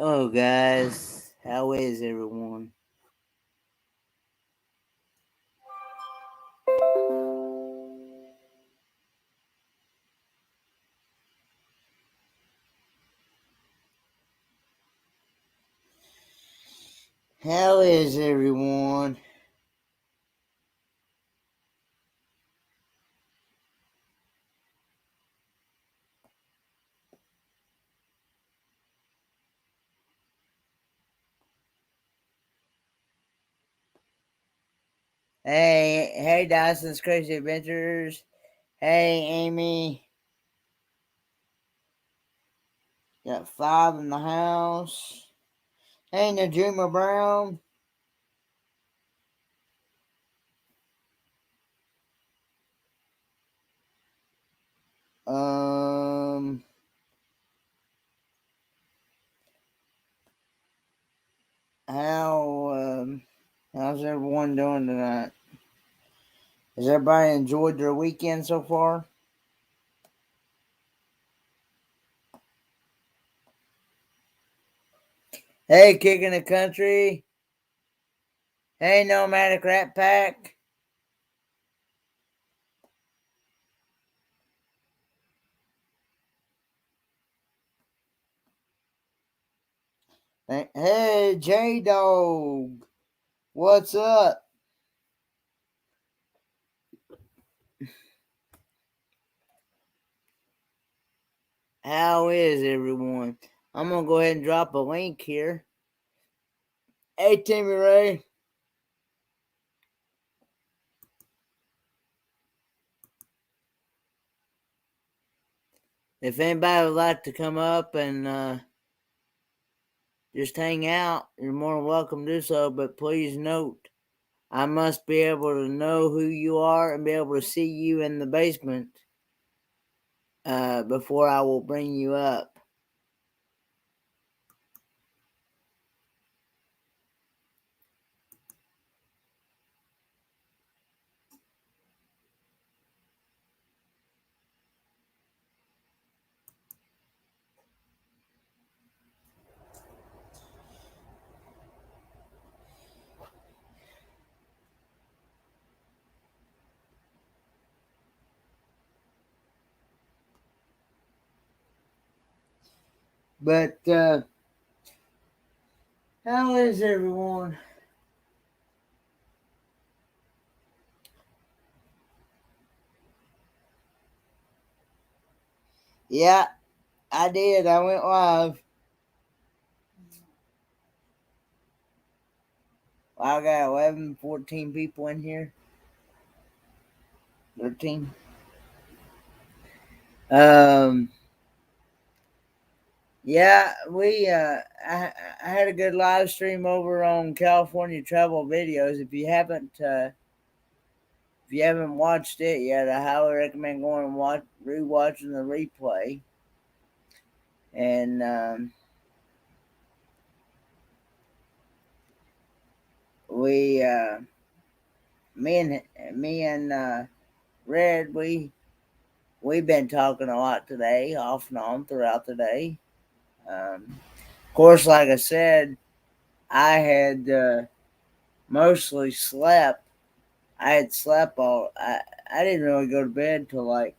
Hello, guys. How is everyone? How is everyone? Hey, Dyson's Crazy Adventures. Hey, Amy. Got 5 in the house. Hey, Najuma Brown. Um, how's everyone doing tonight? Has everybody enjoyed their weekend so far? Hey, Kicking the Country. Hey, Nomadic Rat Pack. Hey, J Dog. What's up? How is everyone? I'm going to go ahead and drop a link here. Hey, Timmy Ray. If anybody would like to come up and just hang out, you're more than welcome to do so. But please note, I must be able to know who you are and be able to see you in the basement before I will bring you up. But how is everyone? Yeah, I did. I went live. I got 11, 14 people in here. 13. Yeah, I had a good live stream over on California Travel Videos. If you haven't watched it yet, I highly recommend going and rewatching the replay. And we me and Red, we've been talking a lot today, off and on throughout the day. Of course, like I said, I had mostly slept. I had slept I didn't really go to bed till like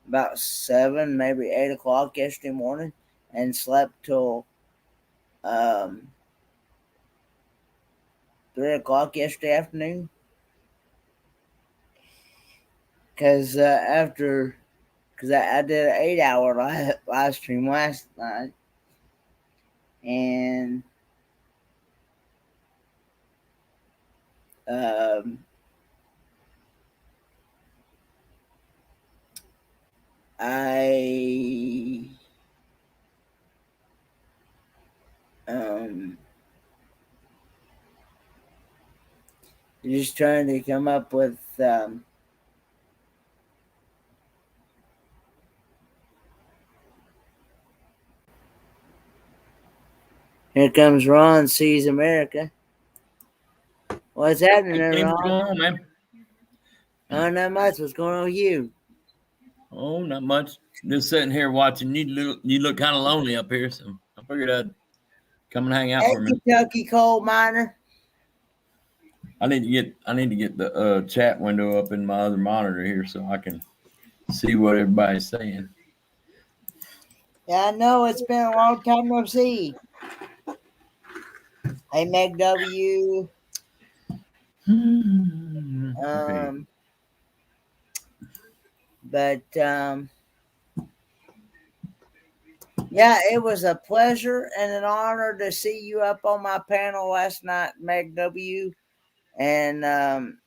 about 7, maybe 8 o'clock yesterday morning, and slept till um, 3 o'clock yesterday afternoon. Because I did an 8 hour live stream last night, and um, I just trying to come up with here comes Ron Sees America. What's happening there, Hey, what's Ron? going on, man? Oh, not much. What's going on with you? Oh, not much. Just sitting here watching. You look kind of lonely up here, so I figured I'd Come and hang out Hey, for a minute. Kentucky coal miner. I need to get the chat window up in my other monitor here so I can see what everybody's saying. Yeah, I know it's been a long time no see. Hey, Meg W. Okay. Um, but yeah, it was a pleasure and an honor to see you up on my panel last night, Meg W. And I'm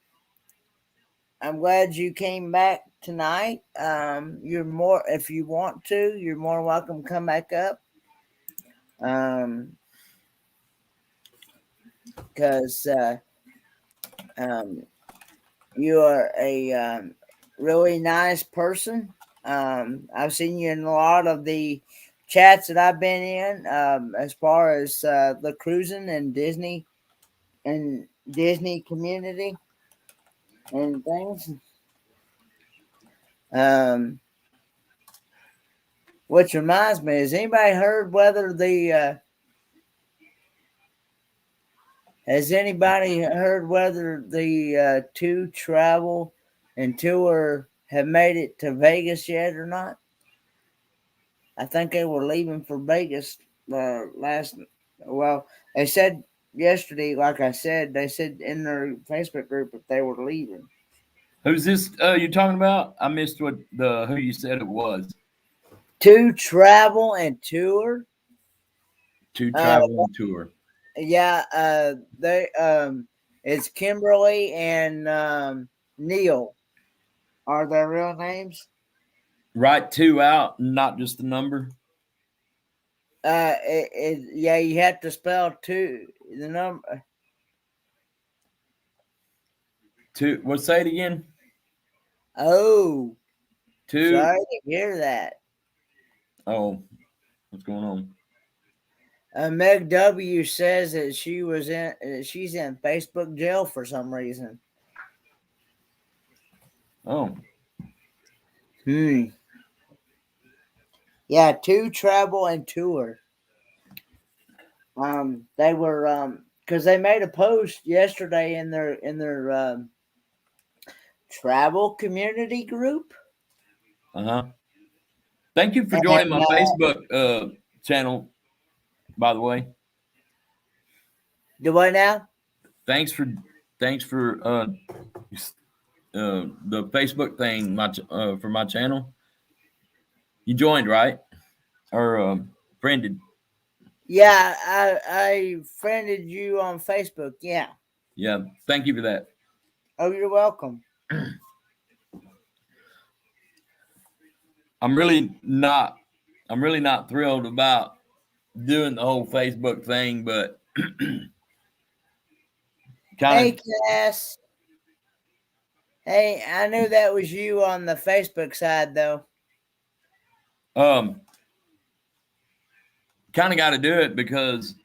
glad you came back tonight. You're more, if you want to, you're more welcome to come back up. Because you are a really nice person. I've seen you in a lot of the chats that I've been in, as far as the cruising and Disney community and things. Um, which reminds me, has anybody heard whether the two travel and tour have made it to Vegas yet or not? I think they were leaving for Vegas last. Well, they said yesterday, like I said, they said in their Facebook group that they were leaving. Who's this you talking about? I missed what the who you said it was. To travel and tour. To Uh, travel and tour. yeah. They it's Kimberly and Neil. Are their real names? Write two out, not just the number. Yeah. You have to spell two. The number. Two. What? Say it again. Oh, Two. sorry to hear that. Oh, what's going on? Meg W says that she's in Facebook jail for some reason. Oh, Hmm. Yeah, to travel and tour. They were because they made a post yesterday in their travel community group. uh-huh. Thank you for joining And my Facebook channel, by the way. do what now? Thanks for the Facebook thing for my channel. You joined, right? Or friended. Yeah, I friended you on Facebook. Yeah. Yeah. Thank you for that. Oh, you're welcome. I'm really not thrilled about doing the whole Facebook thing, but Hey, kind Cass. Hey, I knew that was you on the Facebook side, though. of got to do it because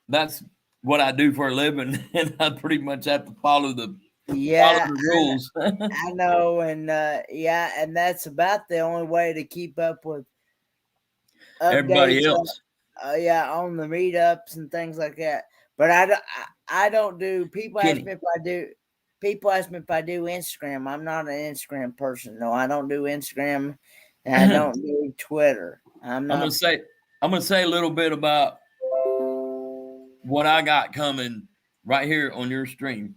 that's what I do for a living, and I pretty much have to follow Yeah, the rules. I know, and yeah, and that's about the only way to keep up with Everybody updates. else. Yeah, on the meetups and things like that. But I don't do. People ask Kenny, me if I do. People ask me if I do Instagram. I'm not an Instagram person. No, I don't do Instagram, and I I'm don't do Twitter. I'm gonna not. say a little bit about what I got coming right here on your stream,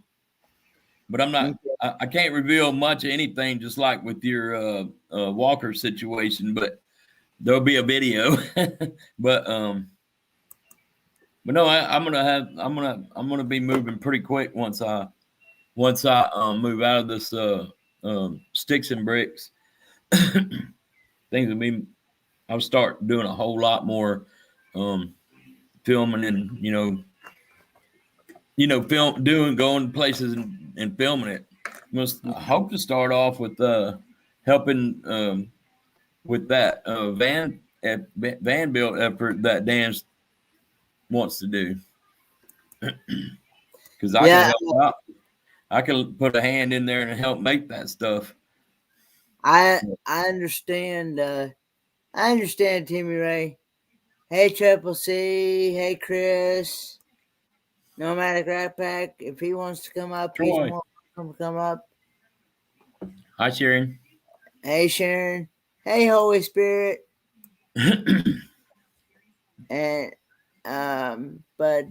but I'm not. I can't reveal much of anything, just like with your Walker situation. But there'll be a video. but no, I'm gonna be moving pretty quick once I move out of this sticks and bricks. Things will be. I'll start doing a whole lot more filming and going places and filming it. I hope to start off with helping with that van build effort that Dan wants to do because I can Yeah, help out. I can put a hand in there and help make that stuff. I understand. I understand, Timmy Ray. Hey Triple C. Hey Chris. Nomadic Rat Pack. If he wants to come up, he's Troy. more welcome to come up. Hi, Sharon. Hey Sharon. Hey Holy Spirit. And but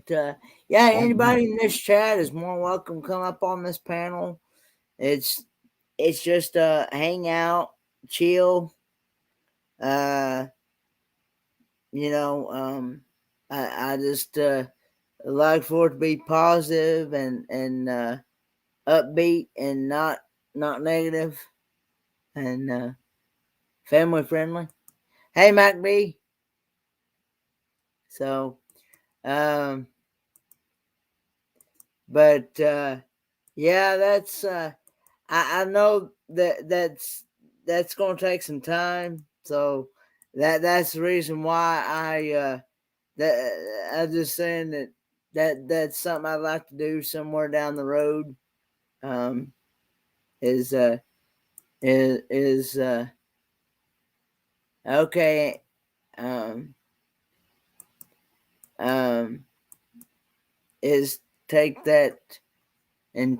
yeah, anybody in this chat is more welcome to come up on this panel. It's just hang out, chill. Uh, I just like for it to be positive and upbeat and not negative and family friendly. Hey, Mac B. So, um, but yeah, that's I know that's going to take some time. So that's the reason why I'm just saying that's something I'd like to do somewhere down the road. Um, is is okay. Um, um, is take that and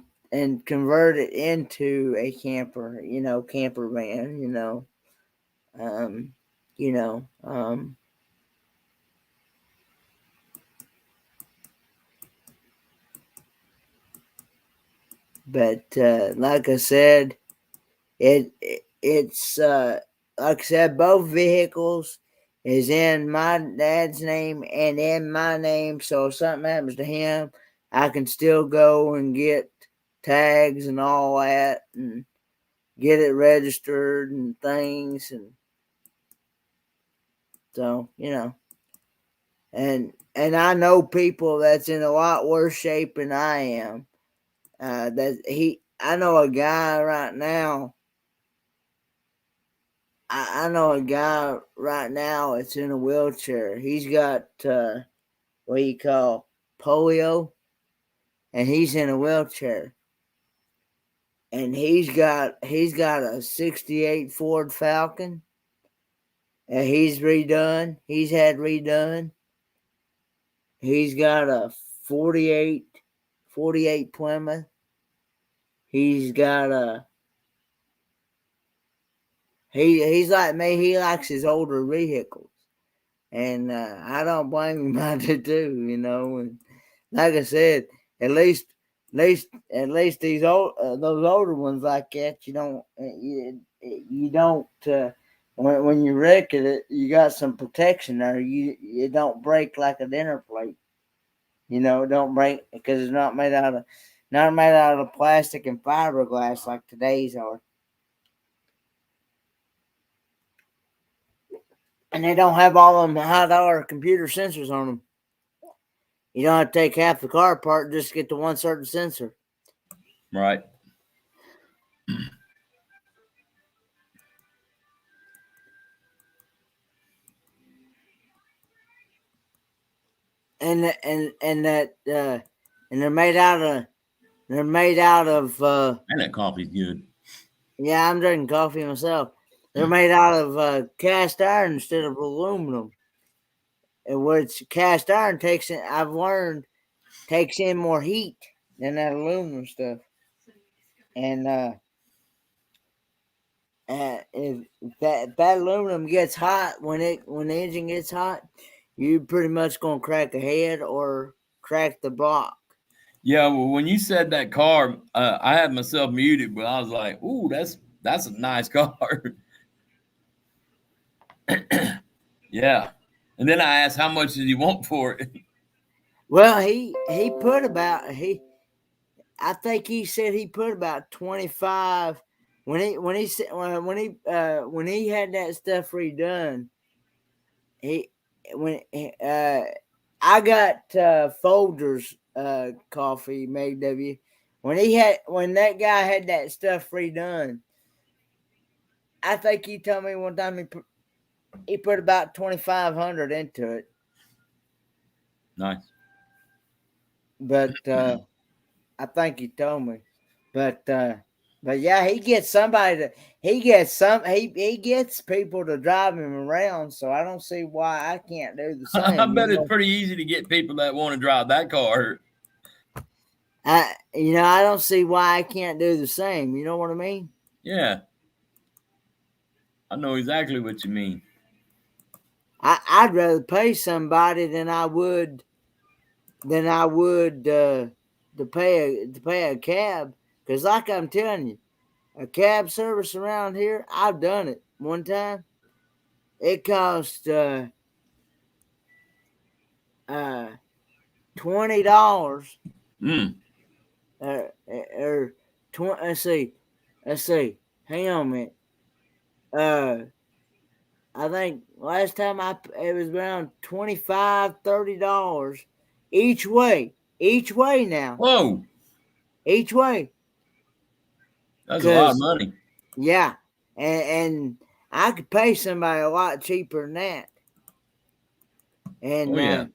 convert it into a camper. Camper van. Um, you know. But like I said, it's like I said, both vehicles is in my dad's name and in my name. So if something happens to him, I can still go and get tags and all that and get it registered and things. And so and I know people that's in a lot worse shape than I am. I know a guy right now. I know a guy right now that's in a wheelchair. He's got what you call polio, and he's in a wheelchair. And he's got a '68 Ford Falcon, and he's redone. He's had redone. He's got a 48 Plymouth. He's got a he's like me. He likes his older vehicles, and I don't blame him either too. And like I said, at least those older ones like that, you don't when you wreck it, you got some protection there. You don't break like a dinner plate. It don't break because it's not made out of plastic and fiberglass like today's are. And they don't have all them high-dollar computer sensors on them. You don't have to take half the car apart just to get to one certain sensor. Right. And they're made out of And that coffee's good. yeah, I'm drinking coffee myself. They're made out of cast iron instead of aluminum. And which cast iron I've learned takes in more heat than that aluminum stuff. And if that aluminum gets hot, when the engine gets hot, you pretty much gonna crack a head or crack the block. Yeah, well, when you said that car, I had myself muted, but I was like, "Ooh, that's a nice car." Yeah, and then I asked, "How much did you want for it?" Well, he put about he I think he said he put about 25 when he had that stuff redone. He when I got Folgers coffee made W. When that guy had that stuff redone, I think he told me one time he put about 2,500 into it. Nice. But I think he told me. But But yeah, he gets somebody to he gets people to drive him around, so I don't see why I can't do the I same. bet it's pretty easy to get people that want to drive that car. I don't see why I can't do the same. You know what I mean? Yeah, I know exactly what you mean. I'd rather pay somebody than I would to pay a cab, because like I'm telling you, a cab service around here, I've done it one time. It cost uh $20 Mm. or 20. Let's see. Hang on a minute. Uh, I think last time it was around $25-$30 each way. Each way now. Whoa, Each way. that's a lot of Cause money. yeah, and I could pay somebody a lot cheaper than that. Oh And yeah.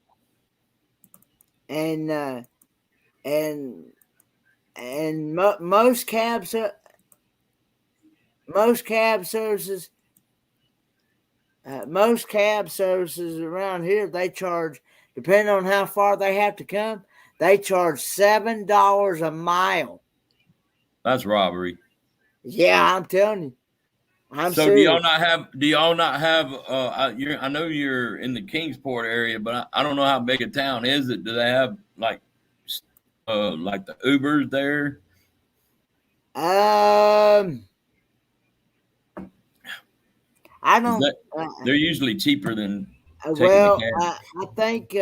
and and most most cab services most cab services around here, they charge, depending on how far they have to come, they charge $7 a mile. That's robbery. Yeah, I'm telling you, I'm So do y'all serious. not have? Do y'all not have? I know you're in the Kingsport area, but I don't know how big a town is it. Do they have like the Ubers there? Um, I Is don't. that they're usually cheaper than taking a Well, cab? I think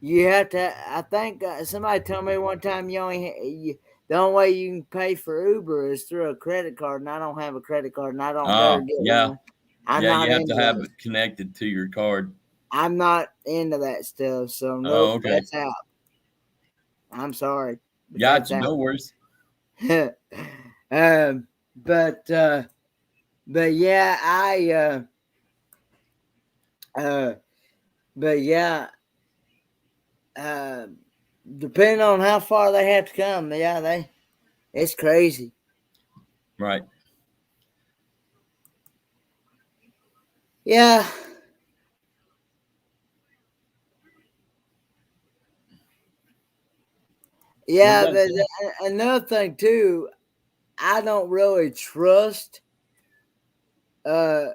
you have to. I think somebody told me one time the only way you can pay for Uber is through a credit card, and I don't have a credit card, and I don't dare Oh get yeah, one. I'm yeah. not You have to into have that. it connected to your card. I'm not into that stuff. So Oh nope, okay, that's out. I'm sorry, but that's gotcha. out. No worries. um, but yeah, uh, but yeah, uh, depending on how far they have to come, yeah, it's crazy. Right. Yeah, What was yeah, that? but Say? another thing too, I don't really trust. Uh,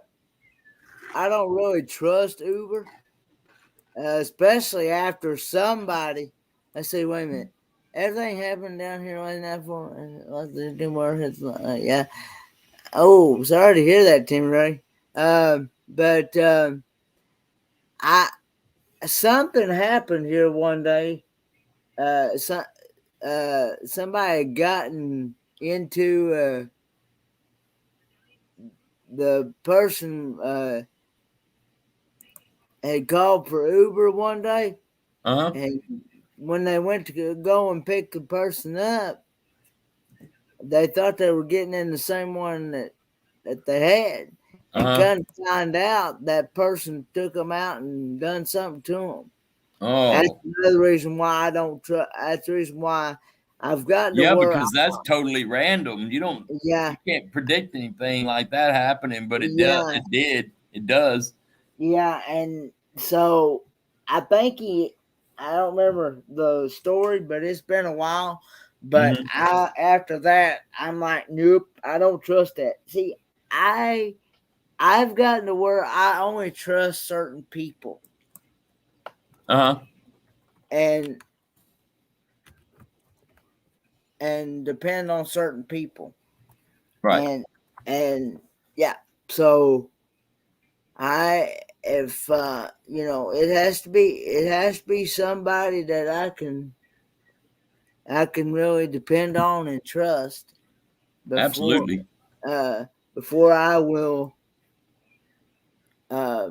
I don't really trust Uber, especially after somebody. Let's see. Wait a minute. Everything happened down here right now for yeah. Oh, sorry to hear that, Tim Ray. But I something happened here one day. Somebody had gotten into the person had called for Uber one day, Uh huh. and when they went to go and pick the person up, they thought they were getting in the same one that they had, Uh and huh. come to find out that person took them out and done something to them. That's Oh another reason why I don't trust. That's the reason why I've gotten to yeah, where, because that's totally random. yeah, You can't predict anything like that happening, but it does. yeah, It did. It does. yeah, and so I think I don't remember the story, but it's been a while. But Hmm. after that, I'm like, nope, I don't trust that. See, I I've gotten to where I only trust certain people, Uh huh. and depend on certain people, Right. and and yeah. So I if it has to be somebody that I can really depend on and trust before Absolutely. uh before I will uh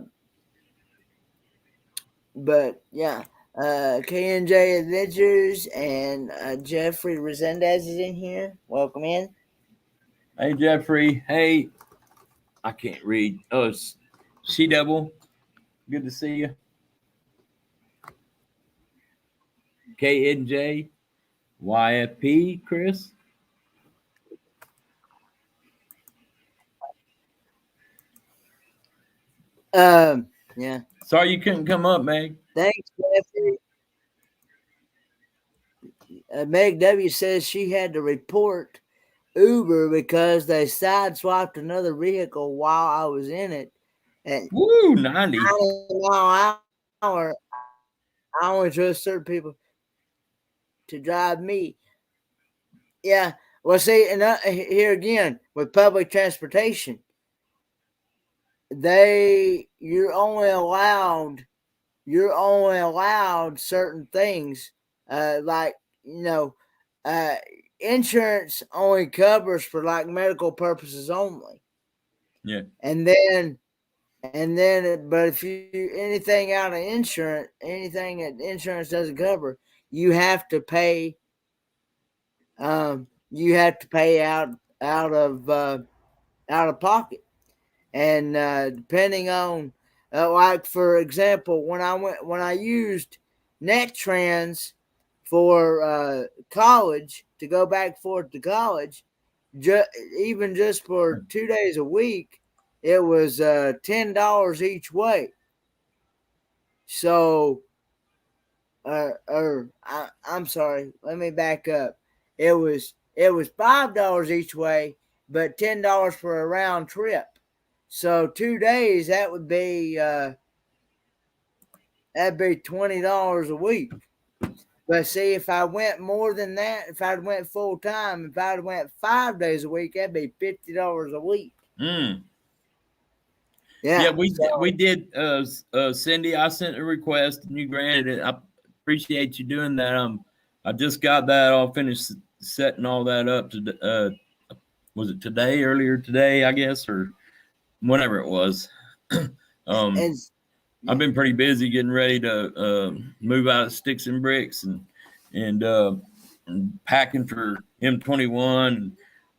but yeah, K&J Adventures and Jeffrey Resendez is in here. Welcome in. Hey Jeffrey. Hey, I can't read. Oh, it's She Devil. Good to see you. KNJ YFP. Chris. Yeah. Sorry you couldn't come up, Meg. Thanks, Jeffrey. Meg W says she had to report Uber because they sideswiped another vehicle while I was in it at Woo, 90. 90 mile an hour. I only trust certain people to drive me. Yeah. Well, see, and here again with public transportation, you're only allowed certain things, like you know, uh, insurance only covers for like medical purposes only, Yeah. and then but if you anything that insurance doesn't cover, you have to pay out of pocket. And depending on, like for example, when I used NetTrans for college to go back and forth to college, ju- even just for 2 days a week, it was $10 each way. So, I'm sorry, let me back up. It was $5 each way, but $10 for a round trip. So 2 days that'd be $20 a week. But see, if I went more than that, if I'd went full time, if I'd went 5 days a week, that'd be $50 a week. Mm. Yeah, Yeah. we So did. Cindy, I sent a request and you granted it. I appreciate you doing that. I just got that all finished setting all that up. To was it today? Earlier today, I guess, or whenever it was. um, and I've yeah. been pretty busy getting ready to move out of sticks and bricks and packing for M21,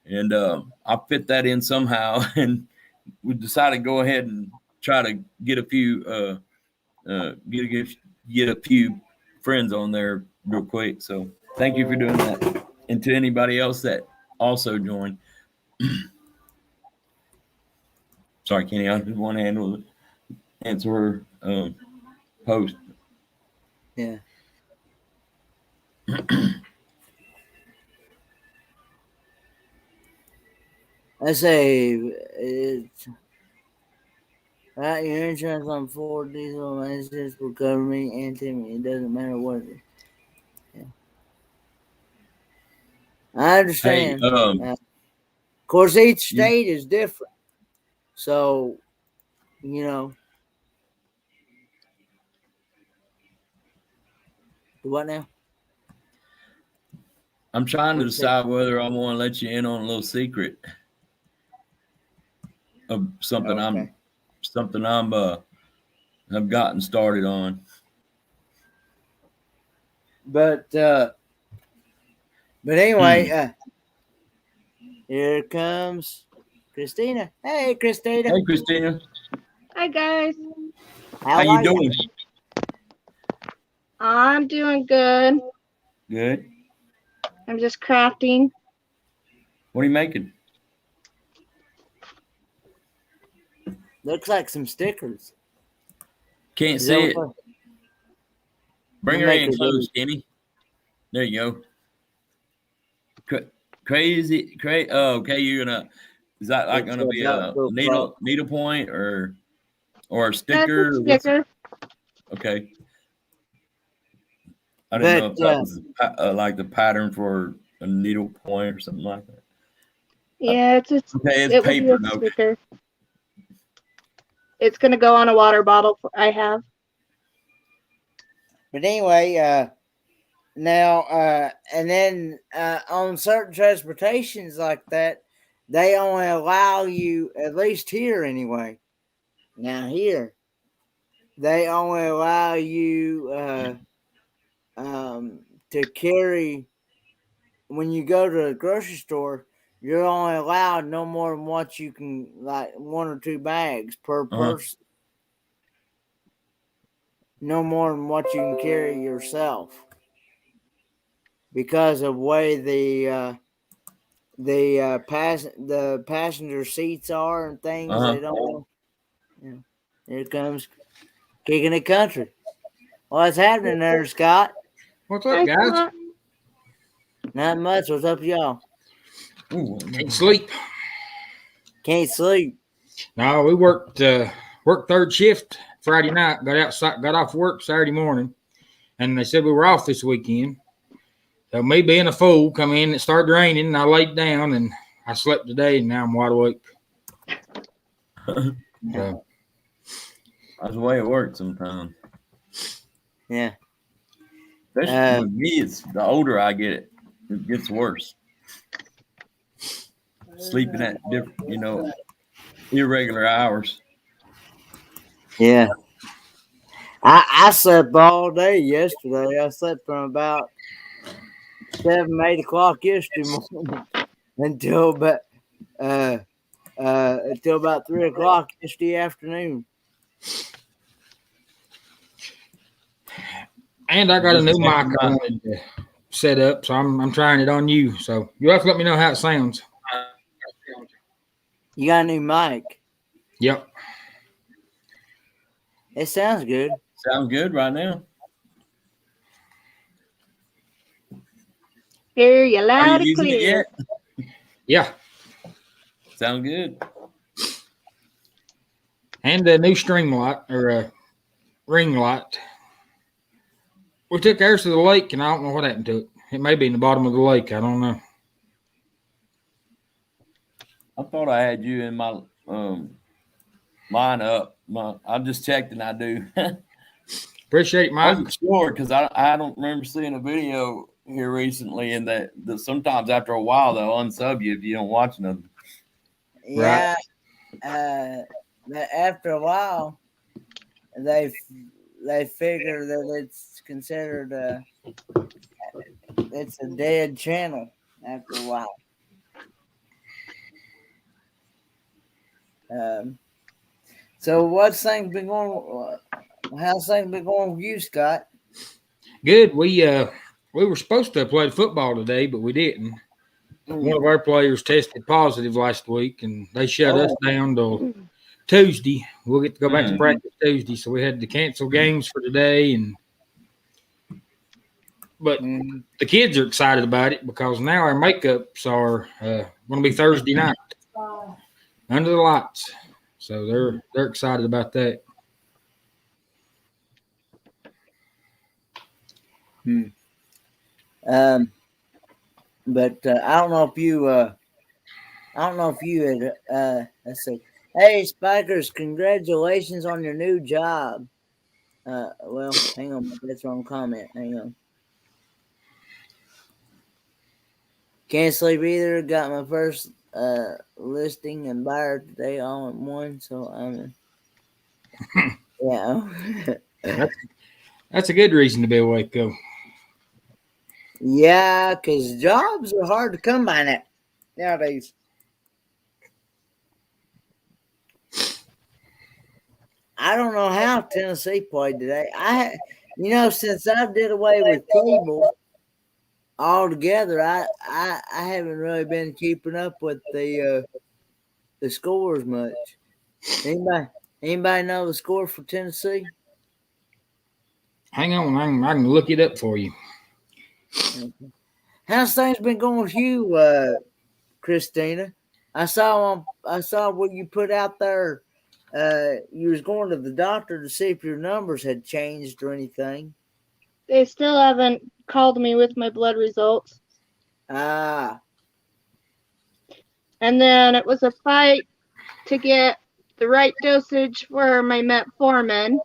and I fit that in somehow, and we decided to go ahead and try to get a few get a few friends on there real quick. So thank you for doing that, and to anybody else that also joined. Sorry, Kenny, I just want to answer her post. Yeah. I say your insurance on Ford diesel insurance will cover me and Timmy. It doesn't matter what it is. Yeah. I Hey, understand. Of course, each you, state is different. So, you know, what now? I'm trying to What you say? decide whether I want to let you in on a little secret of Okay. something I'm have gotten started on. But anyway, Hmm. here comes Christina. Hey, Christina. Hey, Christina, Hi guys, how How you are you? doing? I'm doing good. Good. I'm just crafting. What are you making? Looks like some stickers. Can't Is that see what it. you Bring her make in it close, Kenny. There you go. Crazy, crazy. Oh, okay. You're gonna. Is that like It's gonna be about a 2 o'clock. needle point or a That's a sticker? Or what's sticker. okay? I didn't know But if that was like the pattern for a needle point or something like that. Yeah, Okay, it's it will be a paper. No. sticker. It's gonna go on a water bottle I have. anyway, now and then on certain transportations like that, they only allow you, at least here anyway. Now here, they only allow you to carry when you go to a grocery store. You're only allowed no more than what you can, like 1 or 2 bags per Uh-huh. person. No more than what you can carry yourself because of way the passenger seats are and things. Uh-huh. They don't. Yeah. Here comes Kicking It Country. What's happening there, Scott? What's up, guys? Not much. What's up, y'all? Can't sleep. Can't sleep. No, we worked third shift Friday night. Got off work Saturday morning, and they said we were off this weekend. So me being a fool, come in. It started raining, and I laid down and I slept today, and now I'm wide awake. So, that's the way it works sometimes. Yeah. Especially with me, it's the older I get, it gets worse. Sleeping at different, irregular hours. Yeah. I slept all day yesterday. I slept from about 7, 8 o'clock yesterday morning until about 3 o'clock yesterday afternoon. and I got a new mic I wanted to set up, so I'm trying it on you. So you have to let me know how it sounds. You got a new mic? Yep. It sounds good. Sounds good right now. Hear you Are loud you and using it clear. yet? Yeah. Sound good. And a new string light or a ring light. We took ours to the lake, and I don't know what happened to it. It may be in the bottom of the lake. I don't know. I thought I had you in my lineup. I just checked, and I do. Appreciate it, I Mike. wasn't sure because I don't remember seeing a video here recently, and that sometimes after a while they'll unsub you if you don't watch nothing. Yeah. After a while, they figure that it's considered it's a dead channel after a while. So what's things been going? How's things been going with you, Scott? Good. We were supposed to play football today, but we didn't. One of our players tested positive last week, and they shut us down till Tuesday. We'll get to go back to practice Tuesday, so we had to cancel games for today. But the kids are excited about it because now our makeups are going to be Thursday night under the lights, so they're excited about that. But I don't know if you had let's see. Hey Spikers, congratulations on your new job. Well, hang on, that's the wrong comment. Hang on. Can't sleep either. Got my first listing and buyer today all in one, so I'm That's a good reason to be awake, though. Yeah, because jobs are hard to come by nowadays. I don't know how Tennessee played today. Since I did away with cable altogether, I haven't really been keeping up with the scores much. Anybody know the score for Tennessee? Hang on, I can look it up for you. Okay. How's things been going with you, Christina? I saw what you put out there. You was going to the doctor to see if your numbers had changed or anything. They still haven't called me with my blood results. Ah. And then it was a fight to get the right dosage for my metformin.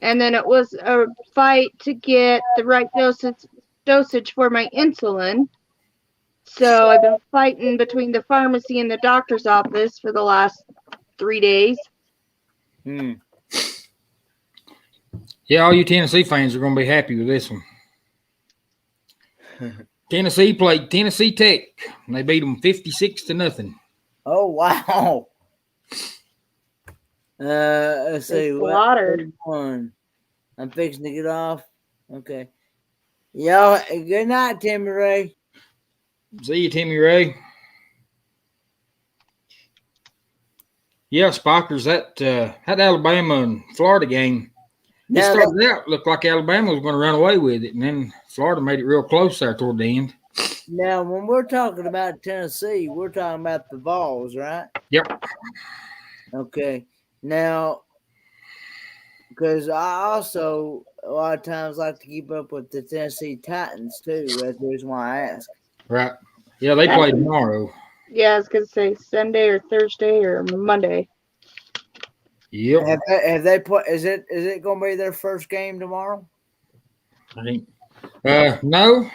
And then it was a fight to get the right dosage for my insulin. So I've been fighting between the pharmacy and the doctor's office for the last 3 days. Yeah, all you Tennessee fans are going to be happy with this one. Tennessee played Tennessee Tech, and they beat them 56-0. Oh wow! Let's see. Slaughtered. One. I'm fixing to get off. Okay. Y'all, good night, Timmy Ray. See you, Timmy Ray. Yeah, Spikers, that Alabama and Florida game, it Now, started out looked like Alabama was going to run away with it, and then Florida made it real close there toward the end. now, when we're talking about Tennessee, we're talking about the Vols, right? Yep. Okay. Now, because I also a lot of times like to keep up with the Tennessee Titans too. That's the reason why I ask. Right. Yeah, they play tomorrow. Yeah, I was gonna say Sunday or Thursday or Monday. Yep. Have they put? Is it going to be their first game tomorrow? I think. No.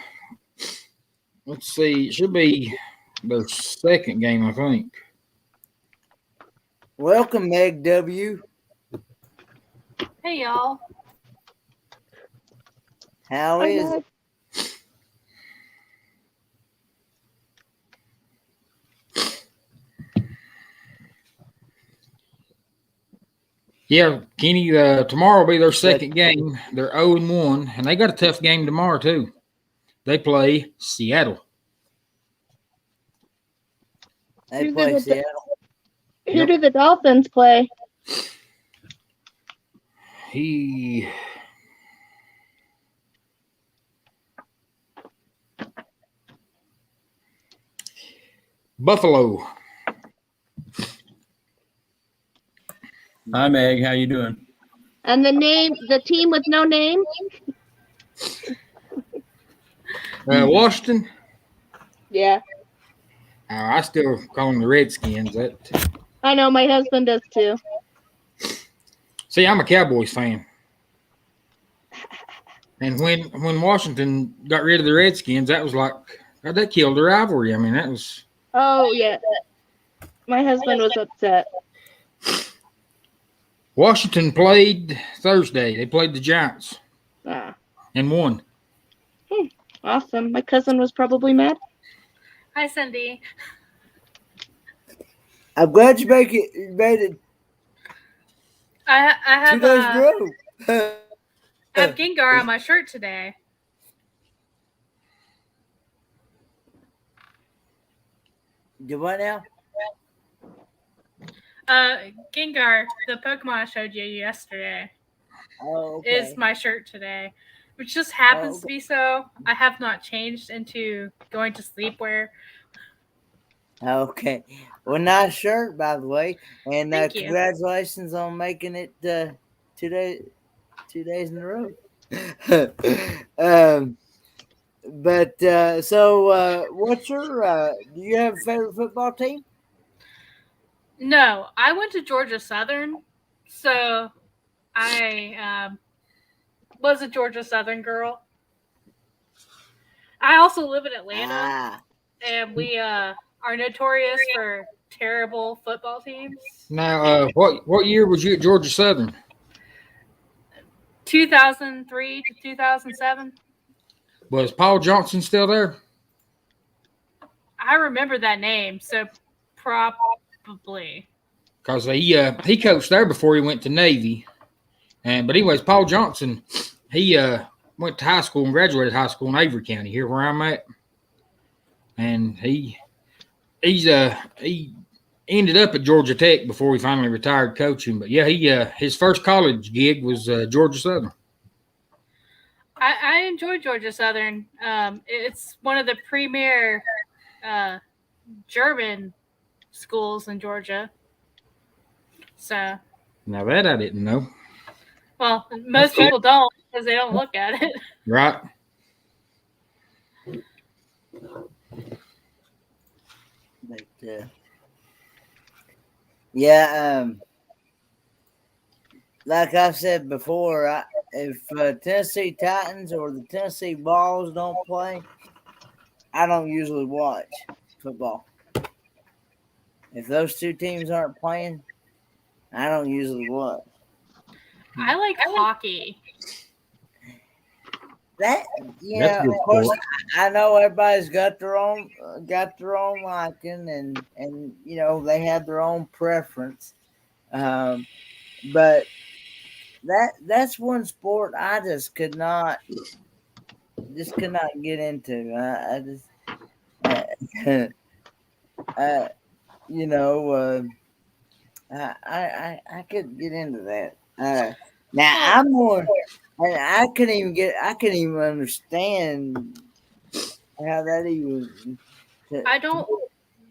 Let's see. It should be their second game, I think. Welcome, Meg W. Hey y'all. How Hi, is Meg. it? Yeah, Kenny. Tomorrow will be their second game. They're 0-1, and they got a tough game tomorrow too. They play Seattle. They Who play did the- Seattle. Who Yep. do the Dolphins play? He. Buffalo. Hi, Meg. How you doing? And the team with no name? Washington. Yeah. I still call them the Redskins. That. I know my husband does too. See, I'm a Cowboys fan. And when Washington got rid of the Redskins, that was like that killed the rivalry. I mean, that was Oh yeah. My husband was upset. Washington played Thursday. They played the Giants Ah, and won. awesome. My cousin was probably mad. Hi, Cindy. I'm glad you made it I 2 days in a row. I have Gengar on my shirt today. Do what now? Gengar, the Pokemon I showed you yesterday, Oh, okay. is my shirt today, which just happens okay. to be so. I have not changed into going to sleepwear. Okay. Well, nice shirt, by the way, and Thank you. congratulations on making it 2 days in a row. But so what's your? Do you have a favorite football team? No, I went to Georgia Southern, so I was a Georgia Southern girl. I also live in Atlanta, and we are notorious for terrible football teams. Now, what year was you at Georgia Southern? 2003 to 2007. Was Paul Johnson still there? I remember that name, so probably. Because he coached there before he went to Navy. But anyways, Paul Johnson, he went to high school and graduated high school in Avery County, here where I'm at. And he ended up at Georgia Tech before he finally retired coaching. But yeah, his first college gig was Georgia Southern. I enjoy Georgia Southern. It's one of the premier German schools in Georgia. So, Now that I didn't know. well, most people don't because they don't look at it. Right. But yeah, like I said before, if Tennessee Titans or the Tennessee Vols don't play, I don't usually watch football. If those two teams aren't playing, I don't usually watch. I like hockey. That That's a good of course, sport. I know everybody's got their own liking, and they have their own preference. But that's one sport I just could not get into. I just I could get into that. Now I'm more, and I couldn't even understand how that even. I don't.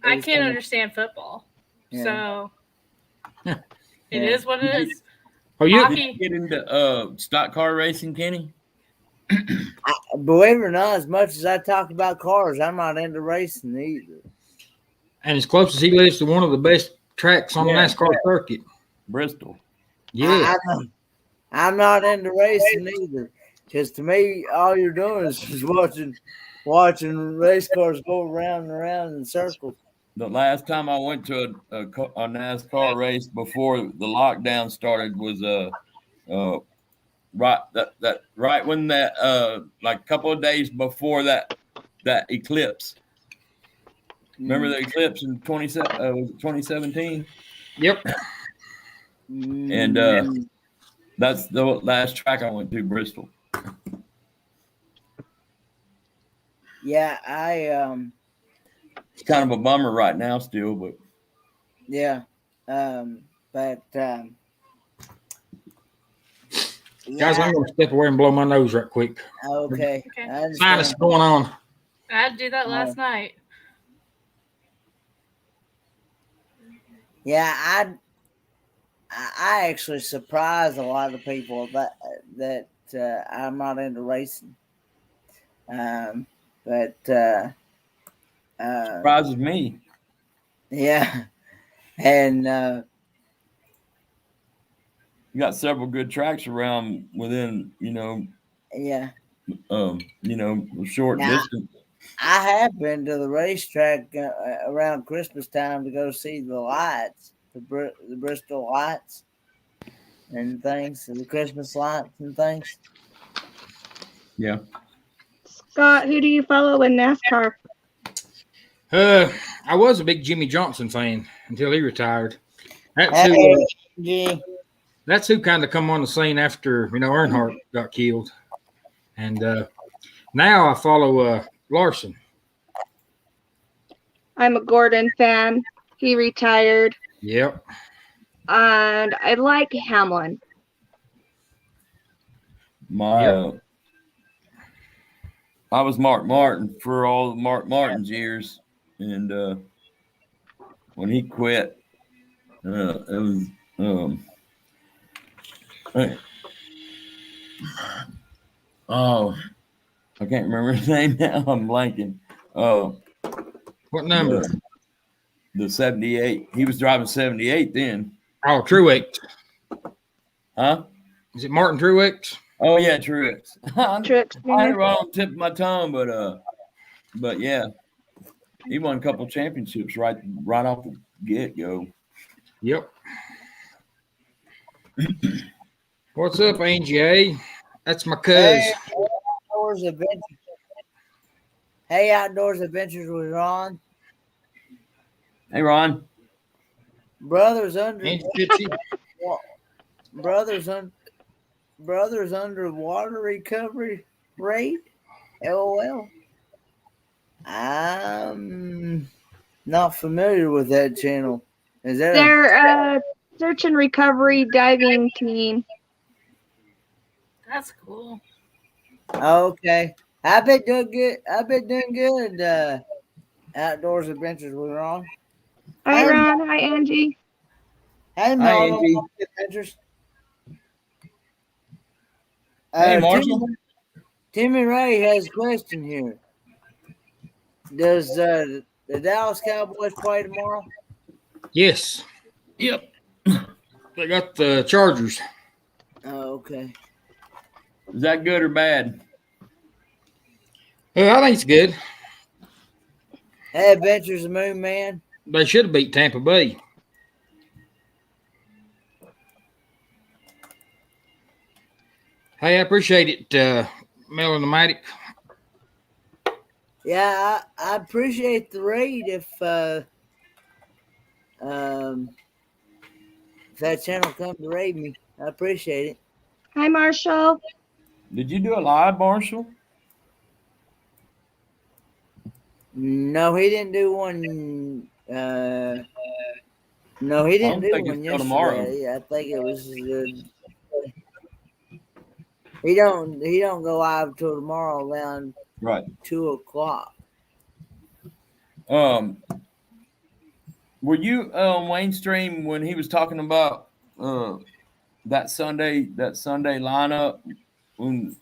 I was can't gonna- understand football, Yeah. so Yeah. it Yeah. is what it is. Oh, you Did you Hockey. get into stock car racing, Kenny? Believe it or not, as much as I talk about cars, I'm not into racing either. and as close as he lives to one of the best tracks on the Yeah. NASCAR circuit. Bristol. Yeah. I'm not into racing either, because to me, all you're doing is just watching race cars go around and around in circles. The last time I went to a NASCAR race before the lockdown started was right when that like a couple of days before that eclipse. Remember the eclipse in 2017? Yep. And that's the last track I went to, Bristol. Yeah, It's kind of a bummer right now still, but yeah, but Guys, I'm going to step away and blow my nose right quick. Okay. Okay. I understand. Sinus going on. I had to do that last night. Yeah, I actually surprise a lot of people that I'm not into racing. But surprises me. yeah, and You got several good tracks around within, yeah. a short Now, distance. I have been to the racetrack around Christmas time to go see the lights, the Bristol lights and things, the Christmas lights and things. Yeah. Scott, who do you follow in NASCAR? I was a big Jimmy Johnson fan until he retired. That's Hey, who. yeah. That's who kind of come on the scene after Earnhardt got killed, and now I follow Larson. I'm a Gordon fan. He retired. Yep. And I like Hamlin. I was Mark Martin for all of Mark Martin's years, and when he quit, it was oh, I can't remember his name now. I'm blanking. What number? The 78. He was driving 78 then. Oh, Truex. Huh? Is it Martin Truex? Oh yeah, Truex. Truex I had it Jr. right on the tip of my tongue, but yeah, he won a couple championships right off the get go. Yep. What's up, Angie A? That's my cousin. Hey, Outdoors Adventures with Ron. Hey, Ron. Brothers under Angie Tipsy. brothers underwater recovery rate. LOL. I'm not familiar with that channel. Is that They're a search and recovery diving team. That's cool. okay? I've been doing good. Outdoors Adventures with Ron. Hi, Ron. Hi, Angie. Hey, Hi, Marshall. Angie. Adventures. Hey, Marshall. Timmy Ray has a question here. Does the Dallas Cowboys play tomorrow? Yes. Yep. They got the Chargers. Oh, okay. Is that good or bad? I think it's good. Hey, Adventures of Moon Man. They should have beat Tampa Bay. Hey, I appreciate it, Melanomatic. Yeah, I appreciate the raid if that channel come to raid me. I appreciate it. Hi, Marshall. Did you do a live, Marshall? No, he didn't do one. No, he I didn't don't do think one it's till tomorrow. yesterday. I think it was. He don't go live till tomorrow around Right. 2:00. Were you on Wayne's stream when he was talking about that Sunday lineup when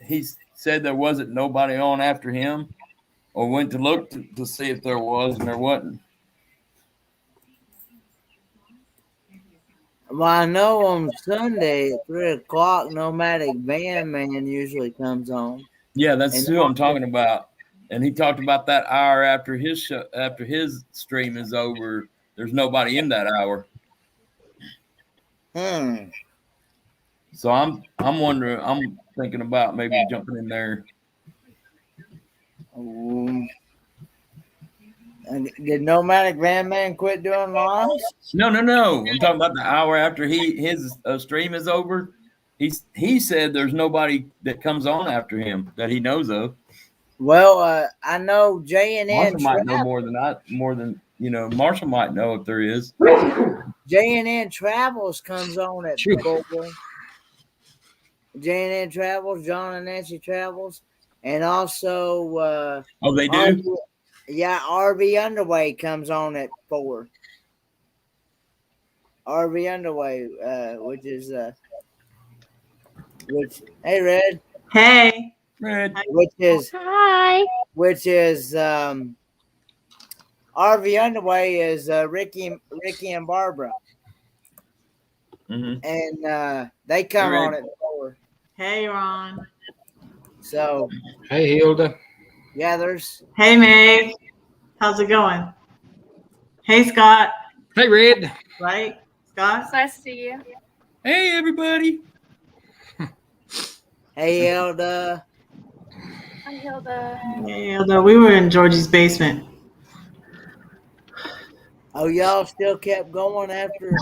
he said there wasn't nobody on after him, or went to look to see if there was and there wasn't? Well, I know on Sunday at 3:00, Nomadic Van Man usually comes on. Yeah, that's And who I'm talking about. And he talked about that hour after his show, after his stream is over. There's nobody in that hour. So I'm wondering. I'm thinking about maybe jumping in there. Did Nomadic Van Man quit doing lives? No. I'm talking about the hour after his stream is over. He said there's nobody that comes on after him that he knows of. Well, I know J&N Marshall might know more than Marshall might know if there is. J&N Travels comes on at 4. J&N Travels, John and Nancy Travels, and also Oh, they do? RV Underway comes on at 4. RV Underway, hey Red. Hey. Red. Hi. Which is RV Underway is Ricky and Barbara. Mm-hmm. And they come on at 4. Hey, Ron. So. Hey, Hilda. Yeah, there's. Hey, Meg. How's it going? Hey, Scott. Hey, Red. Right, Scott? It's nice to see you. Hey, everybody. Hey, Hilda. Hi, Hilda. Hey, Hilda. We were in Georgie's basement. Oh, y'all still kept going after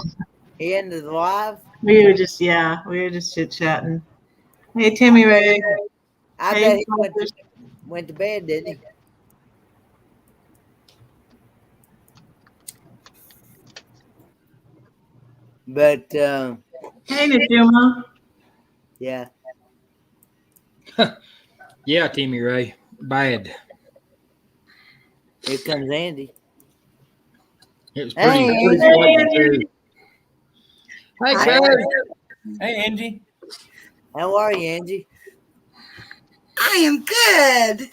he ended the live? We were just chit-chatting. Hey, Timmy Ray. I bet he went to bed, didn't he? But hey, Najuma. Yeah. Yeah, Timmy Ray. Bad. Here comes Andy. It was pretty Hey, Kurt. Hey, Angie. How are you, Angie? I am good.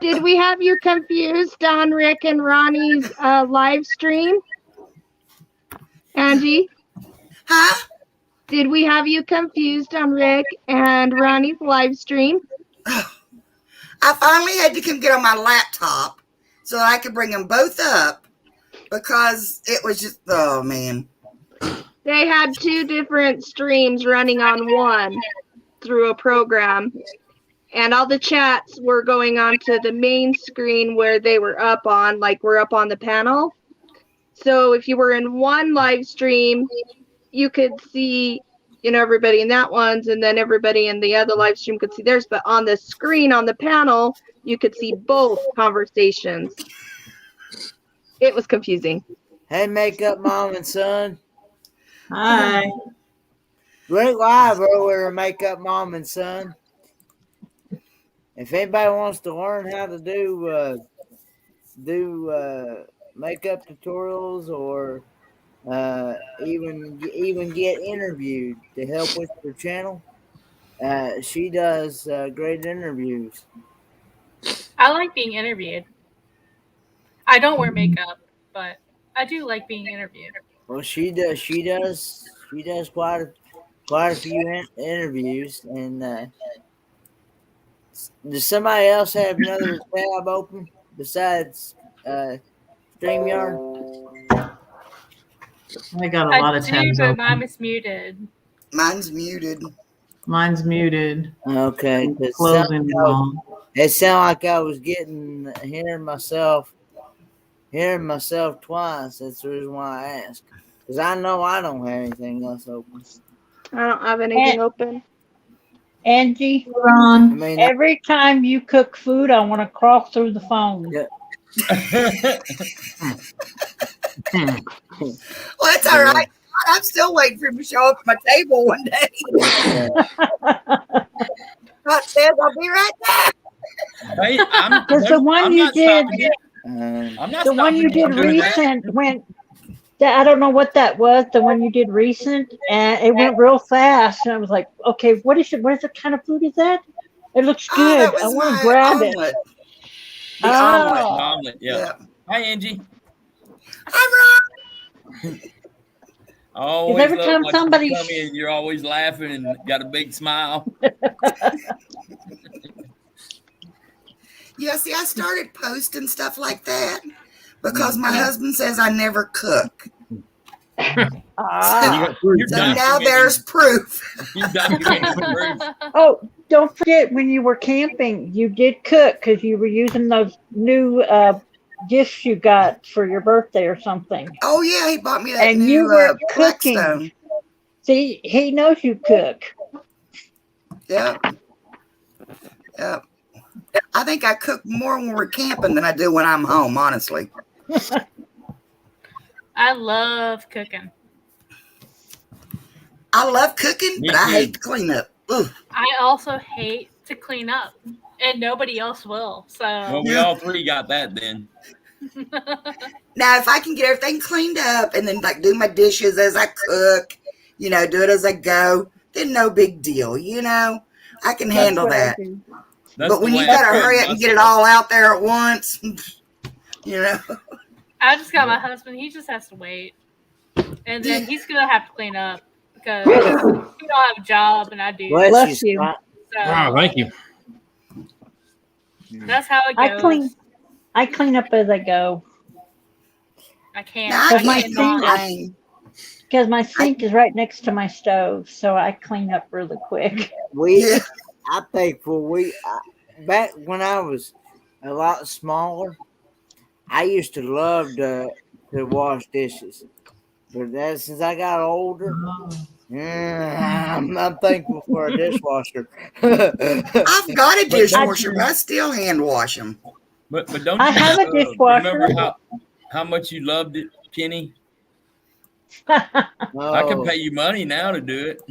Did we have you confused on Rick and Ronnie's live stream? Angie? Huh? Did we have you confused on Rick and Ronnie's live stream? I finally had to come get on my laptop so that I could bring them both up because it was just, oh man. They had 2 different streams running on one through a program. And all the chats were going on to the main screen where they were up on, like we're up on the panel. So if you were in one live stream, you could see, everybody in that one's, and then everybody in the other live stream could see theirs. But on the screen, on the panel, you could see both conversations. It was confusing. Hey, Makeup Mom and Son. Hi. Great live earlier, Makeup Mom and Son. If anybody wants to learn how to do makeup tutorials or even get interviewed to help with her channel, she does great interviews. I like being interviewed. I don't wear makeup, but I do like being interviewed. Well, she does quite a few interviews. And does somebody else have another tab open besides StreamYard? I got a lot of tabs but open. mine is muted. Mine's muted. Mine's muted. Okay. Closing It sounded like I was hearing myself twice. That's the reason why I asked. Because I know I don't have anything else open. I don't have anything open. Angie, Ron. Every time you cook food, I want to crawl through the phone. Yeah. Hmm. Well, that's all right. I'm still waiting for him to show up at my table one day. God says I'll be right there. Hey, I'm, Because the one I'm you not did, stopping you. Um, I'm not the one stopping you you did from doing that. recent went. I don't know what that was. The one you did recent, and it went real fast. And I was like, okay, what is it? What is it? Kind of food is that? It looks Oh, that good. I was want to my grab it. omelet. The omelet. The Oh, omelet, yeah. Yeah. Hi, Angie. Hi, Ron. I because always every love time watching you somebody, come in. You're always laughing and got a big smile. Yeah, see, I started posting stuff like that because my yeah. husband says I never cook. You So, got proof You're now. now there's documenting. proof. You documenting proof. Oh, don't forget when you were camping, you did cook because you were using those new gifts you got for your birthday or something, Oh, yeah, he bought me that and you new were cooking. Blackstone. See, he knows you cook. Yep, yep. I think I cook more when we're camping than I do when I'm home, honestly. I love cooking. I love cooking, Me but I hate too. to clean up. Ugh. I also hate to clean up, and nobody else will. Well, So, we Yeah. all three got that then. Now, if I can get everything cleaned up and then like do my dishes as I cook, do it as I go, then no big deal. I can That's handle what I that. do. That's But the when you way I got to train hurry up and get it myself. all out there at once, you know. I just got my husband. He just has to wait, and then he's gonna have to clean up because he don't have a job, and I do. bless you, Bless you. Scott. Wow, So thank you. that's how it I goes. clean up as I go I can't. Now I because I my can't sink cannot. complain. is right next to my stove, so I clean up really quick. We, Yeah, I think back when I was a lot smaller, I used to love to wash dishes. But since I got older, I'm thankful for a dishwasher. I've got a But don't dishwasher, but you? I still hand wash them. But don't I you have a remember dishwasher. how much you loved it, Kenny? I can No, pay you money now to do it.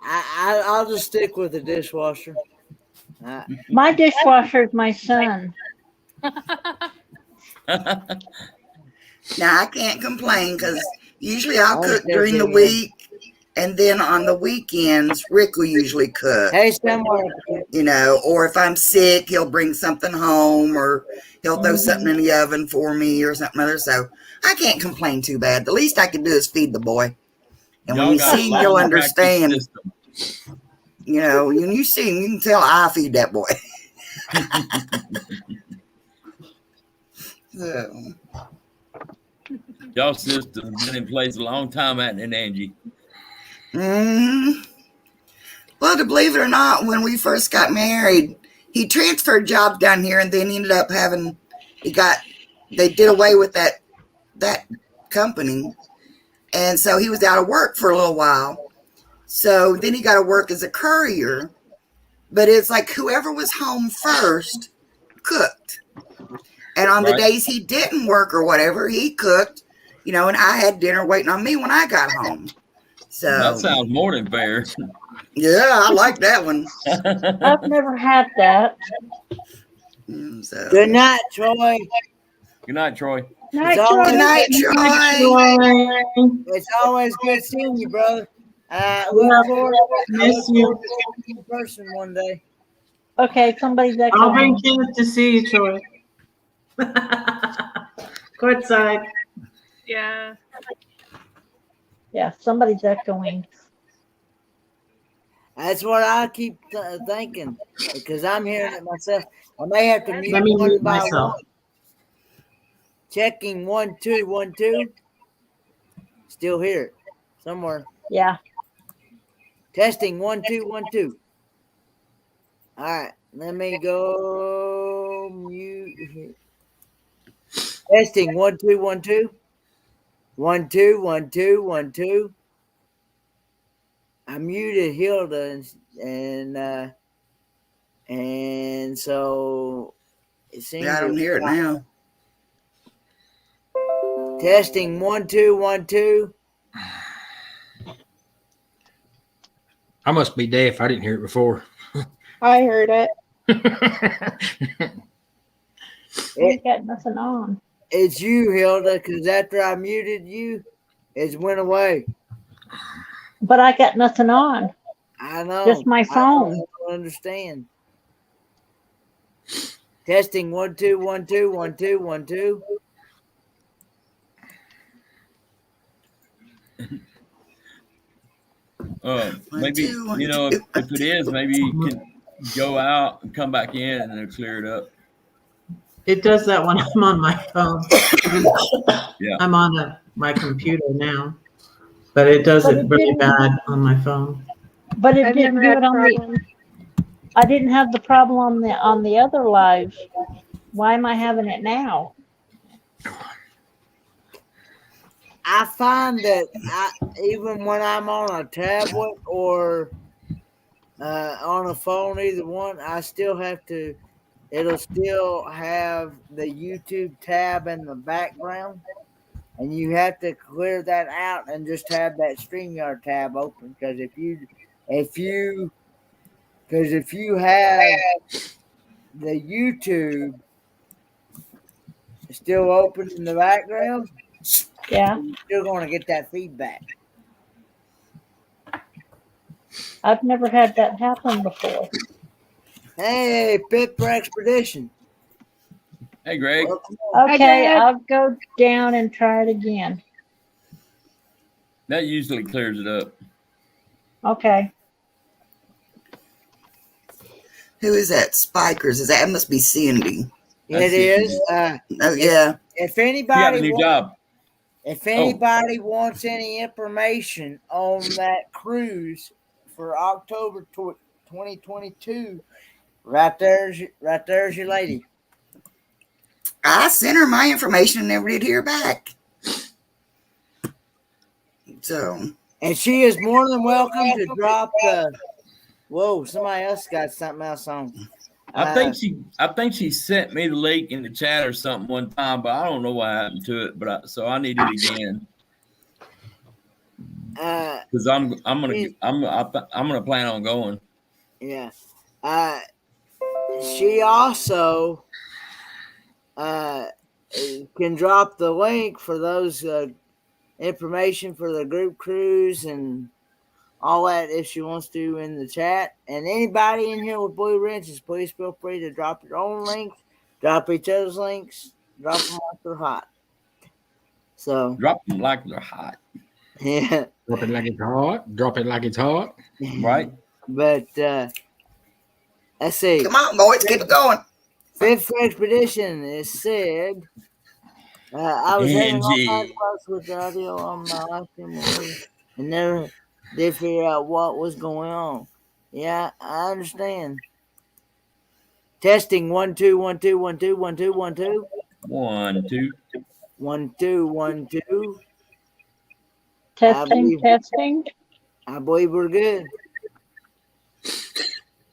I'll just stick with the dishwasher. I, My dishwasher is my son. Now I can't complain because usually I'll I'll cook step during the in. week, and then on the weekends Rick will usually cook. Hey, somewhere. Or if I'm sick, he'll bring something home, or he'll throw something Mhm. in the oven for me, or something other. So I can't complain too bad. The least I can do is feed the boy, and when Y'all you got a see him, you'll long practice understand. system. When you see him, you can tell I feed that boy. So, Y'all system's been in place a long time, hasn't it, Angie? mhm. Well, to believe it or not, when we first got married, he transferred jobs down here, and then he ended up they did away with that company, and so he was out of work for a little while. So then he got to work as a courier, but it's like whoever was home first cooked, and on the Right? days he didn't work or whatever, he cooked, and I had dinner waiting on me when I got home. That So sounds more than fair. yeah, I like that one. I've never had that. So Good night, Troy. Good night, Troy. Night, always good Troy. night, Troy. It's always good seeing you, brother. Yeah, Look forward miss you. to seeing you in person one day. Okay, somebody's I'll bring echoing. Kenneth to see you, Troy. Courtside. Yeah. Yeah, somebody's echoing. That's what I keep thinking because I'm hearing it myself. I may have to Let mute me one mute by myself. one. Checking 1 2 1 2. Still hear it somewhere. Yeah. Testing 1 2 1 2. All right, let me go mute here. Testing 1 2 1 2. 1 2 1 2 1 2. I muted Hilda and so It seems Yeah, I don't hear it now. Testing 1 2 1 2. I must be deaf. I didn't hear it before. I heard it. I got nothing on. It's you, Hilda, because after I muted you, it went away. But I got nothing on. I know. Just my phone. I don't understand. Testing 1 2 1 2 1 2 1 2. Maybe if it is, maybe you can go out and come back in and it'll clear it up. It does that when I'm on my phone. Yeah. I'm on my computer now, but it does it really bad on my phone. But it I've didn't never do had it on problems. I didn't have the problem on the other live. Why am I having it now? I find that even when I'm on a tablet or on a phone, either one, I still have to. It'll still have the YouTube tab in the background, and you have to clear that out and just have that StreamYard tab open. Because if you have the YouTube still open in the background, Yeah. you're still going to get that feedback. I've never had that happen before. Hey, Pit for Expedition. Hey, Greg. Okay, I'll go down and try it again. That usually clears it up. Okay. Who is that? Spikers. That must be Cindy. It is. Oh yeah. If You got a anybody new job. If anybody wants any information on that cruise for October 2022, right there's your lady. I sent her my information and never did hear back. So, and she is more than welcome to drop the. Whoa! Somebody else got something else on. I think she sent me the link in the chat or something one time, but I don't know what happened to it. So I need it again. Because I'm gonna plan on going. Yeah. She also can drop the link for those information for the group cruise and all that if she wants to in the chat. And anybody in here with blue wrenches, please feel free to drop your own links, drop each other's links, drop them like they're hot. So drop them like they're hot. Yeah. Drop it like it's hot. Drop it like it's hot. Right. But let's see. Come on, boys, keep it going. Fifth Expedition is said. I was having all kinds of problems with the audio on my last stream and never did figure out what was going on. Yeah, I understand. Testing 1 2 1 2 1 2 1 2 1 2 1 2 1 2 1 2. Testing. I believe we're good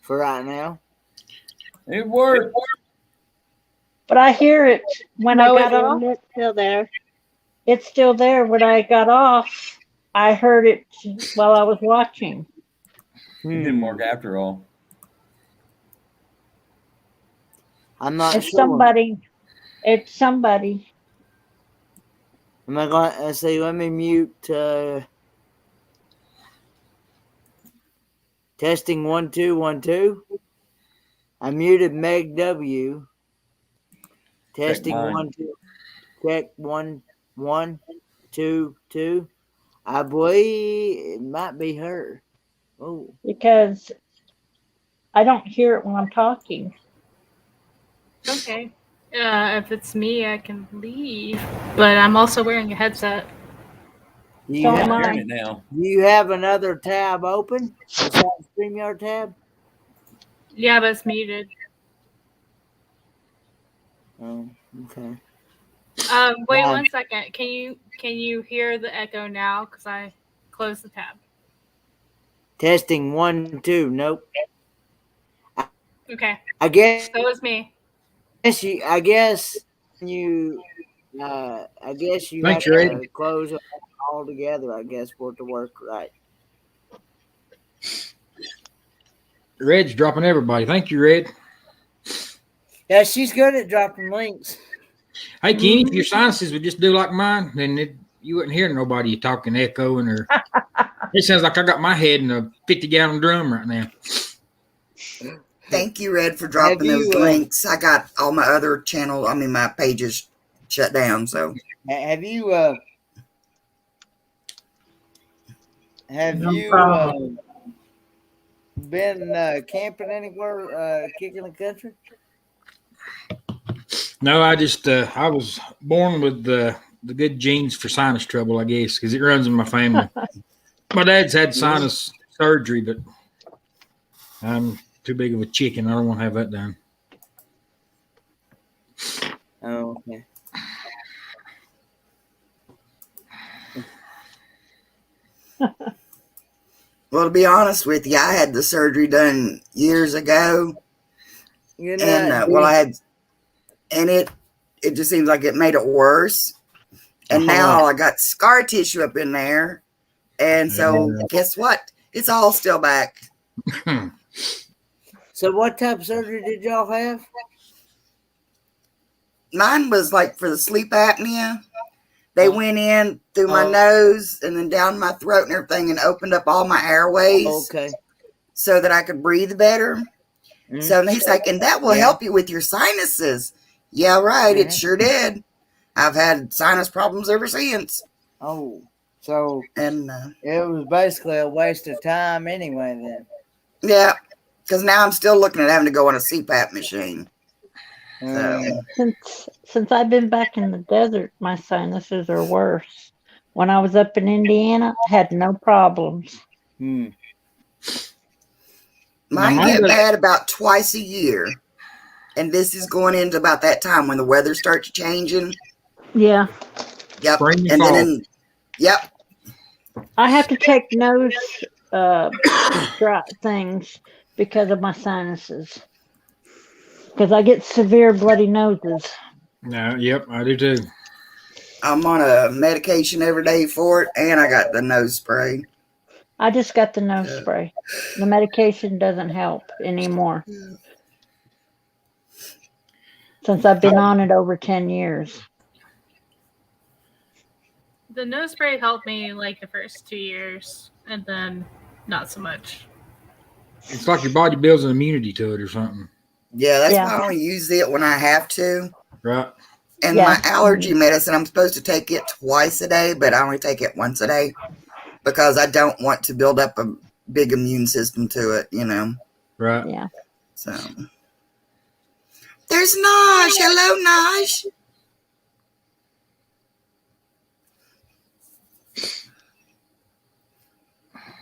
for right now. It worked. But I hear it when I got off. It's still there. It's still there. When I got off, I heard it while I was watching. It didn't work after all. I'm not It's sure. somebody. It's somebody. Am I going to say, let me mute testing 1 2 1 2. I muted Meg W. Testing 1 2. Check 1 1 2 2. I believe it might be her. Oh, Because I don't hear it when I'm talking. Okay. If it's me, I can leave. But I'm also wearing a headset. Do you, Don't have, mind. It now. do you have another tab open besides the StreamYard tab? Yeah, but it's muted. Oh, okay. Wait 1 second. Can you hear the echo now? Because I closed the tab. Testing 1 2. Nope. Okay. I guess So it's me. I guess you Thanks, have Red. to close it all together, I guess, for it to work right. Red's dropping everybody. Thank you, Red. Yeah, she's good at dropping links. Hey, Kenny, if your sinuses would just do like mine, then you wouldn't hear nobody talking, echoing, or it sounds like I got my head in a 50-gallon drum right now. Thank you, Red, for dropping those links. I got all my other my pages shut down. So have you No problem. been camping anywhere, kicking the country? No, I just I was born with the good genes for sinus trouble, I guess, because it runs in my family. My dad's had sinus surgery, but I'm too big of a chicken. I don't want to have that done. Oh, okay. well, to be honest with you, I had the surgery done years ago, You're and not it just seems like it made it worse. And now I got scar tissue up in there, and so guess what? It's all still back. So, what type of surgery did y'all have? Mine was like for the sleep apnea. They went in through my nose and then down my throat and everything, and opened up all my airways. Okay. So that I could breathe better. Mm-hmm. So he's like, and that will help you with your sinuses. Yeah, right. It sure did. I've had sinus problems ever since. Oh, so and it was basically a waste of time anyway then. Yeah, because now I'm still looking at having to go on a CPAP machine. So. Since I've been back in the desert, my sinuses are worse. When I was up in Indiana, I had no problems. Mine get bad about twice a year. And this is going into about that time when the weather starts changing. Yeah. Yep. And then yep. I have to take nose drop things because of my sinuses. Because I get severe bloody noses. No, yep, I do too. I'm on a medication every day for it, and I got the nose spray. I just got the nose spray. The medication doesn't help anymore. Since I've been on it over 10 years. The nose spray helped me like the first 2 years, and then not so much. It's like your body builds an immunity to it or something. Yeah, that's why I only use it when I have to. Right. And my allergy medicine, I'm supposed to take it twice a day, but I only take it once a day because I don't want to build up a big immune system to it, you know. Right. Yeah. So there's Naj. Hello, Naj.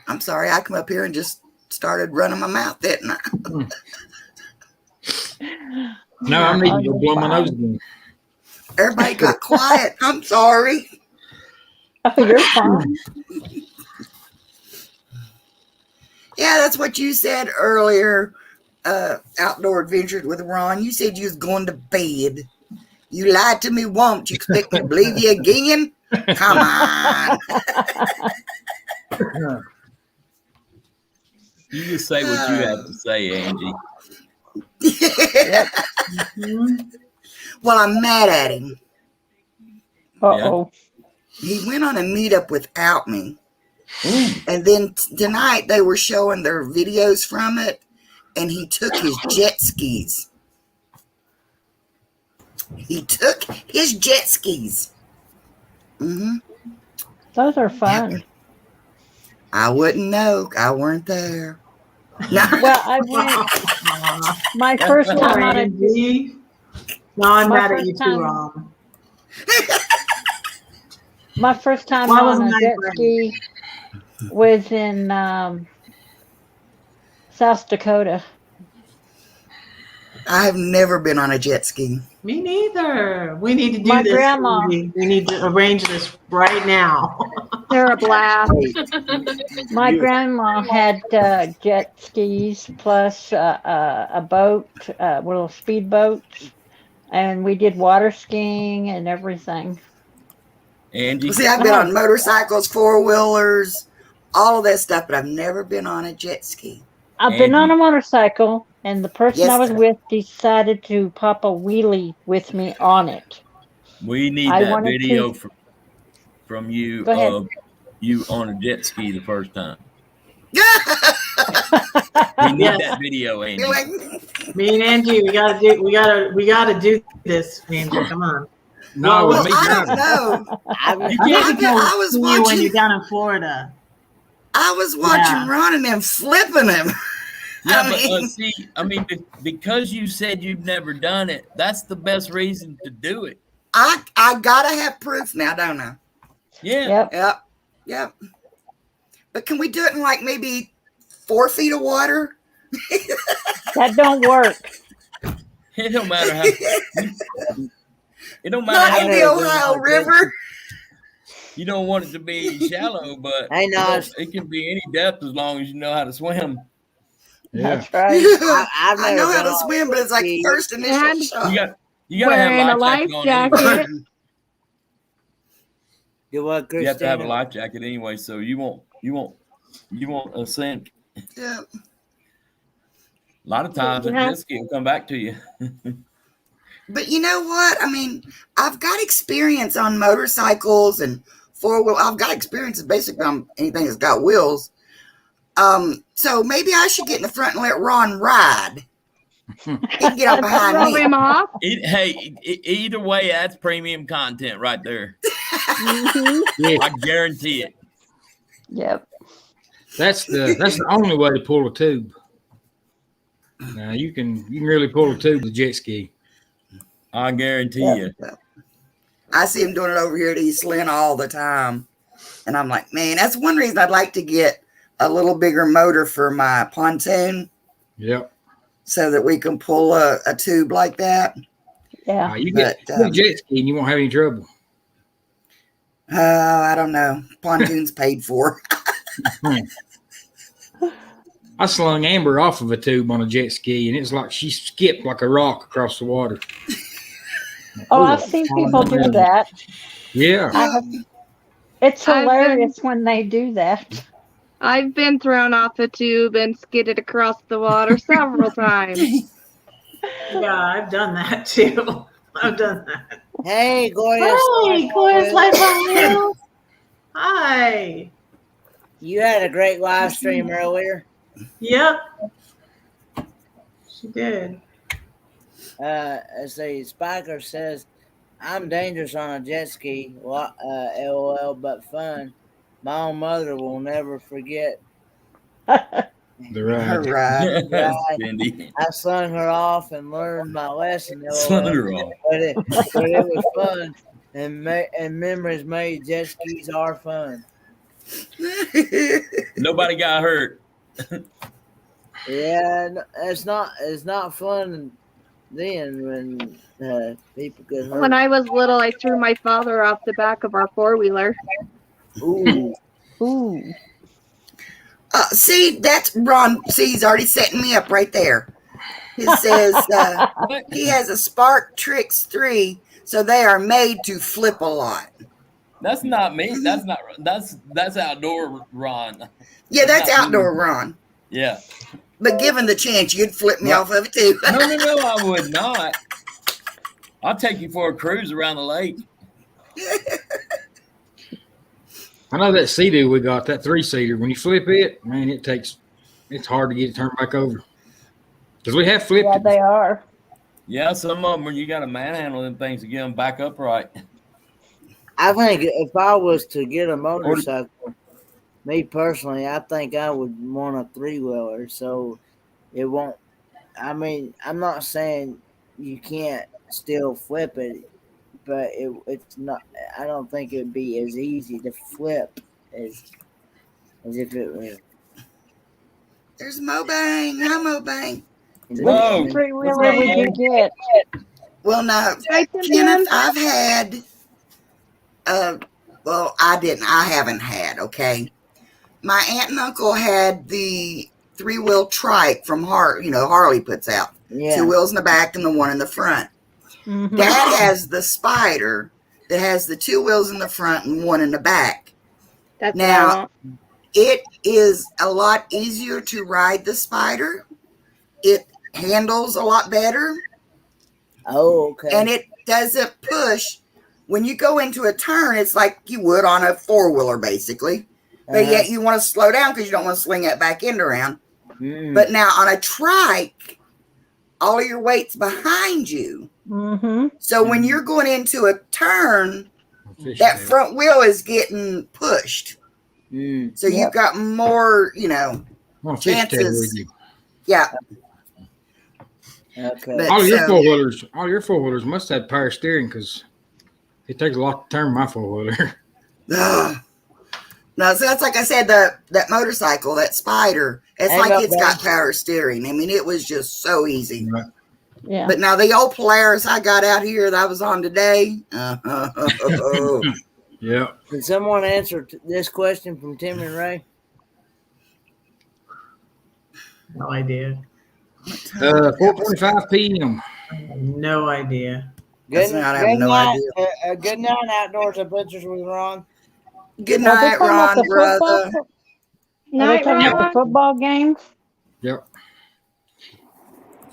I'm sorry, I come up here and just started running my mouth, didn't I? No, I'm needing to blow my nose again. Everybody got quiet. I'm sorry. Oh, you're fine. Yeah, that's what you said earlier. Outdoor Adventures with Ron. You said you was going to bed. You lied to me once. You expect me to believe you again? Come on. You just say what you have to say, Angie. Well, I'm mad at him. Uh-oh. He went on a meetup without me. And then tonight they were showing their videos from it, and he took his jet skis. He took his jet skis. Those are fun. I wouldn't know. I weren't there. No. Well, I went my first time on a No, I'm mad at you too, Ron. My first time on a jet ski was in South Dakota. I have never been on a jet ski. Me neither. We need to do My this. grandma. We need to arrange this right now. They're a blast. My grandma had jet skis plus a boat, little speedboats, and we did water skiing and everything. Angie, See, I've been on motorcycles, four-wheelers, all of that stuff, but I've never been on a jet ski. I've been on Angie. a motorcycle, and the person I Yes, was sir. with decided to pop a wheelie with me on it. We need I that wanted to. video from you Go ahead. of you on a jet ski the first time. We need Yes. that video, Angie. You're like, Me and Angie, we gotta do this, Angie. Come on. No, Well, with me I don't driving. know. You I can't. need to go I was see you when watching. you're down in Florida. I was watching Yeah. Ron and them flipping him. Yeah, I but mean- see, I mean, because you said you've never done it, that's the best reason to do it. I gotta have proof now, don't I? Yeah. Yep. Yep. But can we do it in like maybe 4 feet of water? That don't work. It don't matter how. It don't matter Not how. in the Ohio River. You don't want it to be shallow, but Hey, no, it can be any depth as long as you know how to swim. Yeah. That's right. I've I know never how been to on a swim, but it's like ski. first initial And- shot. You gotta Wearing a have life life jacket on anyway. jacket. Do what, You have to have a Christina? life jacket anyway, so you won't sink. Yeah. A lot of times that Yeah. jet ski will come back to you. But you know what? I mean, I've got experience on motorcycles and four-wheel. I've got experience basically on anything that's got wheels. So maybe I should get in the front and let Ron ride. He can get up behind Throw me. him off. Either way, that's premium content right there. Mhm. Yeah. I guarantee it. Yep. That's the only way to pull a tube. Now you can really pull a tube with a jet ski. I guarantee Yeah. you. I see him doing it over here at East Lynn all the time. And I'm like, man, that's one reason I'd like to get a little bigger motor for my pontoon Yep. so that we can pull a tube like that. Yeah. You get But, a jet ski and you won't have any trouble. I don't know. Pontoon's paid for. I slung Amber off of a tube on a jet ski, and it's like she skipped like a rock across the water. Oh, I've seen people do that. Yeah. It's I've hilarious when they do that. I've been thrown off a tube and skidded across the water several times. Yeah, I've done that too. I've done that. Hey, Gloria. Hi, Gloria's Life on Wheels. Hi. You had a great live stream earlier. Yep. She did. Let's see, Spiker says, I'm dangerous on a jet ski. LOL, but fun. My own mother will never forget. The All ride. right. Right. Cindy. I slung her off and learned my lesson. LOL. Slung her off. But it was fun. And memories made. Jet skis are fun. Nobody got hurt. Yeah, it's not fun then when people get hurt. When I was little, I threw my father off the back of our four-wheeler. Ooh. Ooh. See, that's Ron. See, he's already setting me up right there. He says he has a Spark Tricks 3, so they are made to flip a lot. That's not me. That's outdoor, Ron. Yeah, that's not me. outdoor Ron. Yeah. But given the chance, you'd flip me off of it too. No, I would not. I'll take you for a cruise around the lake. I know that Sea-Doo we got, that 3-seater. When you flip it, man, it's hard to get it turned back over. Because we have flipped Yeah, it. they are. Yeah, some of them you got to manhandle them things to get them back upright. I think if I was to get a motorcycle, me personally, I think I would want a 3-wheeler. So it won't. I mean, I'm not saying you can't still flip it, but it's not. I don't think it'd be as easy to flip as if it was. There's Mobang. Hi, Mobang. Whoa. Which 3-wheeler would you get? Well, no, Right, Kenneth, I've had. Well, I haven't had. Okay, my aunt and uncle had the 3-wheel trike from Harley puts out. Yeah. 2 wheels in the back and the one in the front. Mhm. Dad has the Spider that has the 2 wheels in the front and 1 in the back. That's Now, what I want. it is a lot easier to ride the Spider. It handles a lot better. Oh, okay. And it doesn't push. When you go into a turn, it's like you would on a 4-wheeler, basically. But yet you want to slow down because you don't want to swing it back end around. But now on a trike, all of your weight's behind you. Mhm. So when you're going into a turn, that front wheel is getting pushed. So you've got more, chances. Yeah. Okay. But All your so- four wheelers must have power steering because it takes a lot to turn my 4-wheeler. No, so that's like I said, that motorcycle, that Spider, it's Hang like up, it's buddy. got power steering. I mean, it was just so easy. Right. Yeah. But now the old Polaris I got out here that I was on today, Yeah. Can someone answer this question from Tim and Ray? No idea. 4:25 p.m. I have no idea. That's not- I have no idea. Good night, Outdoors Adventures with Ron. Good Are they night, talking about Ron, the brother. football? Are they Night, talking about Ron. the football games? Yep.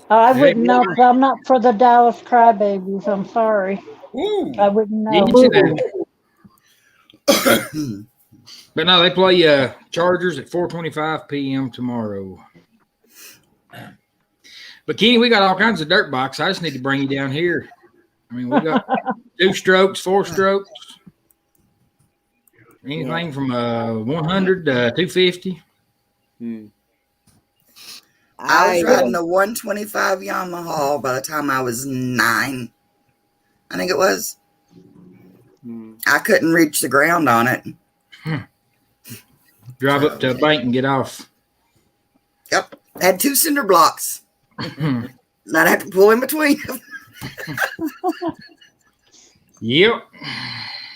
I Hey, wouldn't know because I'm not for the Dallas Crybabies. I'm sorry. Ooh. I wouldn't know. Easy now. But no, they play Chargers at 4:25 p.m. tomorrow. But Kenny, we got all kinds of dirt bikes. I just need to bring you down here. I mean, we got 2 strokes, 4 strokes, anything from 100 to 250. I was riding a 125 Yamaha by the time I was 9. I think it was. I couldn't reach the ground on it. Drive up to a bank and get off. Yep. Had 2 cinder blocks. I'd have to pull in between them. Yep.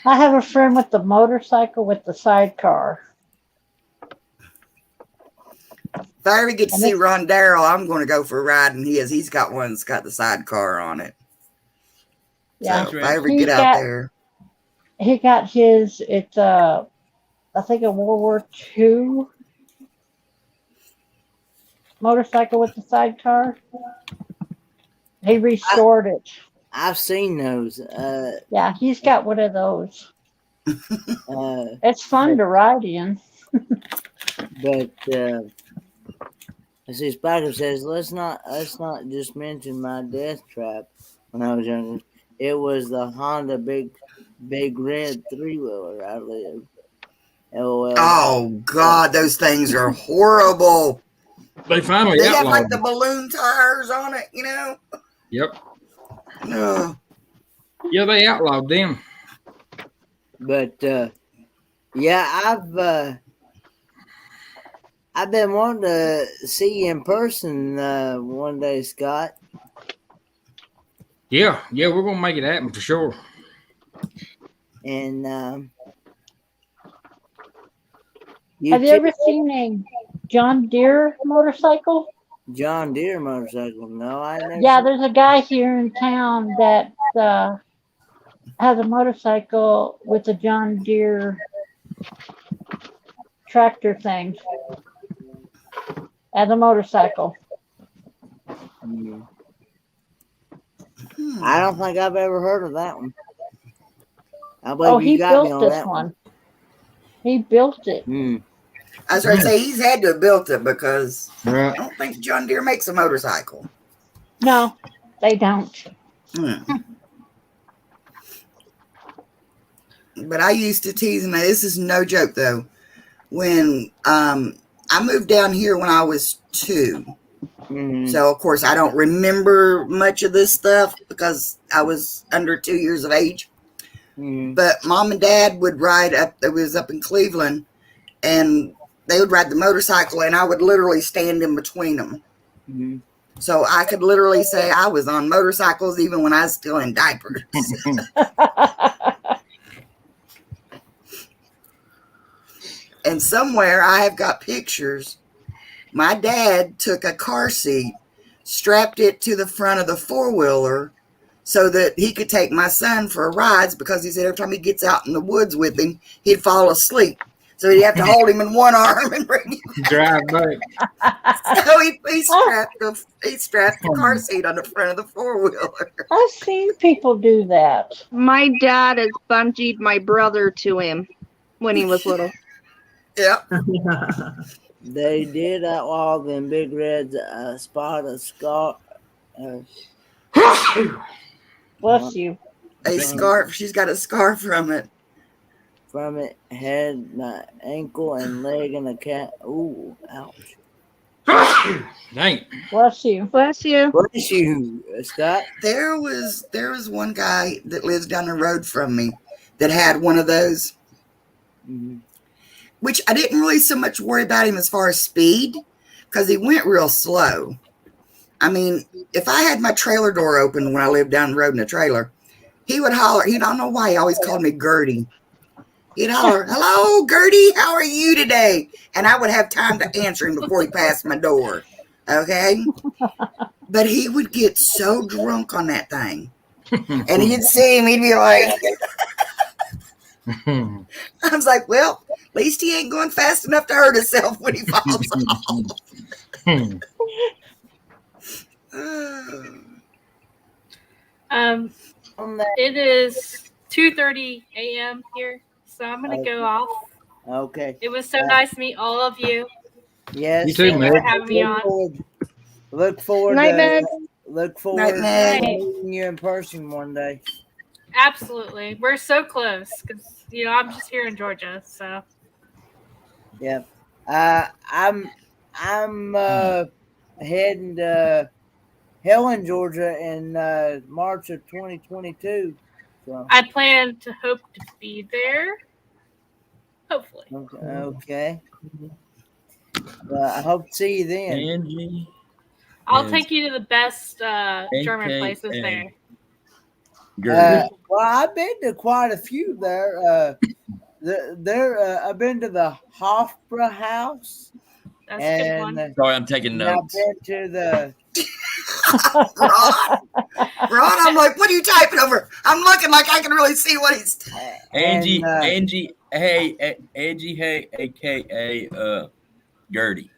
I have a friend with the motorcycle with the sidecar. If I ever get to see Ron Darrell, I'm going to go for a ride in his. He's got one that's got the sidecar on it. Yeah. So if I ever get out there. He got his, it's I think a World War II motorcycle with the sidecar. He restored it. I've seen those. Yeah, he's got one of those. It's fun to ride in. But I see Spiker says, let's not just mention my death trap when I was younger. It was the Honda big red 3-wheeler I lived. LOL. Oh God, those things are horrible. They finally They have outlawed like the them. balloon tires on it, Yep. No. Yeah, they outlawed them. But yeah, I've been wanting to see you in person one day, Scott. Yeah, we're gonna make it happen for sure. And Have you ever seen a John Deere motorcycle? John Deere motorcycle? No, I never. Yeah, there's a guy here in town that has a motorcycle with a John Deere tractor thing as a motorcycle. I don't think I've ever heard of that one. I Oh, believe you he got me built on this that one. He built it. I was going to say he's had to have built it because Right. I don't think John Deere makes a motorcycle. No, they don't. But I used to tease him. This is no joke though. When I moved down here when I was 2. So of course I don't remember much of this stuff because I was under 2 years of age. But Mom and Dad would ride up. It was up in Cleveland, and they would ride the motorcycle, and I would literally stand in between them. So I could literally say I was on motorcycles even when I was still in diapers. And somewhere I have got pictures. My dad took a car seat, strapped it to the front of the 4-wheeler, so that he could take my son for rides, because he said every time he gets out in the woods with him, he'd fall asleep. So he'd have to hold him in one arm and bring him. Drive back. So he strapped the car seat on the front of the four-wheeler. I've seen people do that. My dad has bungeed my brother to him when he was little. Yep. They did outlaw them Big Red's spot a scar. Bless you. A scarf. She's got a scarf from it. From it, head, ankle, and leg, and a cat. Ooh, ouch. Dang. Bless you. Bless you. Bless you, Scott. There was one guy that lives down the road from me that had one of those, which I didn't really so much worry about him as far as speed, because he went real slow. I mean, if I had my trailer door open when I lived down the road in a trailer, he would holler. He don't know why he always called me Gertie. He'd holler, "Hello, Gertie, how are you today?" And I would have time to answer him before he passed my door. Okay? But he would get so drunk on that thing. And you'd see him, he'd be like, I was like, well, at least he ain't going fast enough to hurt himself when he falls off. It is 2:30 a.m. here, so I'm gonna go off. Okay. It was so nice to meet all of you. Yes. You too, Thank you for having me on. Look forward Night, to Meg. Meg. meeting you in person one day. Absolutely, we're so close because I'm just here in Georgia, so. Yeah. I'm heading to Helen, Georgia in March of 2022. So. I plan to hope to be there. Hopefully. Okay. I hope to see you then. Angie. I'll take you to the best German places there. Well, I've been to quite a few there. I've been to the Hofbräu House. That's a good one. Sorry, I'm taking notes. I've been to the Ron, I'm like, what are you typing over? I'm looking like I can really see what he's. Angie, hey, aka Gertie.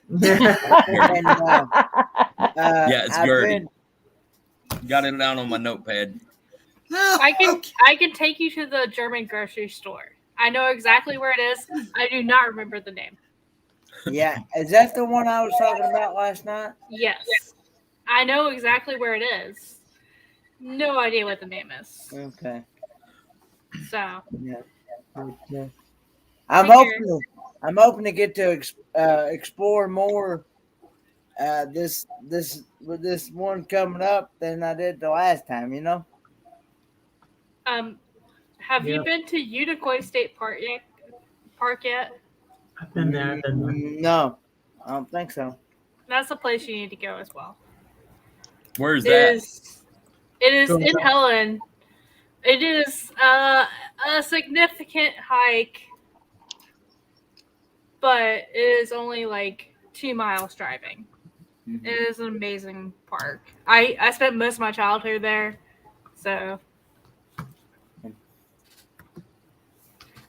Yeah. Yeah, it's Gertie. Got it down on my notepad. No, I can take you to the German grocery store. I know exactly where it is. I do not remember the name. Yeah, is that the one I was talking about last night? Yes. I know exactly where it is. No idea what the name is. Okay. So. Yeah. I'm hoping to get to explore more this with this one coming up than I did the last time. Have you been to Unicoi State Park yet? I've been there. No, I don't think so. That's a place you need to go as well. Where's that? It is in Helen. It is a significant hike, but it is only like 2 miles driving. Mm-hmm. It is an amazing park. I spent most of my childhood there, so.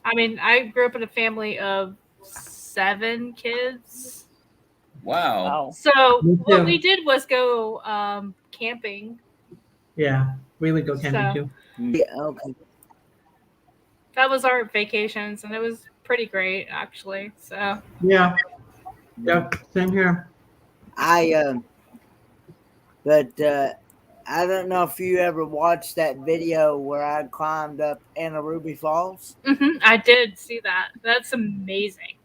I mean, I grew up in a family of 7 kids. Wow. So what we did was go camping. Yeah, we would go camping too. Yeah, okay. That was our vacations, and it was pretty great, actually. So. Yeah. Yep. Same here. I don't know if you ever watched that video where I climbed up Anna Ruby Falls. Mm-hmm, I did see that. That's amazing.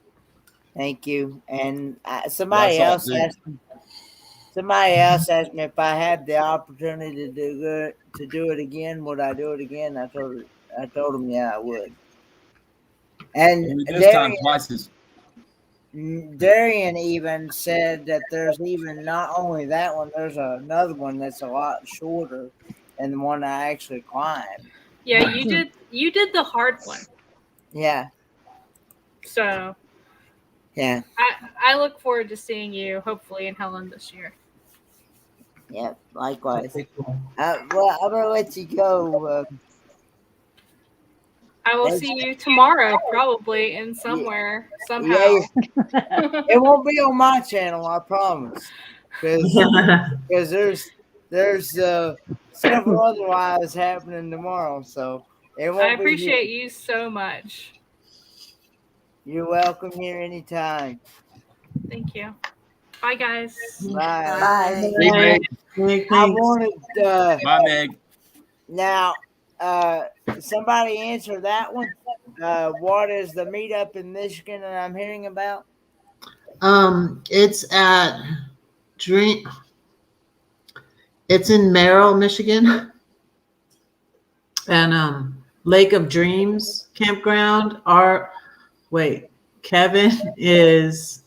Thank you. And somebody else asked me if I had the opportunity to do it again, would I do it again? I told them, yeah, I would. And this time twice. Darian even said that there's even not only that one, there's another one that's a lot shorter than the one I actually climbed. Yeah, you did the hard one. Yeah. So. Yeah. I look forward to seeing you hopefully in Helen this year. Yep, likewise. Okay, cool. Well, I'm gonna let you go. I will Thanks. see you tomorrow, probably in Yeah, somewhere, yeah, somehow. it won't be on my channel, I promise. Because there's several other lives happening tomorrow, so it I won't be here. appreciate you so much. You're welcome here anytime. Thank you. Bye, guys. Bye. Bye. Hey, Bye. Meg. Meg, I thanks. wanted Bye, Meg. now somebody answer that one. What is the meetup in Michigan that I'm hearing about? It's at Dream. It's in Merrill, Michigan, and Lake of Dreams campground. Kevin is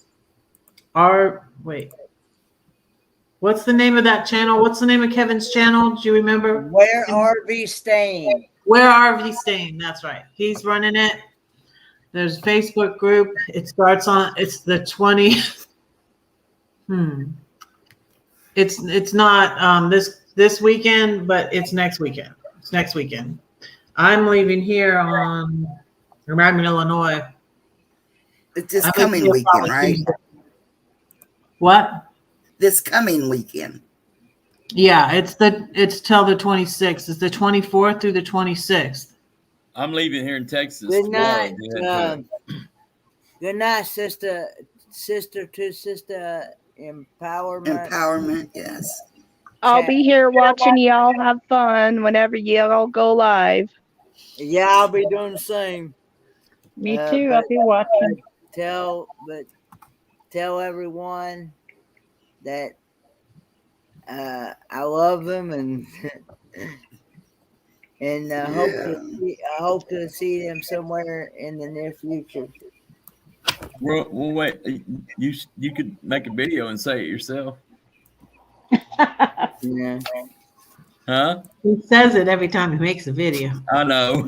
What's the name of that channel? What's the name of Kevin's channel? Do you remember? Where RV staying? Where are we staying? That's right. He's running it. There's a Facebook group. It's the 20th. It's not this weekend, but it's next weekend. It's next weekend. I'm leaving here on Radman, Illinois. It's this I'm leaving coming here weekend, probably right? Tuesday. What? This coming weekend. Yeah, it's till the 26th. It's the 24th through the 26th. I'm leaving here in Texas Good tomorrow. night. Good night, sister to sister empowerment. Empowerment, yes. I'll be here watching y'all have fun whenever y'all go live. Yeah, I'll be doing the same. Me too. I'll be watching. Tell everyone that I love them and and I hope to see them somewhere in the near future. Well, wait. You could make a video and say it yourself, Yeah. huh? He says it every time he makes a video. I know.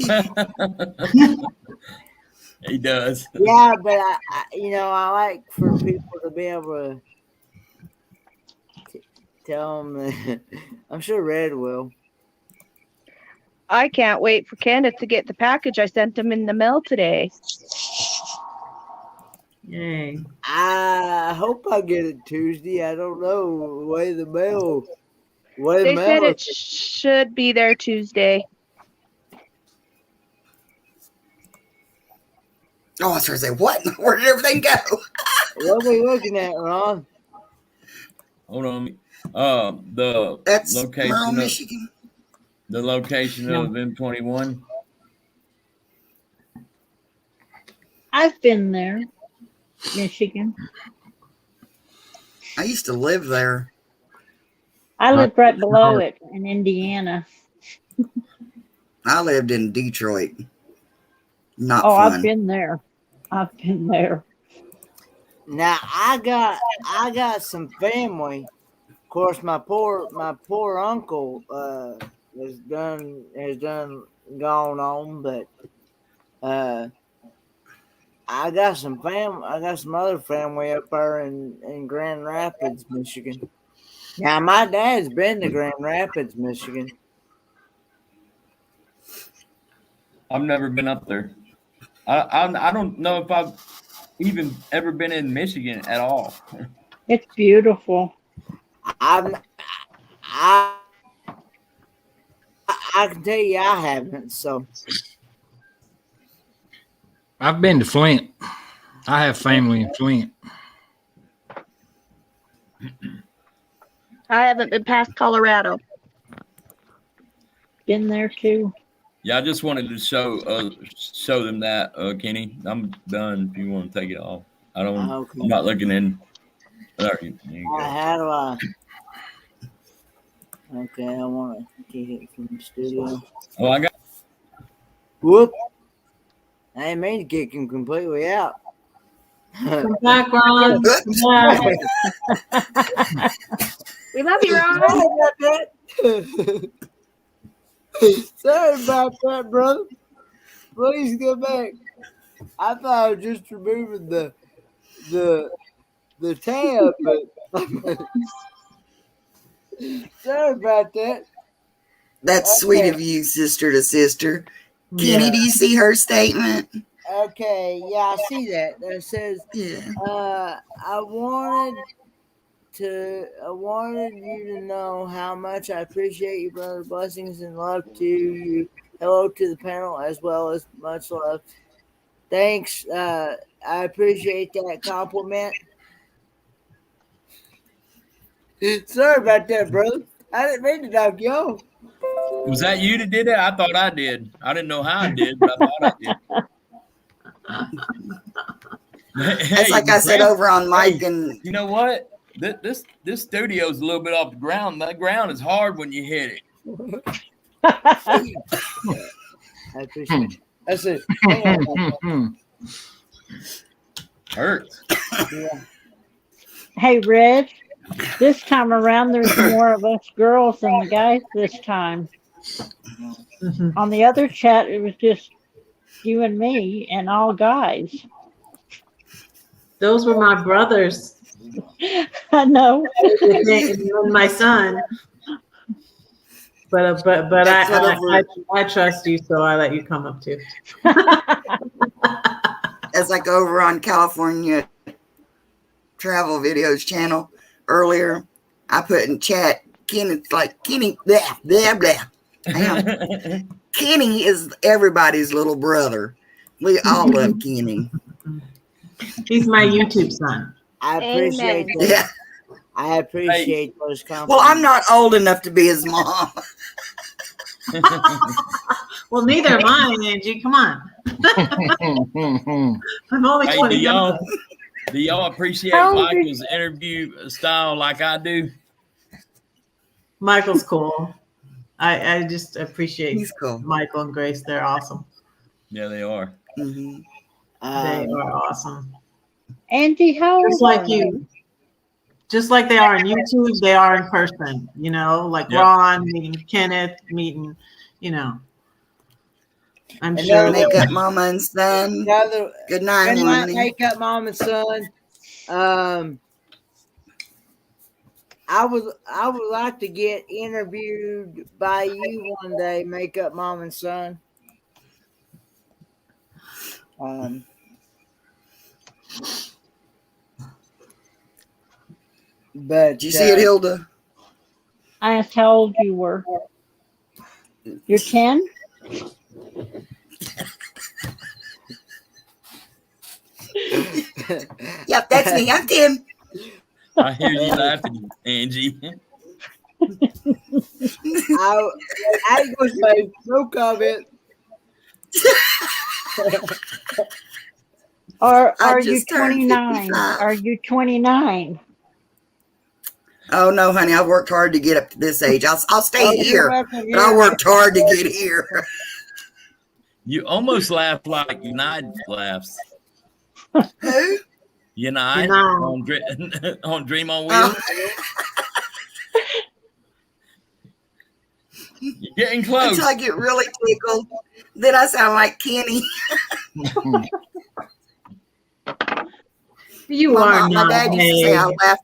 He does. Yeah, but I like for people to be able to tell them. That, I'm sure Red will. I can't wait for Kenneth to get the package I sent him in the mail today. Yay. I hope I get it Tuesday. I don't know the way the mail. They said it should be there Tuesday. Oh, I was going to say, what? Where did everything go? What are we looking at, Ron? Hold on. The That's location Merle, of Michigan. the location of M21. I've been there, Michigan. I used to live there. I lived right below it in Indiana. I lived in Detroit. Not Oh, fun. I've been there. I've been there. Now I got some family. Of course, my poor uncle has gone on, but I got some family. I got some other family up there in Grand Rapids, Michigan. Now my dad's been to Grand Rapids, Michigan. I've never been up there. I don't know if I've even ever been in Michigan at all. It's beautiful. I can tell you I haven't. So I've been to Flint. I have family in Flint. I haven't been past Colorado. Been there too. Yeah, I just wanted to show them that, Kenny. I'm done. If you want to take it off, I don't. Okay. I'm not looking in. There you go. How do I? Okay, I want to kick it from the studio. Oh, I got. Whoop! I didn't mean to kick him completely out. Come back, Ron. Come back. We love you, Ron. Sorry about that. Sorry about that, brother. Please go back. I thought I was just removing the tab, but Sorry about that. That's sweet of you, sister to sister. Kenny, do you see her statement? Okay, yeah, I see that. It says, Yeah. I wanted you to know how much I appreciate you, brother. Blessings and love to you. Hello to the panel as well as much love. Thanks. I appreciate that compliment. Sorry about that, brother. I didn't mean to knock you off. Was that you that did it? I thought I did. I didn't know how I did, but I thought I did. That's like I said over on Mike and you know what? This studio is a little bit off the ground. The ground is hard when you hit it. I appreciate it. That's it. Hurts. Yeah. Hey, Red, this time around, there's more of us girls than the guys this time. On the other chat, it was just you and me and all guys. Those were my brothers I know. and my son. But I trust you, so I let you come up too. it's like over on California Travel Videos channel earlier. I put in chat, Kenny's like, Kenny, blah, blah, blah. Kenny is everybody's little brother. We all love Kenny. He's my YouTube son. I appreciate that. Yeah. I appreciate those compliments. Well, I'm not old enough to be his mom. Well, neither am I, Angie. Come on. I'm only 20. Do y'all appreciate Michael's interview style like I do? Michael's cool. I just appreciate He's cool. Michael and Grace. They're awesome. Yeah, they are. Mm-hmm. They are awesome. Angie, how just like you. Just like they are on YouTube, they are in person, you know, like Ron meeting Kenneth, meeting, you know. I'm sure Makeup Mama and Son. Good night, honey. Makeup Mom and Son. I would like to get interviewed by you one day, Makeup Mom and Son. But did you see it, Hilda? I asked how old you were. You're 10? Yep, that's me. I'm 10. I hear you laughing, Angie. I ain't gonna say no comment. Are you 29? Are you 29? Oh no, honey! I've worked hard to get up to this age. I'll stay here, but I worked hard to get here. You almost laugh like United laughs. Who? United on Dream on Wheels. You're getting close. Until I get really tickled, then I sound like Kenny. You are my dad used to say I laugh.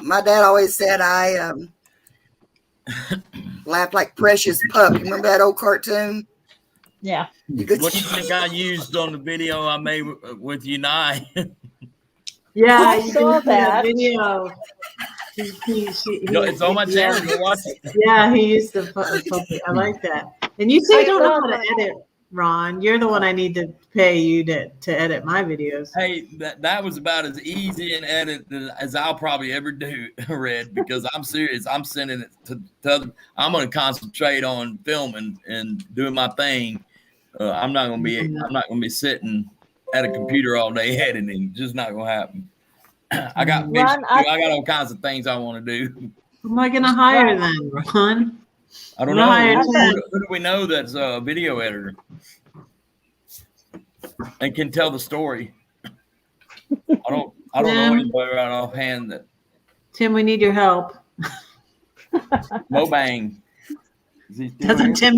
My dad always said I laughed like Precious Pup. You remember that old cartoon? Yeah. What do you think I used on the video I made with United? Yeah, I saw that video. It's on my channel. Go watch it. Yeah, he used the puppet. I like that. And you say you don't know how to edit, Ron. You're the one I need to pay you to edit my videos. Hey, that was about as easy an edit as I'll probably ever do, Red, because I'm serious. I'm sending it to other. I'm going to concentrate on filming and doing my thing. I'm not going to be sitting at a computer all day editing. Just not going to happen. I got all kinds of things I want to do. Who am I going to hire then, Ron? I don't know. Who do we know that's a video editor and can tell the story? I don't know anybody right offhand that. Tim, we need your help. Mo Bang. Does Tim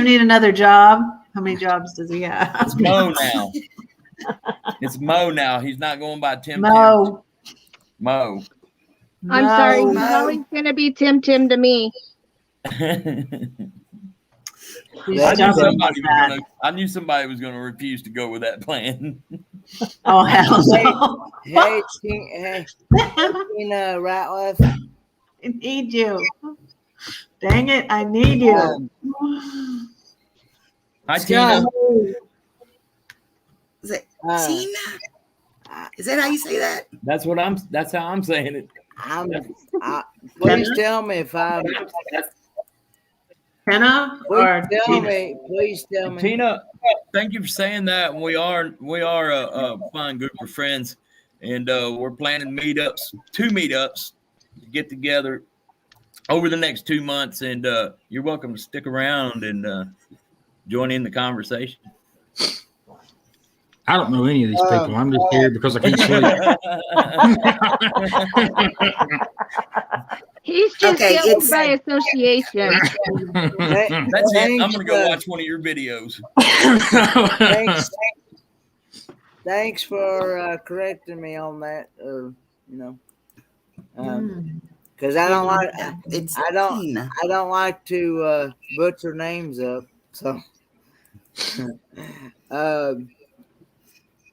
need another job? How many jobs does he have? It's Mo now. It's Mo now. He's not going by Tim. Mo. Mo. I'm sorry. No. He's always gonna be Tim Tim to me. He's I knew jumping somebody like was that. gonna. I knew somebody was gonna refuse to go with that plan. Oh, hell no. Hey, Tina Ratliff. I need you. Dang it, I need you. Hi, Scott. Tina. Is it Uh, Tina? Is that how you say that? That's what I'm. That's how I'm saying it. Please tell me if I'm. Kenna or Tina? Please tell me. Tina, thank you for saying that. We are a fine group of friends, and we're planning meetups, 2 meetups to get together over the next 2 months. And you're welcome to stick around and join in the conversation. I don't know any of these people. I'm just here because I can't sleep. He's just Okay, guilty it's- by association. That's it. I'm gonna go watch one of your videos. Thanks for correcting me on that. Because I don't like It's I don't Tina. I don't like to butcher names up. So,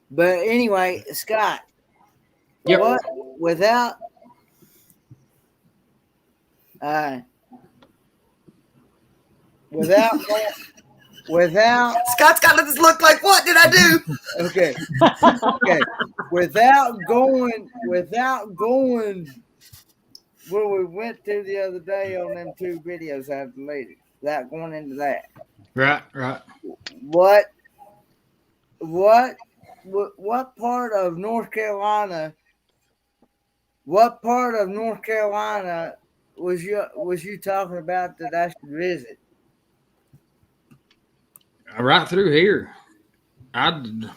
but anyway, Scott, Yep. what without Scott's got this look like, what did I do? okay without going where we went to the other day on them 2 videos I deleted, without going into that. Right. What part of North Carolina? What part of North Carolina was you talking about that I should visit? Right through here. Man,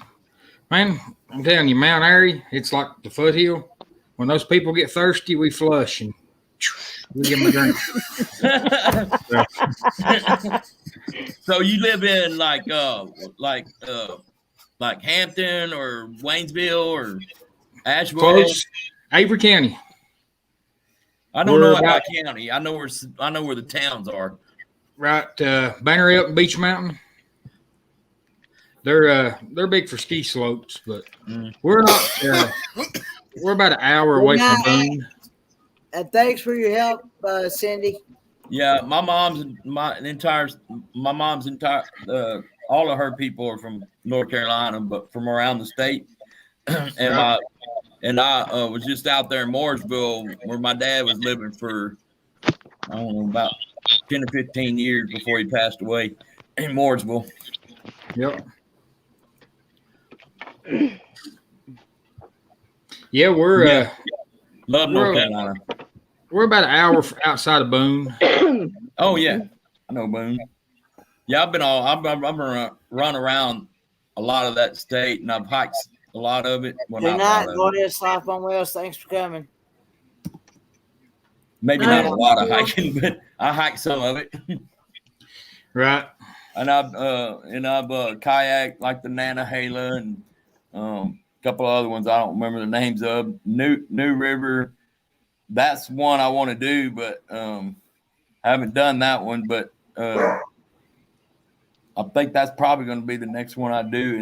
I'm telling you, Mount Airy, it's like the foothill. When those people get thirsty, we flush and we give them a drink. So you live in like Hampton or Waynesville or Asheville? Close. Avery County. I don't We're know about- about county. I know where the towns are. Right. Banner Elk and Beach Mountain. They're big for ski slopes, but we're not. We're about an hour away from Boone. And thanks for your help, Cindy. Yeah, my mom's entire all of her people are from North Carolina, but from around the state. And I was just out there in Mooresville where my dad was living for I don't know about 10 or 15 years before he passed away in Mooresville. Yep. Yeah, we're love North Carolina. We're about an hour outside of Boone. Oh yeah, I know Boone. Yeah, I've run around a lot of that state, and I've hiked a lot of it. Well, Good night. Go ahead, Slap on Wheels. Thanks for coming. Maybe not a lot of hiking, but I hiked some of it. Right. And I've kayaked like the Nantahala and a couple of other ones I don't remember the names of. New River. That's one I want to do, but I haven't done that one. But I think that's probably going to be the next one I do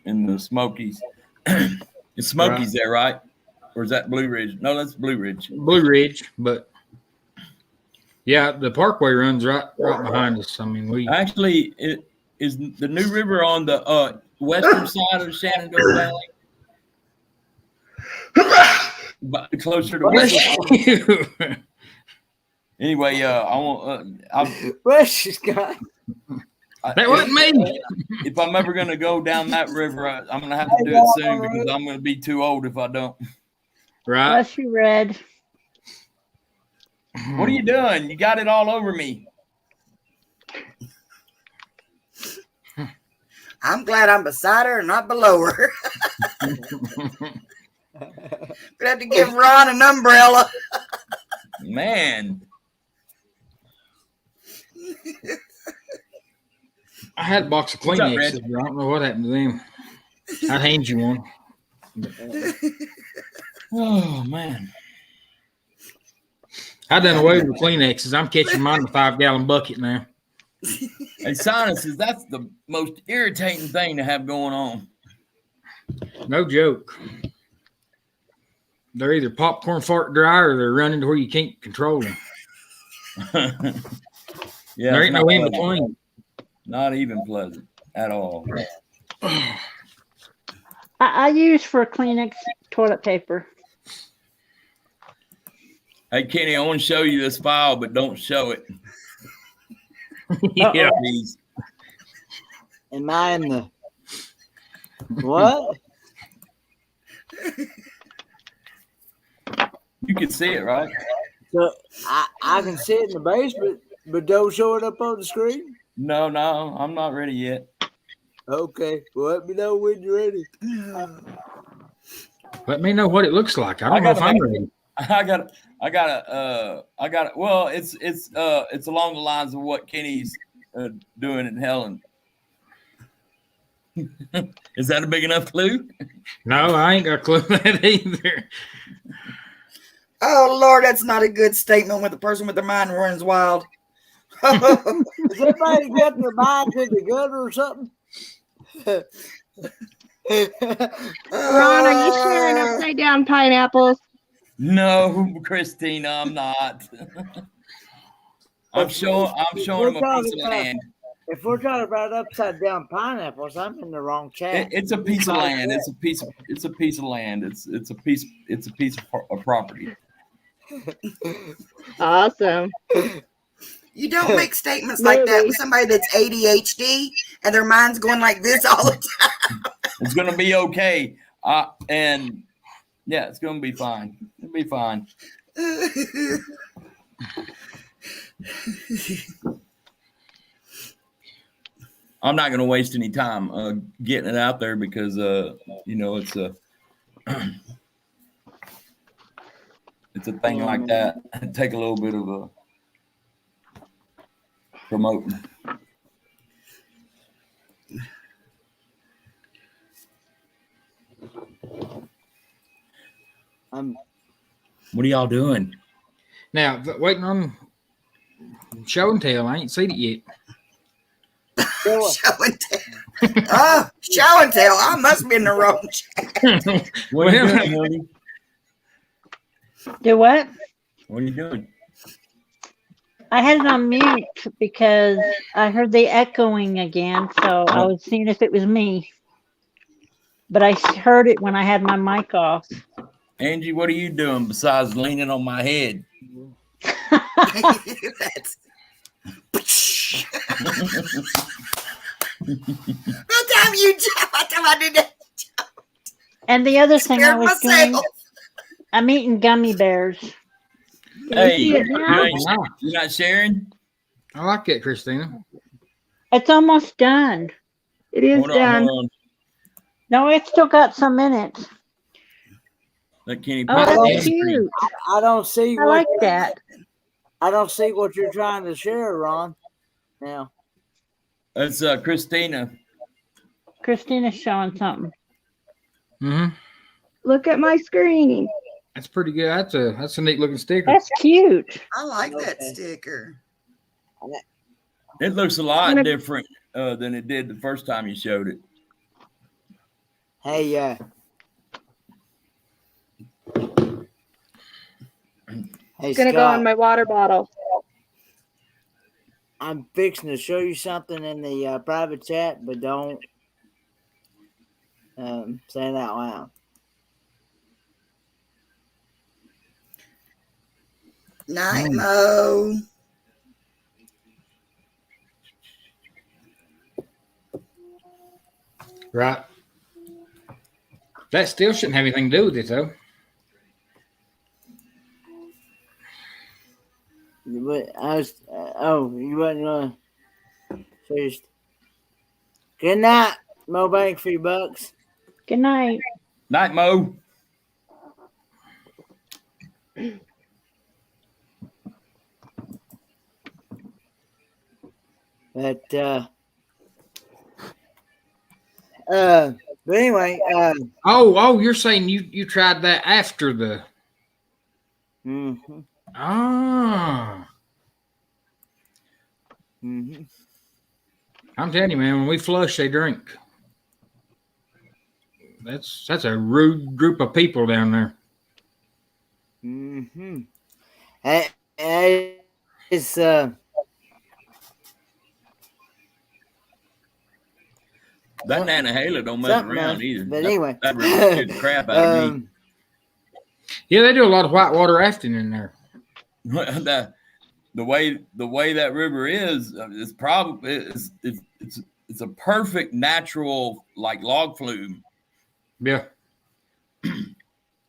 in the Smokies. The Smokies, there, right? Or is that Blue Ridge? No, that's Blue Ridge. Blue Ridge, but yeah, the Parkway runs right behind us. I mean, we actually it is the New River on the western side of the Shenandoah Valley. But closer to West. Anyway, I want. Precious God. That wasn't me. If I'm ever going to go down that river, I'm going to have to do it soon because I'm going to be too old if I don't. Right. Bless you, Red. What are you doing? You got it all over me. I'm glad I'm beside her and not below her. We have to give Ron an umbrella. Man. I had a box of Kleenexes, but I don't know what happened to them. I'd hand you one. Oh, man. I done away with Kleenexes. I'm catching mine in a 5-gallon bucket now. Hey, sinuses, that's the most irritating thing to have going on. No joke. They're either popcorn fart dry or they're running to where you can't control them. Yeah, there it's ain't not no in pleasant. between. Not even pleasant at all. I use for Kleenex toilet paper. Hey, Kenny, I want to show you this file, but don't show it. Yeah. Please. Am I in the what? You can see it, right? So I can see it in the basement, but don't show it up on the screen. No, I'm not ready yet. Okay, well, let me know when you're ready. Let me know what it looks like. I don't know if I'm ready. I got. Well, it's along the lines of what Kenny's doing in Helen. Is that a big enough clue? No, I ain't got a clue that either. Oh, Lord, that's not a good statement when the person with their mind runs wild. Has everybody got their mind in the gutter or something? Ron, are you sharing upside down pineapples? No, Christina, I'm not. I'm showing him a piece of land. If we're talking about upside down pineapples, I'm in the wrong chat. It's a piece of land. It's a piece of land. It's a piece of property. Awesome. You don't make statements like that with somebody that's ADHD and their mind's going like this all the time. It's gonna be okay. And yeah, it's gonna be fine. It'll be fine. I'm not gonna waste any time getting it out there because it's a it's a thing like that. Take a little bit of a promoting. What are y'all doing? Now, waiting on show and tell. I ain't seen it yet. Show and tell. Oh, show and tell. I must be in the wrong chat. What are you doing, Hildy? Do what? What are you doing? I had it on mute because I heard the echoing again, so I was seeing if it was me. But I heard it when I had my mic off. Angie, what are you doing besides leaning on my head? That's... What time you jump? What time I did that? And the other thing I Scared was myself. doing, I'm eating gummy bears. Hey, see it now? you're not sharing? I like that, Christina. It's almost done. It is Hold done. on. No, it's still got some in it. Let Kenny Oh, put it that's on the screen. cute. I don't see I like that. I don't see what you're trying to share, Ron. Now. That's Christina. Christina's showing something. Mm-hmm. Look at my screen. That's pretty good. That's a neat looking sticker. That's cute. I like that sticker. It looks a lot different than it did the first time you showed it. Hey, hey, It's gonna go in my water bottle. I'm fixing to show you something in the private chat, but don't say it out loud. Night, Mo. Right. That still shouldn't have anything to do with it, though. But I was, you wasn't gonna. Good night, Mo Bank for your bucks. Good night. Night, Mo. But anyway, Oh, you're saying you tried that after the. mm-hmm. Ah. Mm-hmm. I'm telling you, man, when we flush, they drink. That's a rude group of people down there. Mm-hmm. It's That Nantahala don't mess something around else. either. But anyway, That river scared the crap out of me. Yeah, they do a lot of whitewater rafting in there. the way that river is, it's probably it's a perfect natural like log flume, Yeah.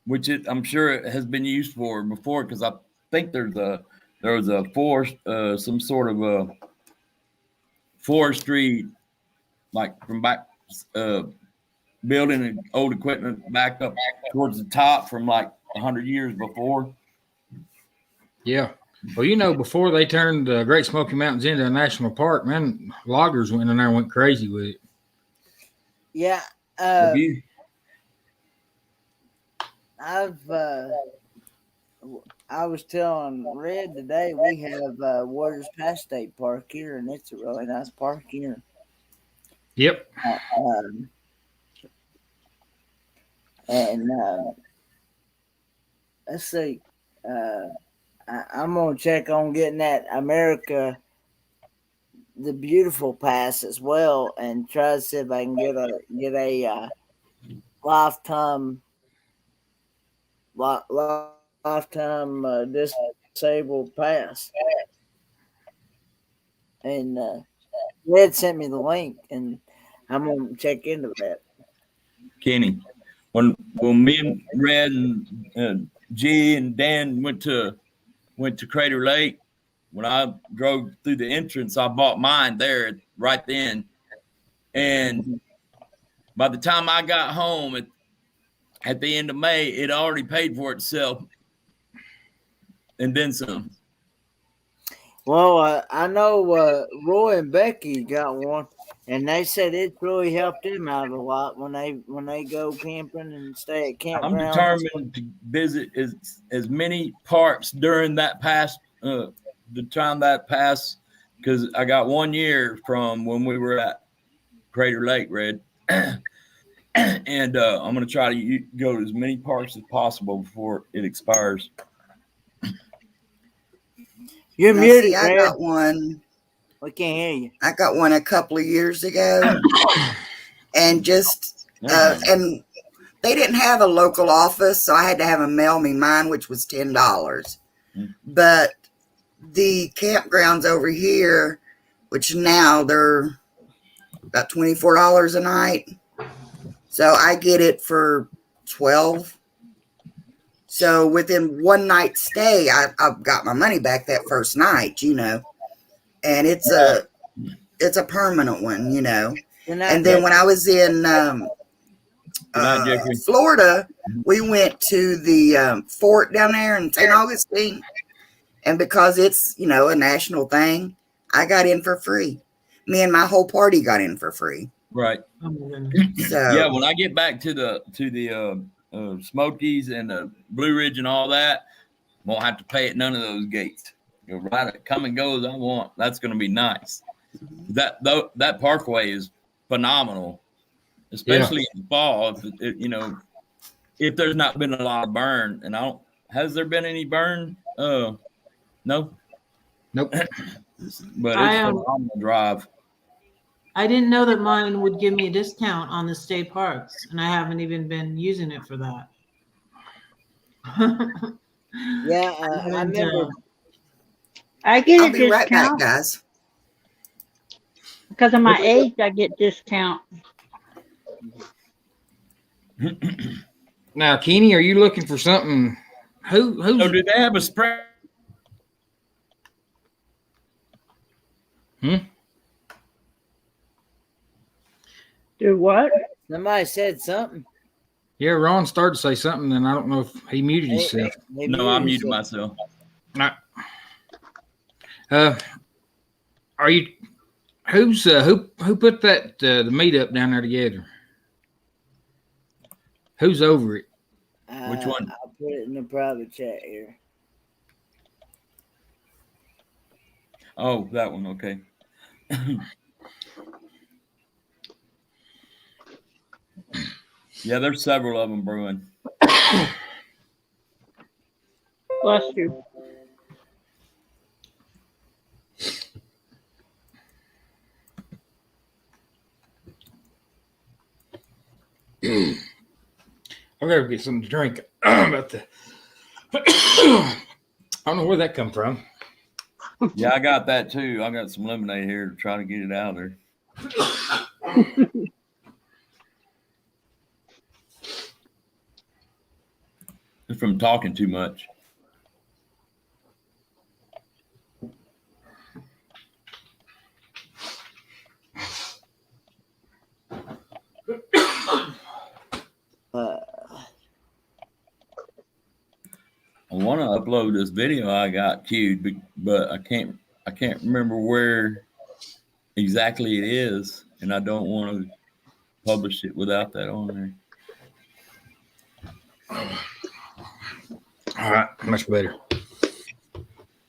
which I'm sure it has been used for before, because I think there was a forest, some sort of a forestry, like from back, building old equipment back up towards the top from like 100 years before. Yeah. Well, you know, before they turned the Great Smoky Mountains into a national park, man, loggers went in there and went crazy with it. yeah. Have you? I was telling Red today we have Warriors Pass State Park here, and it's a really nice park here. Yep. And let's see. I'm gonna check on getting that America the Beautiful pass as well, and try to see if I can get a lifetime disabled pass. And Red sent me the link, and I'm gonna check into that. Kenny, when me and Red and G and Dan went to Crater Lake, when I drove through the entrance, I bought mine there right then. And by the time I got home at the end of May, it already paid for itself and then some. Well, I know Roy and Becky got one, and they said it really helped them out a lot when they go camping and stay at I'm campgrounds. determined to visit as many parks during that past the time that passed, because I got 1 year from when we were at Crater Lake, Red. And I'm going to try to go to as many parks as possible before it expires. You're Now, muted, see, I Red. got one. We can't hear you. I got one a couple of years ago, and and they didn't have a local office, so I had to have them mail me mine, which was $10. Mm-hmm. But the campgrounds over here, which now they're about $24 a night, so I get it for $12. So within one night stay, I've got my money back that first night, and it's a permanent one, And then when I was in Florida, we went to the fort down there in St. Augustine, and because it's a national thing, I got in for free. Me and my whole party got in for free. Right. So yeah, when I get back to the Smokies and the Blue Ridge and all that, won't have to pay at none of those gates. Go right at come and go as I want. That's going to be nice. That parkway is phenomenal, especially in the fall. If there's not been a lot of burn, and has there been any burn? No. Nope. But it's a phenomenal drive. I didn't know that mine would give me a discount on the state parks, and I haven't even been using it for that. Yeah, I remember. I get I'll a be right back, discount guys. because of my age. I get discount. Now, Kenny, are you looking for something? Who's So do they have a spray? Do what? Somebody said something. Yeah, Ron started to say something, and I don't know if he muted himself. No, I muted myself. Are you? Who put that the meetup down there together? Who's over it? Which one? I'll put it in the private chat here. Oh, that one. Okay. Yeah, there's several of them brewing. Bless you. I gotta get something to drink. About the I don't know where that come from. Yeah, I got that too. I got some lemonade here to try to get it out of there. It's from talking too much. I want to upload this video I got queued, but I can't remember where exactly it is, and I don't want to publish it without that on there. All right, much better.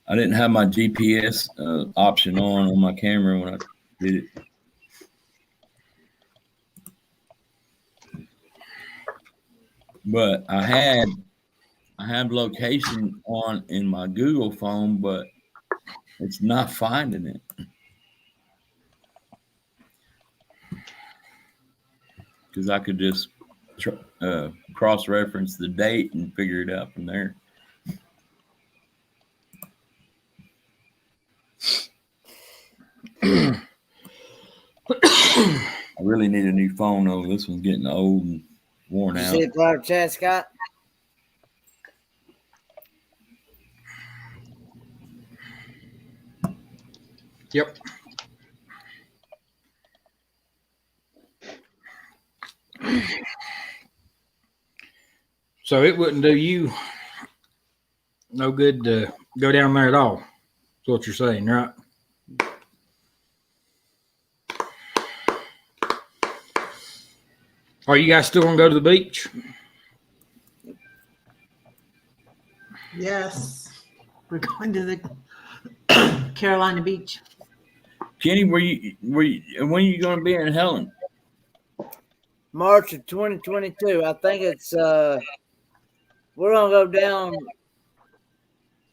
I didn't have my GPS option on my camera when I did it. But I had location on in my Google phone, but it's not finding it. Because I could just cross-reference the date and figure it out from there. I really need a new phone, though. This one's getting old and worn You out. see the part chat, Scott? Yep. So it wouldn't do you no good to go down there at all. That's what you're saying, right? Are you guys still gonna go to the beach? Yes. We're going to the Carolina Beach. Kenny, when are you going to be in Helen? March of 2022. I think it's we're gonna go down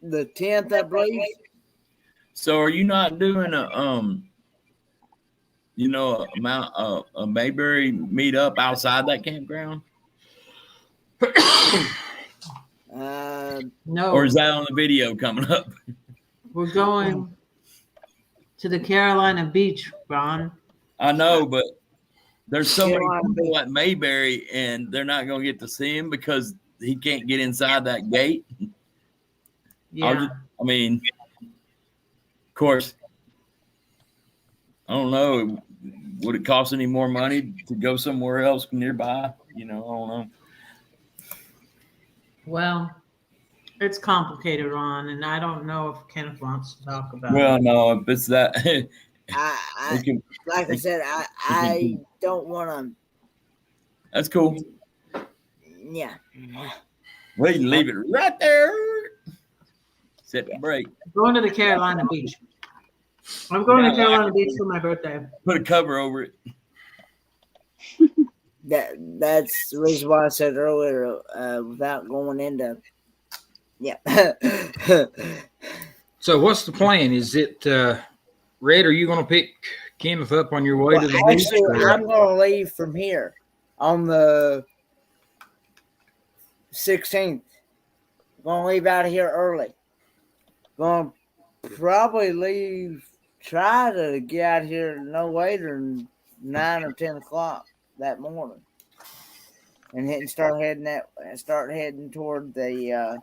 the 10th, I believe. So are you not doing a Mayberry meetup outside that campground? No. Or is that on the video coming up? We're going to the Carolina Beach, Ron. I know, but there's so many Carolina people Beach. at Mayberry, and they're not going to get to see him because he can't get inside that gate. Yeah. I mean, of course, I don't know. Would it cost any more money to go somewhere else nearby? I don't know. Well, it's complicated, Ron, and I don't know if Kenneth wants to talk about Well, it. no, if it's that, Like I said, I don't want to. That's cool. Yeah. Well, you leave it right there. Set the break. Going to the Carolina Beach. I'm going to Carolina Beach for my birthday. Put a cover over it. That's the reason why I said earlier without going into. Yeah. So what's the plan? Is it Red? Are you going to pick Kenneth up on your way Well, to the beach? actually, or- I'm going to leave from here on the 16th. Going to leave out of here early. Going to probably try to get out of here no later than 9 or 10 o'clock that morning. And start heading toward the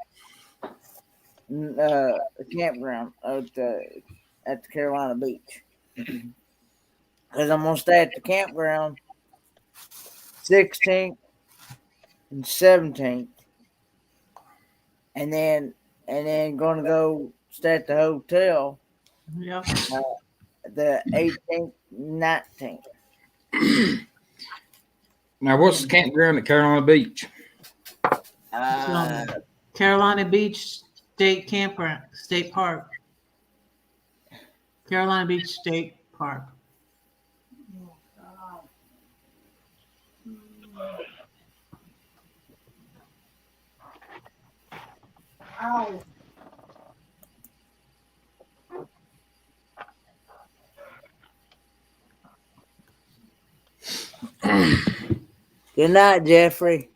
campground at the Carolina Beach. Because I'm going to stay at the campground 16th and 17th. And then going to go stay at the hotel Yeah. the 18th, 19th. Now, what's the campground at Carolina Beach? Carolina Beach State Campground, State Park. Carolina Beach State Park. Good night, Jeffrey.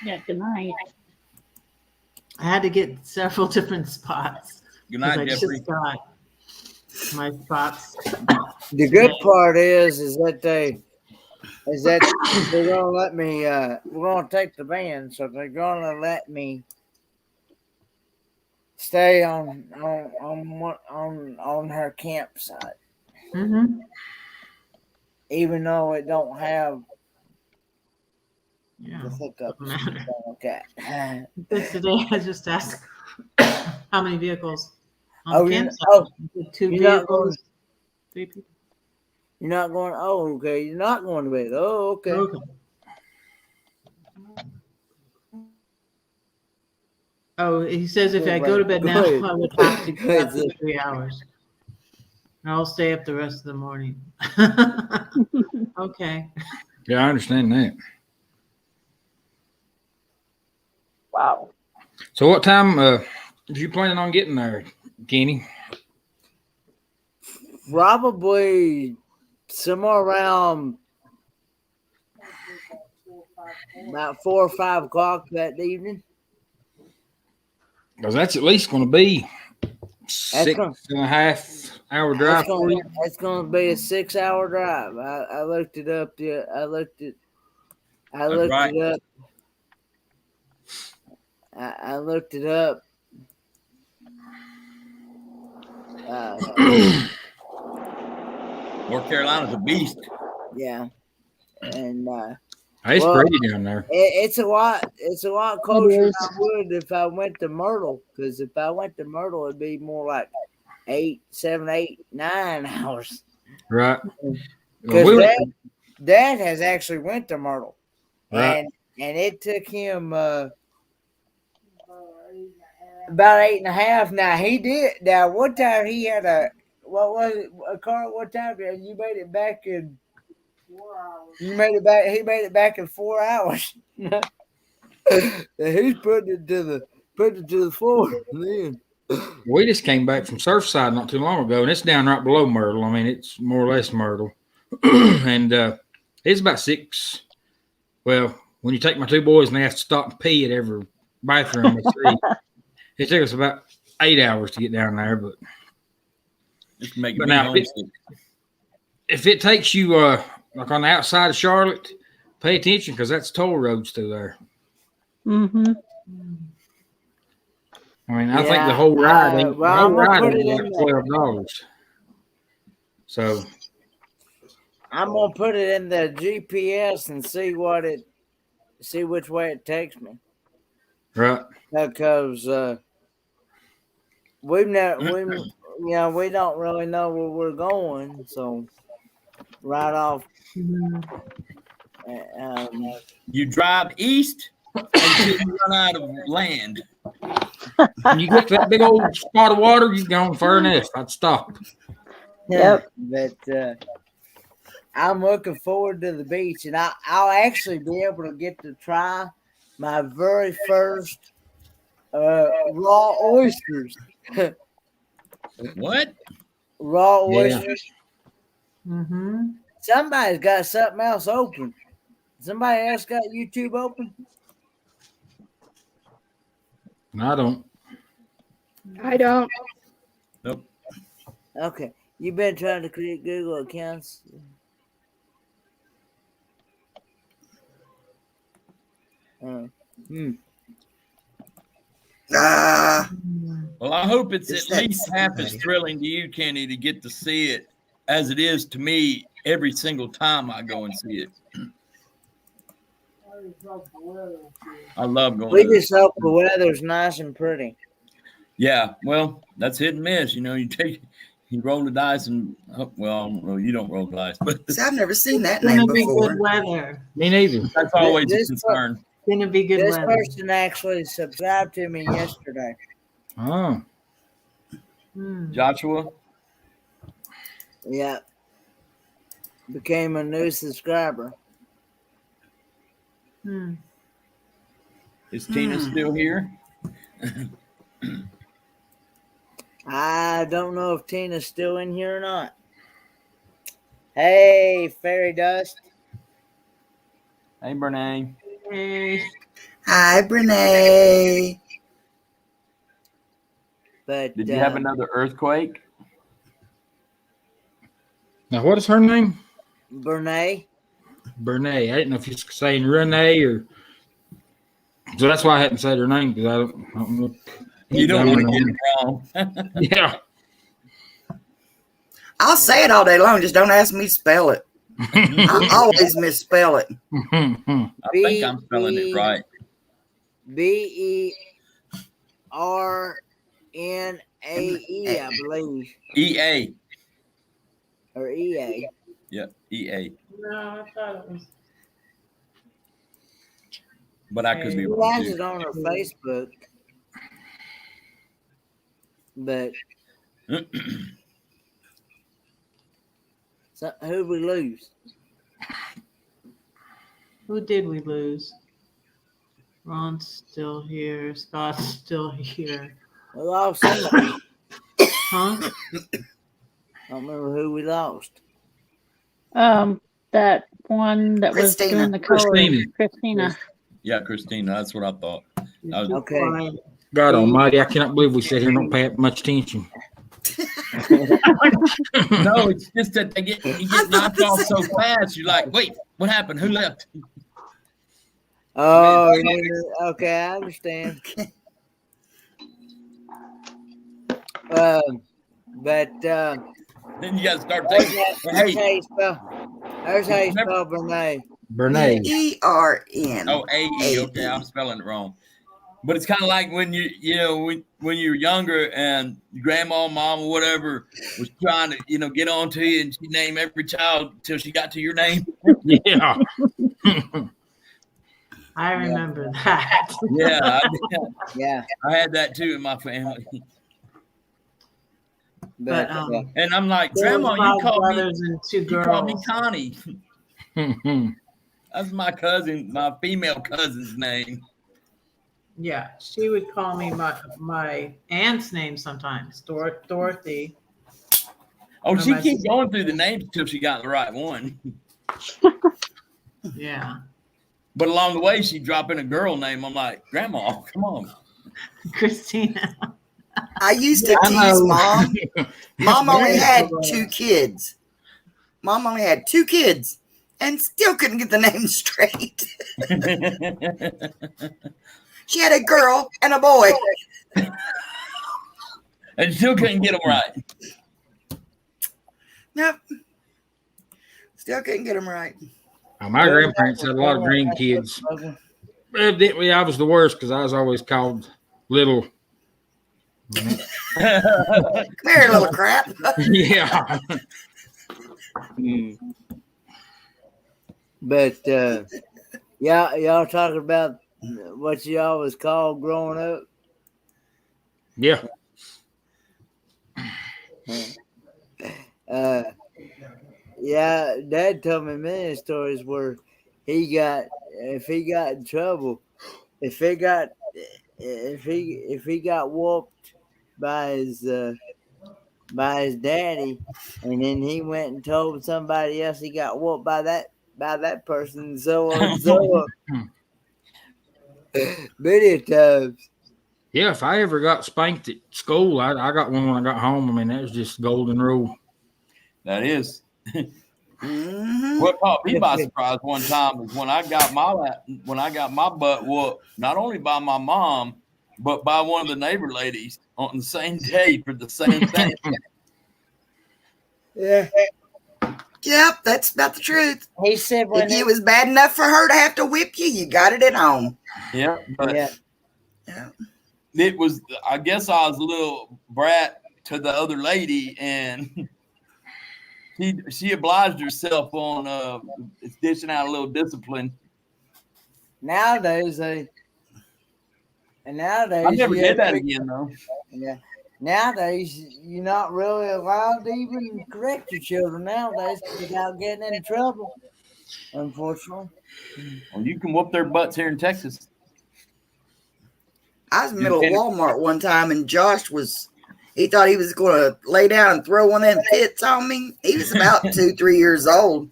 Yeah, good night. I had to get several different spots. Good night, I Jeffrey. just got my spots. The good part is that they're gonna let me. We're gonna take the van, so they're gonna let me stay on her campsite, Mm-hmm. even though it don't have Yeah. the hookups. Doesn't matter. Okay. Because today I just asked how many vehicles on Oh, the you campsite. Two you're not vehicles, 3 people. You're not going. Oh, okay. You're not going to bed. Oh, okay. Okay. Oh, he says if I go to bed now, I would have to get up for 3 hours. I'll stay up the rest of the morning. Okay. Yeah, I understand that. Wow. So what time you planning on getting there, Kenny? Probably somewhere around about 4 or 5 o'clock that evening. Because that's at least going to be 6.5-hour drive for you. That's going to be a 6-hour drive. I looked it up. Yeah, I looked it up. I looked it up. North Carolina's a beast. Yeah, and It's pretty down there. it's a lot. It's a lot closer than is. I would if I went to Myrtle. Because if I went to Myrtle, it'd be more like 7, 8, 9 hours. Right. Because Dad has actually went to Myrtle, Right. and it took him about 8.5. Now he did. Now one time he had a car. What time did you made it back in? 4 hours. You made it back. He made it back in 4 hours. And he's putting it to the floor. Then We just came back from Surfside not too long ago, and it's down right below Myrtle. I mean, it's more or less Myrtle. And it's about 6. Well, when you take my 2 boys and they have to stop and pee at every bathroom they see, it took us about 8 hours to get down there. But now, if it takes you like on the outside of Charlotte, pay attention because that's toll roads through there. Mm-hmm. I mean, I think the whole ride, I'm gonna put it like in $12. So I'm gonna put it in the GPS and see which way it takes me. right. Because we don't really know where we're going, so right off. You drive east until you run out of land. When you get to that big old spot of water, you've gone far enough. I'd stop. Yep. But I'm looking forward to the beach, and I'll actually be able to get to try my very first raw oysters. What? Raw Yeah. oysters. Mm-hmm. Somebody's got something else open. Somebody else got YouTube open? No, I don't. I don't. Nope. Okay. You've been trying to create Google accounts? Well, I hope it's at least half as thrilling to you, Kenny, to get to see it as it is to me every single time I go and see it. I love going. We just hope the weather's nice and pretty. Yeah, well, that's hit and miss. You roll the dice and you don't roll the dice, but See, I've never seen that It's gonna name be before. good weather. Me neither. that's always a This- concern. It's gonna be good This weather. person actually subscribed to me yesterday. Oh, Hmm. Joshua, Yeah. Became a new subscriber. Is Tina still here? I don't know if Tina's still in here or not. Hey, Fairy Dust. Hey, Brene. Hey. Hi, Brene. But Did you have another earthquake? Now, what is her name? Brene? Brene. I didn't know if you're saying Renee or. So that's why I hadn't said her name because I don't know. You don't want to get it wrong. Yeah. I'll say it all day long. Just don't ask me to spell it. I always misspell it. I think I'm spelling it right. BERNAE, I believe. EA. Or EA. Yep, EA. No, I thought it was. But I could be She wrong has too. it on her Facebook. But so, who'd we lose? Who did we lose? Ron's still here. Scott's still here. We lost somebody. Huh? I don't remember who we lost. That one that was Christina. doing the color. Christina. Christina. Yeah, Christina. That's what I thought. I was- Okay. Quiet. God Almighty, I cannot believe we sit here and don't pay much attention. No, it's just that you get knocked off so fast. You're like, wait, what happened? Who left? Oh, okay, I understand. But Then you got to start there's thinking, how hey, you spell. There's how you spell Brene. Brene. ERN. oh, AE. Okay, I'm spelling it wrong. But it's kind of like when when you're younger and grandma, mom, or whatever was trying to, get on to you and she named every child till she got to your name. Yeah. I remember that. Yeah, Yeah, I had that too in my family. but And I'm like, There was Grandma, you 5 called me, brothers and 2 you called me girls. Connie. That's my cousin, my female cousin's name. Yeah, she would call me my aunt's name sometimes, Dorothy. Oh, Or she my keeps sister. going through the names until she got the right one. Yeah, But along the way, she dropped in a girl name. I'm like, Grandma, come on. Christina. I used to tease Mom. Mom only had 2 kids. Mom only had 2 kids and still couldn't get the name straight. She had a girl and a boy. And still couldn't get them right. Nope. Still couldn't get them right. My grandparents had a lot of grandkids. Evidently, I was the worst because I was always called little. Come here, little crap. Yeah. But y'all talking about what y'all was called growing up? Yeah. Yeah, Dad told me many stories where if he got in trouble, if he got whooped by his daddy, and then he went and told somebody else he got whooped by that person, and so on and so on. Many times. Yeah, if I ever got spanked at school, I got one when I got home. I mean, that was just golden rule. That is. Mm-hmm. What caught me by surprise one time is when I got my butt whooped, not only by my mom, but by one of the neighbor ladies on the same day for the same thing. Yeah. Yep, that's about the truth. He said If it was bad enough for her to have to whip you, you got it at home. Yeah, but Yeah. it was. I guess I was a little brat to the other lady, and she obliged herself on dishing out a little discipline. Nowadays, I never did that again though. Yeah. Nowadays, you're not really allowed to even correct your children nowadays without getting in trouble, unfortunately. Well, you can whoop their butts here in Texas. I was in the middle of Walmart one time, and he thought he was going to lay down and throw one of them fits on me. He was about 2-3 years old.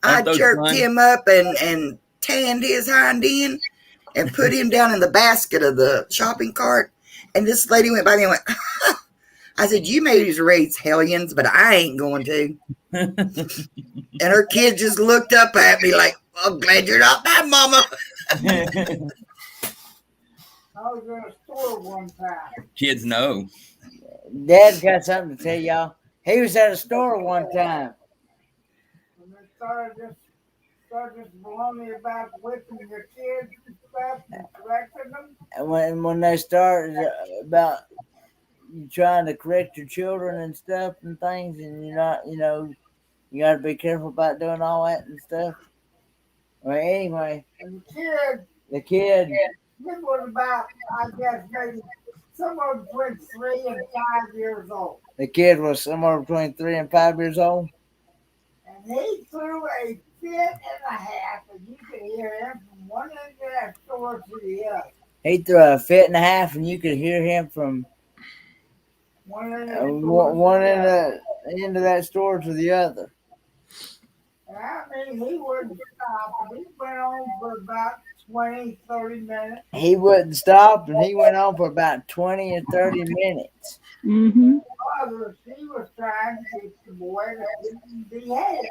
I jerked him up and tanned his hind end and put him down in the basket of the shopping cart. And this lady went by me and went, I said, you may raise hellions, but I ain't going to. And her kid just looked up at me like, I'm glad you're not my mama. I was in a store one time. Kids know. Dad's got something to tell y'all. He was at a store one time. And they started just baloney about whipping your kids and stuff and correcting them. And when they started about you trying to correct your children and stuff and things, and you're not, you got to be careful about doing all that and stuff. Well, anyway, And the kid, this was about, I guess, maybe somewhere between 3 and 5 years old. the kid was somewhere between 3 and 5 years old. And he threw a fit and a half, and you could hear him from one end of that store to the other. He threw a fit and a half, and you could hear him from One end of that store to the other. And I mean, he wouldn't stop. And he went on for about 20, 30 minutes. He wouldn't stop, and he went on for about 20 or 30 minutes. Mm-hmm. He was trying to get the boy to behave.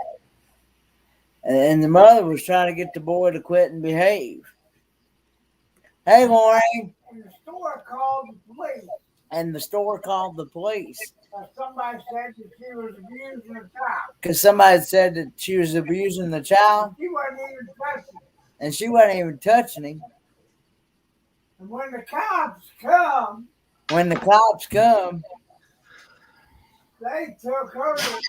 And the mother was trying to get the boy to quit and behave. Hey, Maureen. And the store called the police. And the store called the police. Somebody said that she was abusing the child. Because somebody said that she was abusing the child. She wasn't even touching him. And she wasn't even touching him. And when the cops come, they took her to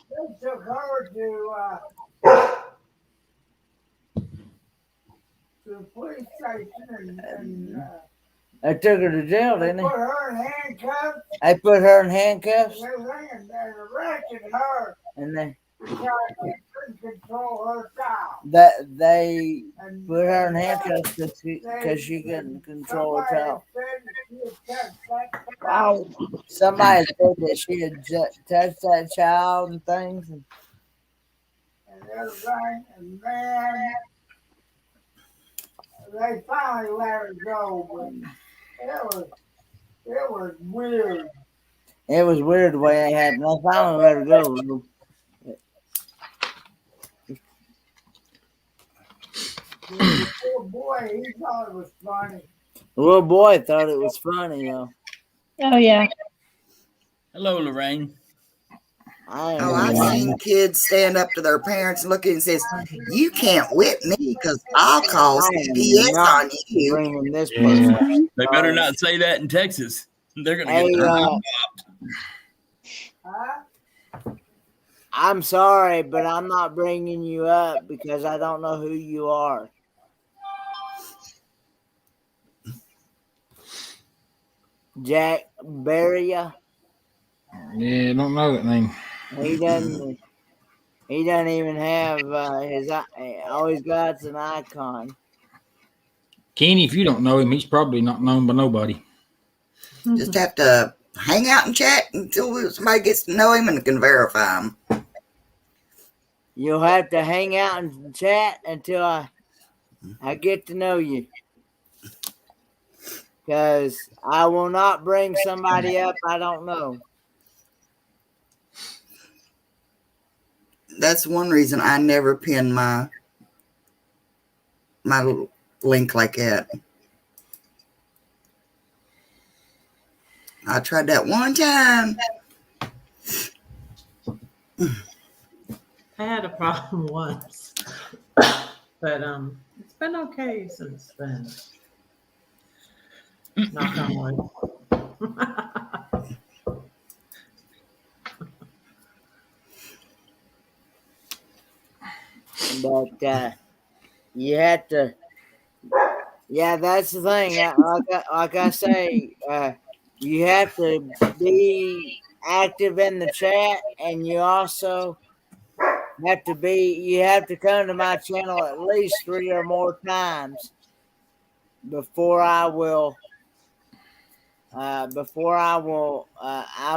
the police station and they took her to jail, didn't they? put her in handcuffs. They put her in handcuffs. And everything, and they arrested her. And they couldn't control her child. they put her in handcuffs because she couldn't control her child. Wow. Somebody said that she had touched that child and things. And everything, and then they finally let her go, but it was weird. It was weird the way they happened. I finally let her go. The poor boy, he thought it was funny. The little boy thought it was funny, though. Oh, yeah. Hello, Lorraine. I've seen kids stand up to their parents and look at it and says, you can't whip me because I'll call CPS on you. Bringing this person. They better not say that in Texas. They're going to get their mouth Huh? I'm sorry, but I'm not bringing you up because I don't know who you are. Jack Barria. Yeah, I don't know that name. He doesn't even have his. All he's got's an icon. Kenny, if you don't know him, he's probably not known by nobody. Just have to hang out and chat until somebody gets to know him and can verify him. You'll have to hang out and chat until I get to know you. Because I will not bring somebody up I don't know. That's one reason I never pin my link like that. I tried that one time. I had a problem once, but it's been okay since then. Knock on wood. But you have to. Yeah, that's the thing. Like I say, you have to be active in the chat, and you also have to come to my channel at least 3 or more times before I will I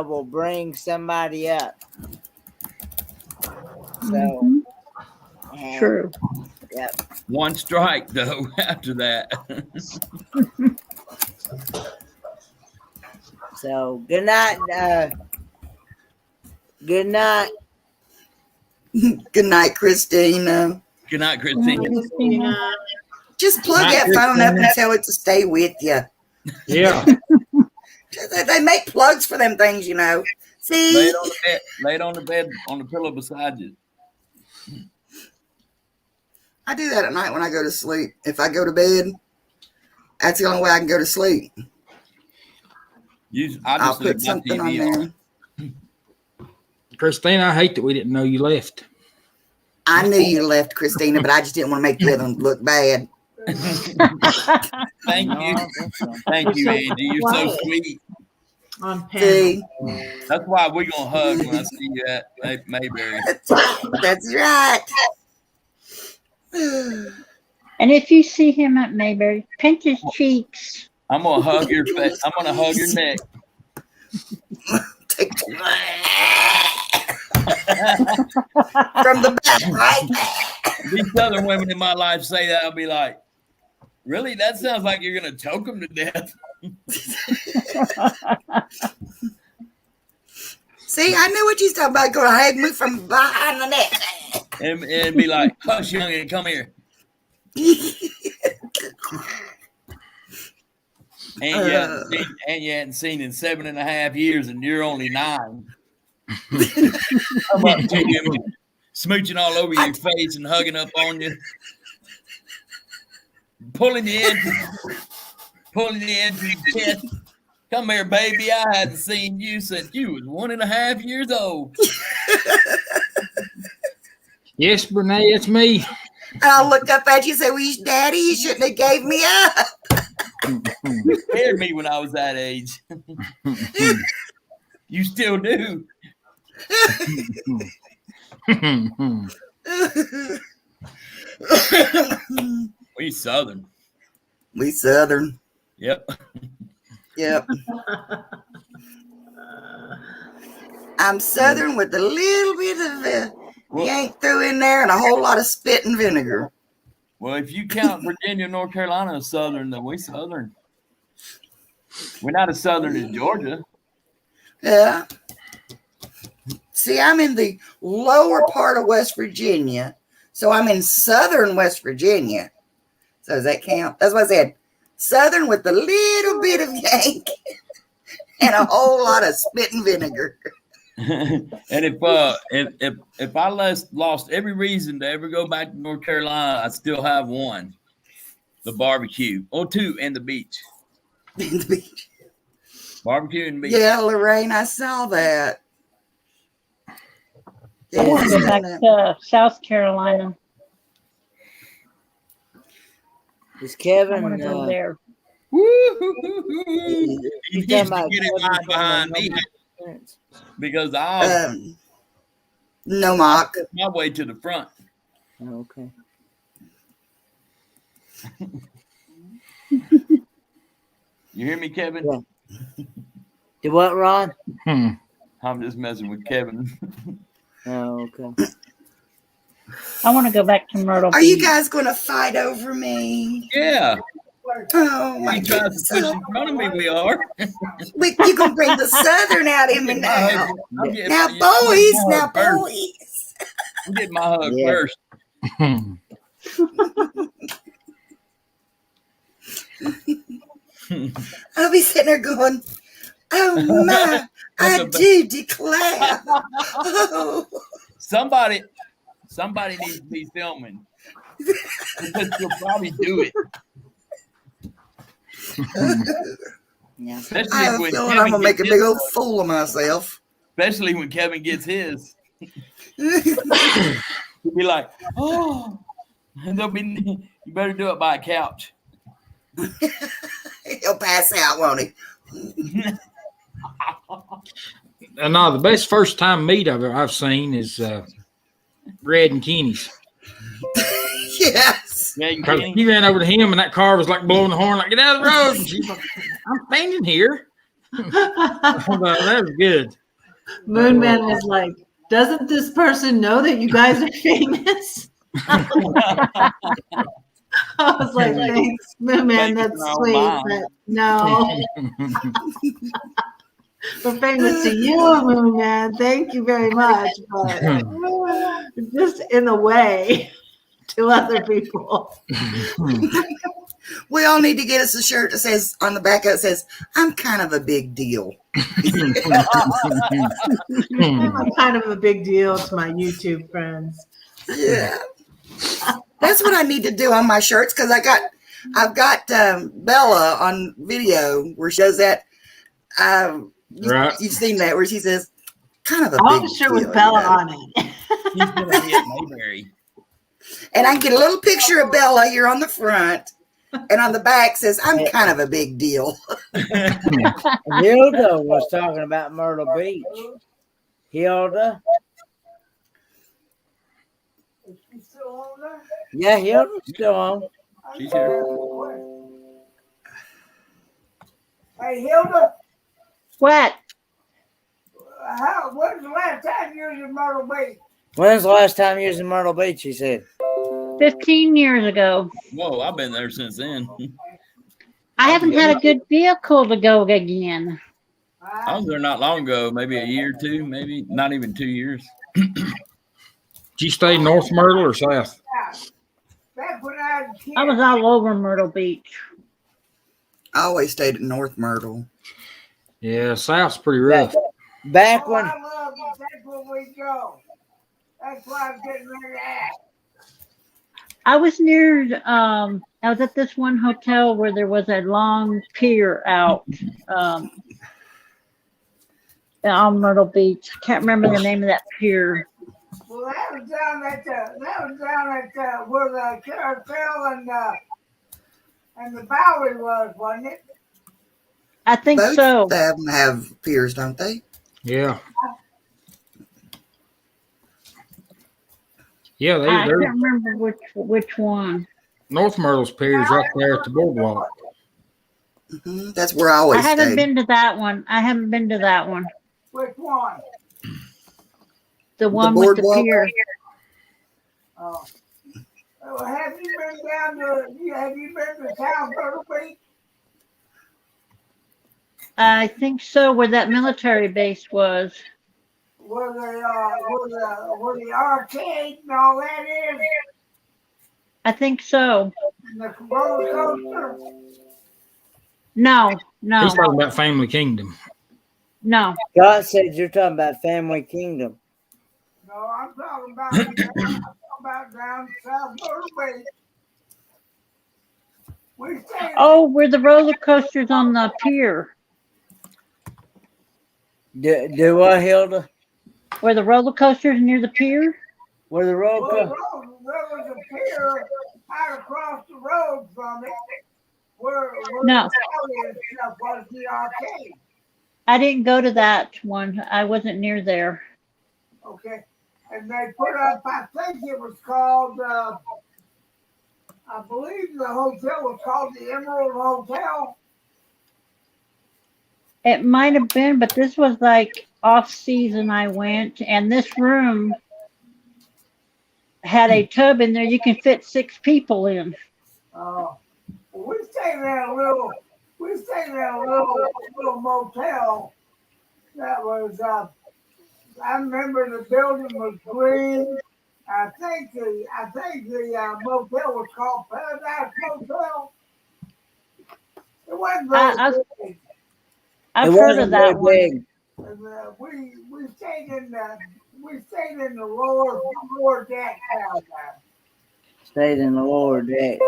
will bring somebody up. So True. Yep. One strike though after that. So good night. Good night. Good night, Christina. Good night, Christina. Christina. Just plug Night, that phone up Christina. and tell it to stay with you. Yeah. They make plugs for them things, you know. See? Lay it on the bed, on the pillow beside you. I do that at night when I go to sleep. If I go to bed, that's the only way I can go to sleep. I'll put something on there. Christina, I hate that we didn't know you left. I knew you left, Christina, but I just didn't want to make the other one look bad. Thank you. Thank you, Angie. You're so sweet. On See? That's why we're going to hug when I see you at Mayberry. That's right. And if you see him at Mayberry, pinch his cheeks. I'm going to hug your face. I'm going to hug your neck. From the back, right? These Southern women in my life say that. I'll be like, really? That sounds like you're going to choke them to death. See, I knew what you was talking about. Going to hug me from behind the neck. And be like, hush, youngin', come here. And you hadn't seen in 7.5 years, and you're only 9. Come up to him, smooching all over your face and hugging up on you, pulling you into your chest. Come here, baby. I hadn't seen you since you was 1.5 years old. Yes, Brene, it's me. I'll look up at you and say, well, Daddy, you shouldn't have gave me up. You scared me when I was that age. You still do. We Southern. We Southern. Yep. Yep. I'm Southern with a little bit of yank through in there and a whole lot of spit and vinegar. Well, if you count Virginia, North Carolina as Southern, then we Southern. We're not as Southern as Georgia. Yeah. See, I'm in the lower part of West Virginia, so I'm in Southern West Virginia. So does that count? That's what I said. Southern with a little bit of yank and a whole lot of spit and vinegar. And if I lost every reason to ever go back to North Carolina, I still have one: the barbecue, or 2, and the beach. And the beach. Barbecue and beach. Yeah, Lorraine, I saw that. I want to go back to South Carolina. Is Kevin? I want to go there. He needs to get in line behind me because I'll no mock my way to the front. Oh, okay. You hear me, Kevin? Yeah. Do what, Ron? I'm just messing with Kevin. Oh, okay. I want to go back to Myrtle Beach. Are you guys going to fight over me? Yeah. Oh, my He tries goodness. to push in front of me. We are. You're going to bring the Southern out in me now. Now, boys. I'm getting my hug first. I'll be sitting there going, oh, my, I do declare. Oh. Somebody needs to be filming because you'll probably do it. Yeah. I have a feeling I'm going to make a big old fool of myself. Especially when Kevin gets his. He'll be like, oh, and you better do it by a couch. He'll pass out, won't he? No, the best first time meet I've seen is Red and Kenny's. Yes. Yeah, you Because kidding? he ran over to him, and that car was like blowing the horn, like, get out of the road. And she's like, I'm standing here. That was good. Moon Man was like, doesn't this person know that you guys are famous? I was like, thanks, Moon Man, Thanks, that's no, sweet, bye. but no. We're famous to you, Moon Man. Thank you very much, but just in a way to other people. We all need to get us a shirt that says on the back of it says, I'm kind of a big deal. I'm kind of a big deal to my YouTube friends. Yeah. That's what I need to do on my shirts because I've got Bella on video where she does that. Right. You've seen that where she says, kind of a I big want a shirt deal, with Bella you know? on it. He's gonna be at Mayberry. And I can get a little picture of Bella here on the front. And on the back says, I'm kind of a big deal. Hilda was talking about Myrtle Beach. Hilda? Is she still on there? Yeah, Hilda's still on. She's here. Hey, Hilda, What? when's the last time you was in Myrtle Beach? When's the last time you was in Myrtle Beach, he said? 15 years ago. Whoa, I've been there since then. I haven't had a good vehicle to go again. I was there not long ago, maybe a year or two, maybe not even 2 years. Did you stay North Myrtle or South? Back when I was a kid. I was all over Myrtle Beach. I always stayed at North Myrtle. Yeah, South's pretty rough. Back Oh, when I love it. That's where we go. That's why I'm getting ready to ask. I was near, I was at this one hotel where there was a long pier out on Myrtle Beach. Can't remember the name of that pier. Well, that was down at where the carousel and the Bowery was, wasn't it? I think Both so. of them have piers, don't they? Yeah. Yeah, I they're can't remember which one. North Myrtle's pier is right there at the boardwalk. Mm-hmm. That's where I I always haven't stayed. been to that one. I haven't been to that one. Which one? The one with the boardwalk? pier. Oh. Well, have you been to South Myrtle Beach? I think so, where that military base was. Where the arcade and all that is? I think so. And the roller coaster? No, no, He's talking about Family Kingdom. no. God said you're talking about Family Kingdom. No, I'm talking about down South Myrtle Beach. We stayed. Oh, where the roller coaster's on the pier. Do what, Hilda? Where the roller coaster's near the pier? Where the road Well, comes? there was a pier out across the road from it, where No. the alley and stuff was the arcade. I didn't go to that one. I wasn't near there. Okay, and they put up. I think it was called. I believe the hotel was called the Emerald Hotel. It might have been, but this was like off season I went, and this room had a tub in there you can fit 6 people in. Well, we stayed in a little motel that was. I remember the building was green. I think the motel was called Paradise Motel. It wasn't very big. I've heard of that one. Big. And, we stayed in the lower deck down there. Stayed in the lower deck.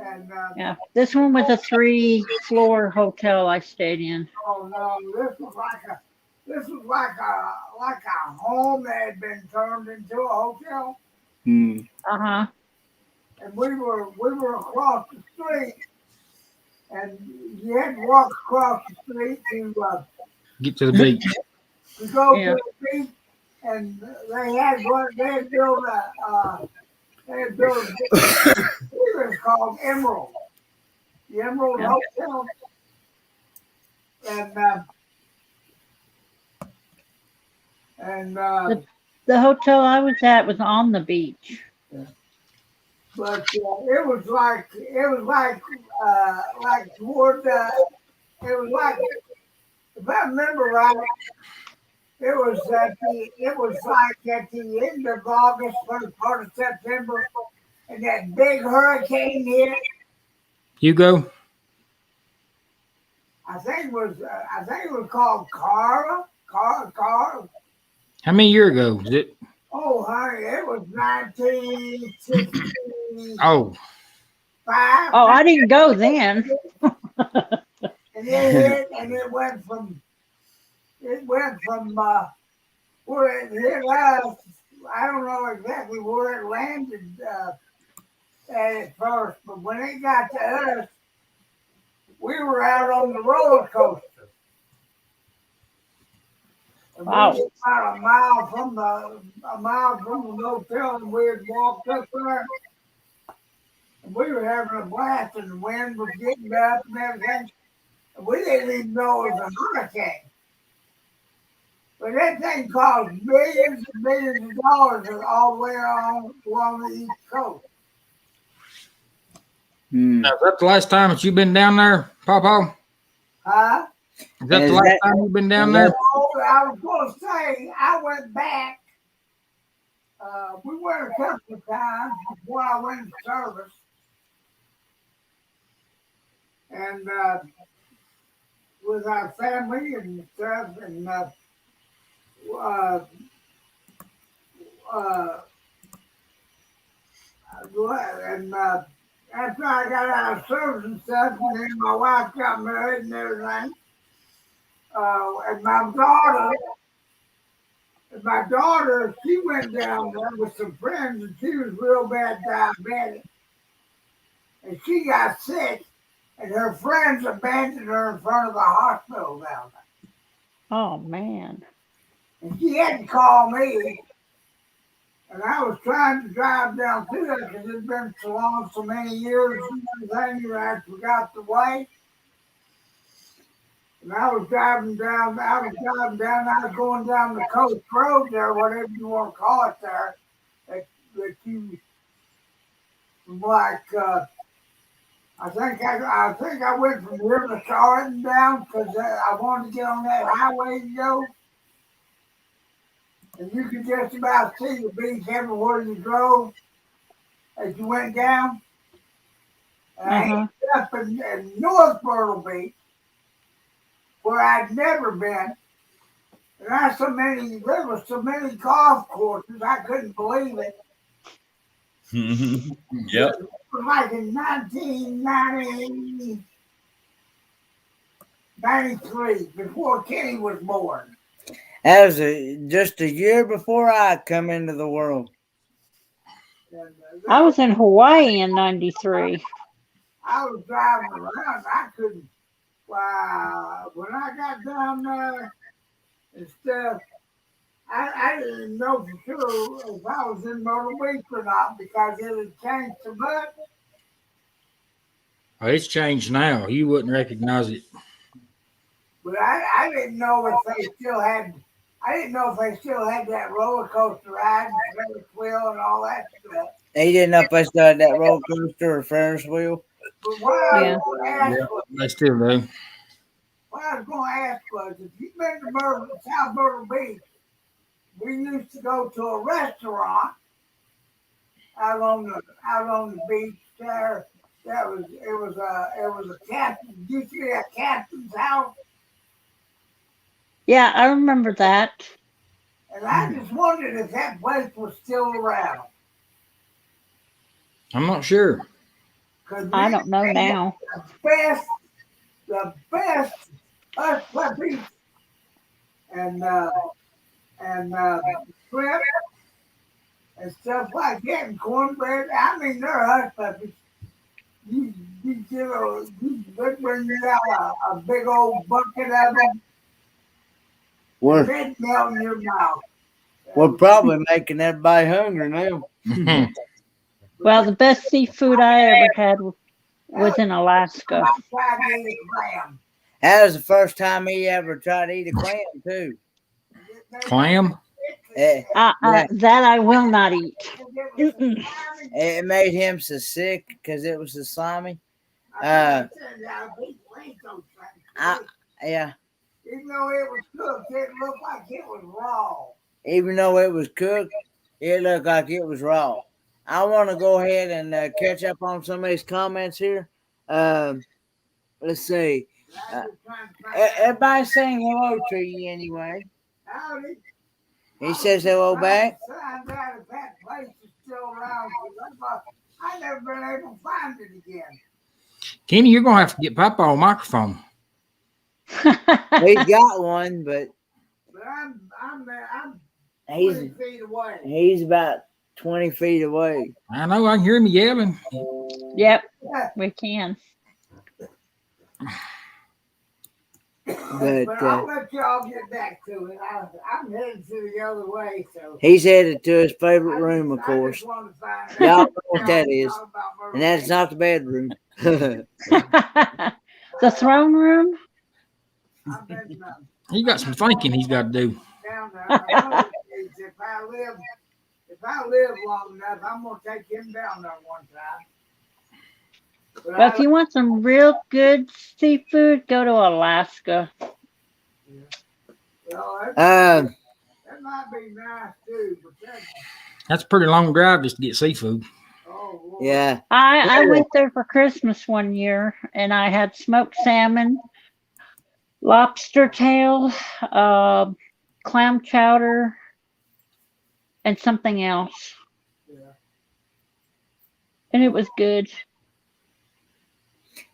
And Yeah, this one was a 3-floor hotel I stayed in. oh no, this was like a home that had been turned into a hotel. Hmm. Uh-huh. And we were across the street and you had to walk across the street Get to the beach. to go Yeah. to the beach, and they had built a big, it was called Emerald, the Emerald Yeah. Hotel, and and The hotel I was at was on the beach. but it was like toward it was like, if I remember right, it was like at the end of August, first part of September, and that big hurricane hit. Hugo, I think it was called Carl. how many years ago was it? Oh, honey, it was 1965. Oh, Oh, I didn't go then. And it hit, and it went from where it hit us. I don't know exactly where it landed at first, but when it got to us, we were out on the roller coaster. And Wow. we were about a mile from the hotel, and we had walked up there, and we were having a blast, and the wind was getting up and everything. And we didn't even know it was a hurricane. But that thing cost millions and millions of dollars all the way along the East Coast. now, is that the last time that you've been down there, Pawpaw? Huh? Is that Is the last that- time you've been down is there? that- Oh, I was going to say, I went back. We went a couple of times before I went in service. And with our family and stuff. And uh, after I got out of service and stuff, and then my wife got married and everything, and my daughter, she went down there with some friends, and she was real bad diabetic, and she got sick, and her friends abandoned her in front of the hospital down there, Oh man. and she had to call me. And I was trying to drive down through there because it's been so long, so many years and everything, and I forgot the way. And I was going down the coast road there, whatever you want to call it there, that you, like, I went from here to Charlotte down because I wanted to get on that highway to go. And you could just about see the beach everywhere you drove as you went down. And I ended up in North Myrtle Beach, where I'd never been. And there were so many golf courses, I couldn't believe it. Yep. It was like in 1993, before Kenny was born. That was just a year before I come into the world. And, I was in Hawaii in '93. I was driving around. I couldn't. Wow. When I got down there and stuff, I didn't know for sure if I was in Myrtle Beach or not because it had changed so much. Oh, it's changed now. You wouldn't recognize it. But I didn't know if they still had. I didn't know if they still had that roller coaster ride and Ferris wheel and all that stuff. He didn't know if I still had that roller coaster or Ferris wheel. But what I Yeah. was going to ask was, They still do. if you've been to South Myrtle Beach, we used to go to a restaurant out on the beach there. It was a captain. Used to be a captain's house, Yeah, I remember that. and I just wondered if that place was still around. I'm not sure. Cause I don't know now. the best hush puppies and shrimp and stuff like that and cornbread. I mean, they're hush puppies, you bring me out a big old bucket of them, We're, and then melt in your mouth. we're probably making everybody hungry now. Well, the best seafood I ever had was in Alaska. I tried to eat a clam. That was the first time he ever tried to eat a clam, too. Clam? Yeah. That I will not eat. Mm-mm. It made him so sick because it was so slimy. Yeah. Even though it was cooked, it looked like it was raw. Even though it was cooked, it looked like it was raw. I want to go ahead and catch up on some of these comments here. Let's see. Everybody saying hello to you anyway. Howdy. He says hello back. Find out if that place is still around. I've never been able to find it again. Kenny, you're gonna have to get Papa a microphone. He's got one, but I'm 20 feet away. He's about 20 feet away. I know, I can hear him yelling. Yep, we can. But I'll let y'all get back to it. I'm headed to the other way, so he's headed to his favorite room, of course. Y'all know what that is. And that's not the bedroom. The throne room? He got some thinking he's got to do. If I live long enough, I'm gonna take him down there one time. Well, if you want some real good seafood, go to Alaska. That might be nice too, but That's a pretty long drive just to get seafood. Yeah. I went there for Christmas one year, and I had smoked salmon, lobster tail, clam chowder, and something else. And it was good.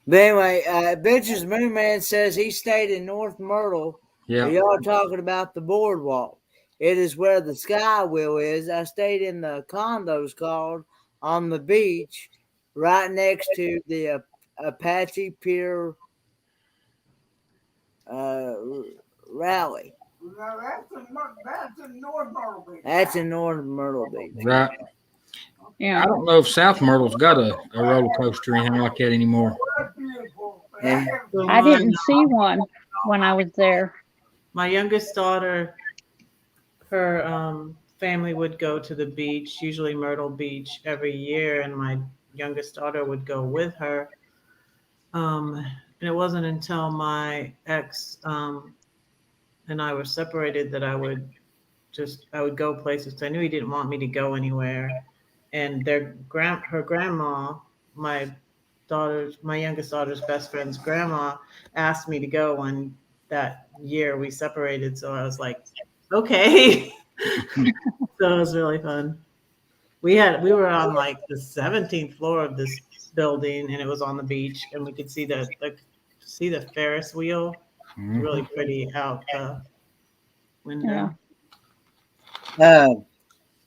But anyway, Bitches Moon Man says he stayed in North Myrtle. Yeah. Y'all talking about the boardwalk. It is where the Sky Wheel is. I stayed in the condos called on the beach right next to the Apache Pier rally. no, that's in North Myrtle Beach. That's in North Myrtle Beach. Right. Yeah. I don't know if South Myrtle's got a roller coaster or anything like that anymore. That's beautiful. Yeah. I didn't see one when I was there. My youngest daughter, her family would go to the beach, usually Myrtle Beach, every year, and my youngest daughter would go with her. And it wasn't until my ex and I were separated that I would go places. I knew he didn't want me to go anywhere. And her grandma, my youngest daughter's best friend's grandma, asked me to go when that year we separated. So I was like, okay. So it was really fun. We were on like the 17th floor of this building, and it was on the beach, and we could see the Ferris wheel. Mm-hmm. Really pretty out the window.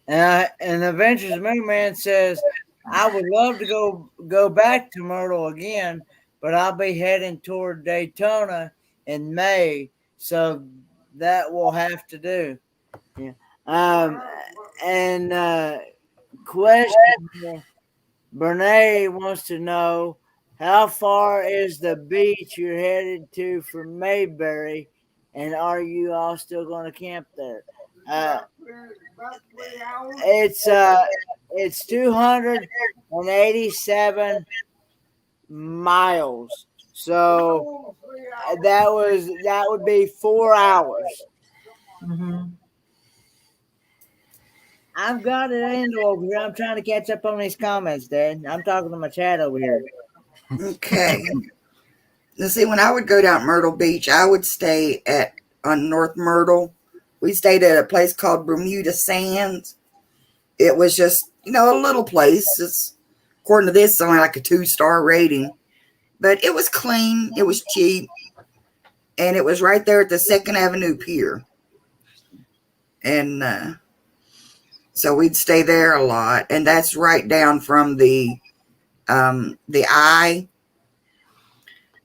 And Adventures Moon Man says, I would love to go back to Myrtle again, but I'll be heading toward Daytona in May, so that will have to do. Yeah. And question, Brene wants to know, how far is the beach you're headed to from Mayberry, and are you all still going to camp there? It's 287 miles. So that would be 4 hours. Mm-hmm. I've got it into over here. I'm trying to catch up on these comments, Dad. I'm talking to my chat over here. Okay. Let's see, when I would go down Myrtle Beach, I would stay on North Myrtle. We stayed at a place called Bermuda Sands. It was just, a little place. It's, according to this, it's only like a 2-star rating. But it was clean. It was cheap. And it was right there at the 2nd Avenue Pier. And so we'd stay there a lot. And that's right down from the the eye.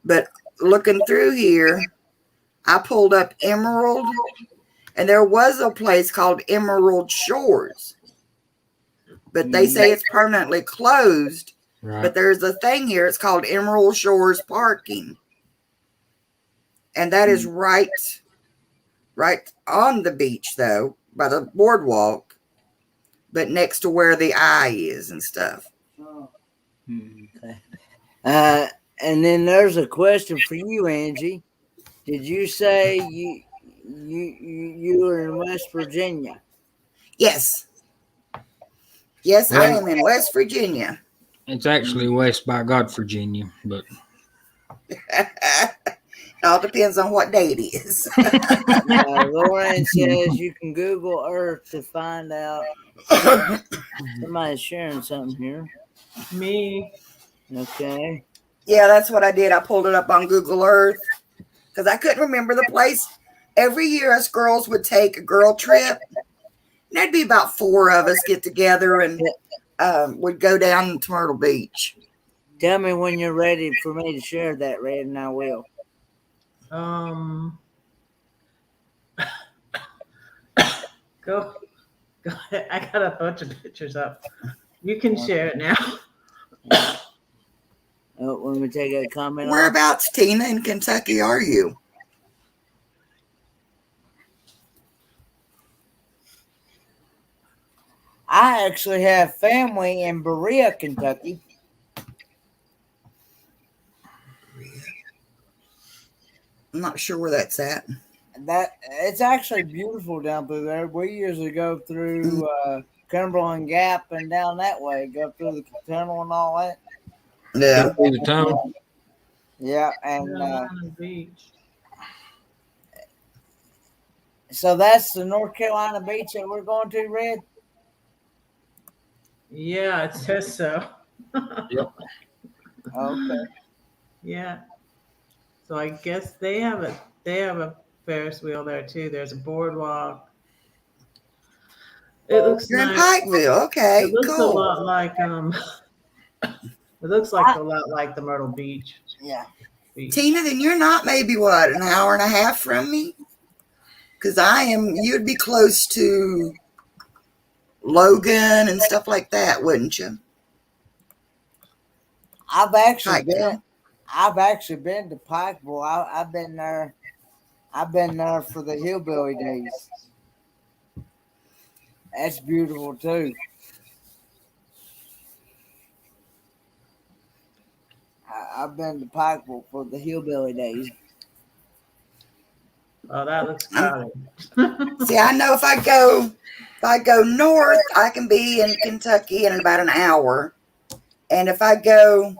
But looking through here, I pulled up Emerald, and there was a place called Emerald Shores, but they say it's permanently closed. Right. But there's a thing here. It's called Emerald Shores Parking, and that is right on the beach, though, by the boardwalk, but next to where the eye is and stuff. Okay. And then there's a question for you, Angie. Did you say you were in West Virginia? Yes. Yes, I am in West Virginia. It's actually west by God, Virginia, but It all depends on what day it is. Lauren says you can Google Earth to find out. Somebody's sharing something here. Me. Okay. Yeah, that's what I did. I pulled it up on Google Earth because I couldn't remember the place. Every year, us girls would take a girl trip. And there'd be about 4 of us get together and would go down to Myrtle Beach. Tell me when you're ready for me to share that, Red, and I will. Go ahead. I got a bunch of pictures up. You can share it now. Oh, let me take a comment. Whereabouts, Tina, in Kentucky are you? I actually have family in Berea, Kentucky. I'm not sure where that's at. That it's actually beautiful down through there. We usually go through Cumberland Gap and down that way, go through the tunnel and all that. Yeah. through the tunnel. Yeah, and On the beach. so that's the North Carolina beach that we're going to, Red. Yeah, it says so. Yep. Okay. Yeah. So I guess they have a Ferris wheel there too. There's a boardwalk. It looks You're in nice. Pikeville. Okay, It looks a cool. lot like it looks like a lot like the Myrtle Beach. Yeah. Beach. Tina, then you're not maybe what, an hour and a half from me? Because I am. You'd be close to Logan and stuff like that, wouldn't you? I've actually Pikeville. been to Pikeville. I've been there. I've been there for the hillbilly days. That's beautiful too. I've been to Pikeville for the hillbilly days. Oh, that looks crowded. See, I know if I go north, I can be in Kentucky in about an hour. And if I go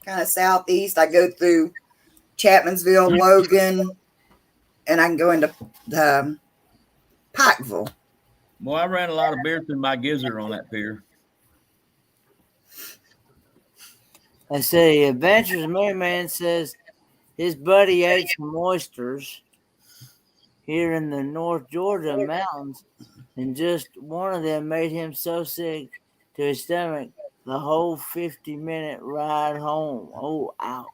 kind of southeast, I go through Chapmansville, Logan, and I can go into Pikeville. Well, I ran a lot of beer through my gizzard on that pier. Let's see. Adventures Merryman says his buddy ate some oysters here in the North Georgia mountains, and just one of them made him so sick to his stomach the whole 50-minute ride home. Oh, ouch.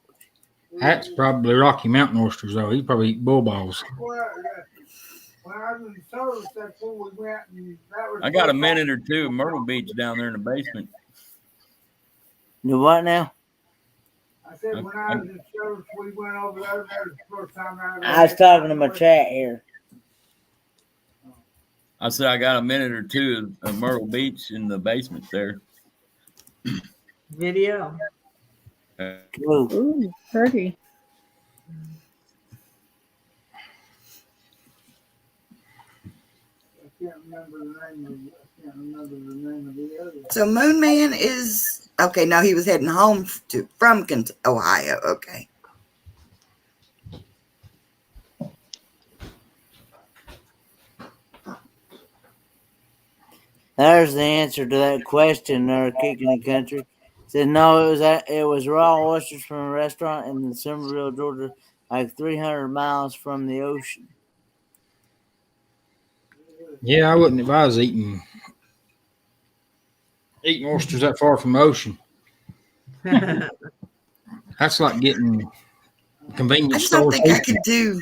That's probably Rocky Mountain oysters, though. He probably eat bull balls. When I was in service, that's where we went, and that was. I got a minute or two of Myrtle Beach down there in the basement. You what now? I said when I was in service, we went over there. That was the first time I was talking to my chat here. I said I got a minute or two of Myrtle Beach in the basement there. Video. Ooh. Ooh, pretty. I can't remember the name of the other. So Moon Man is okay. No, he was heading home from Ohio. Okay. There's the answer to that question there, Kicking the Country. Said no, it was raw oysters from a restaurant in Somerville, Georgia, like 300 miles from the ocean. Yeah, I wouldn't advise eating oysters that far from the ocean. That's like getting I convenience just don't store think I sushi. could do.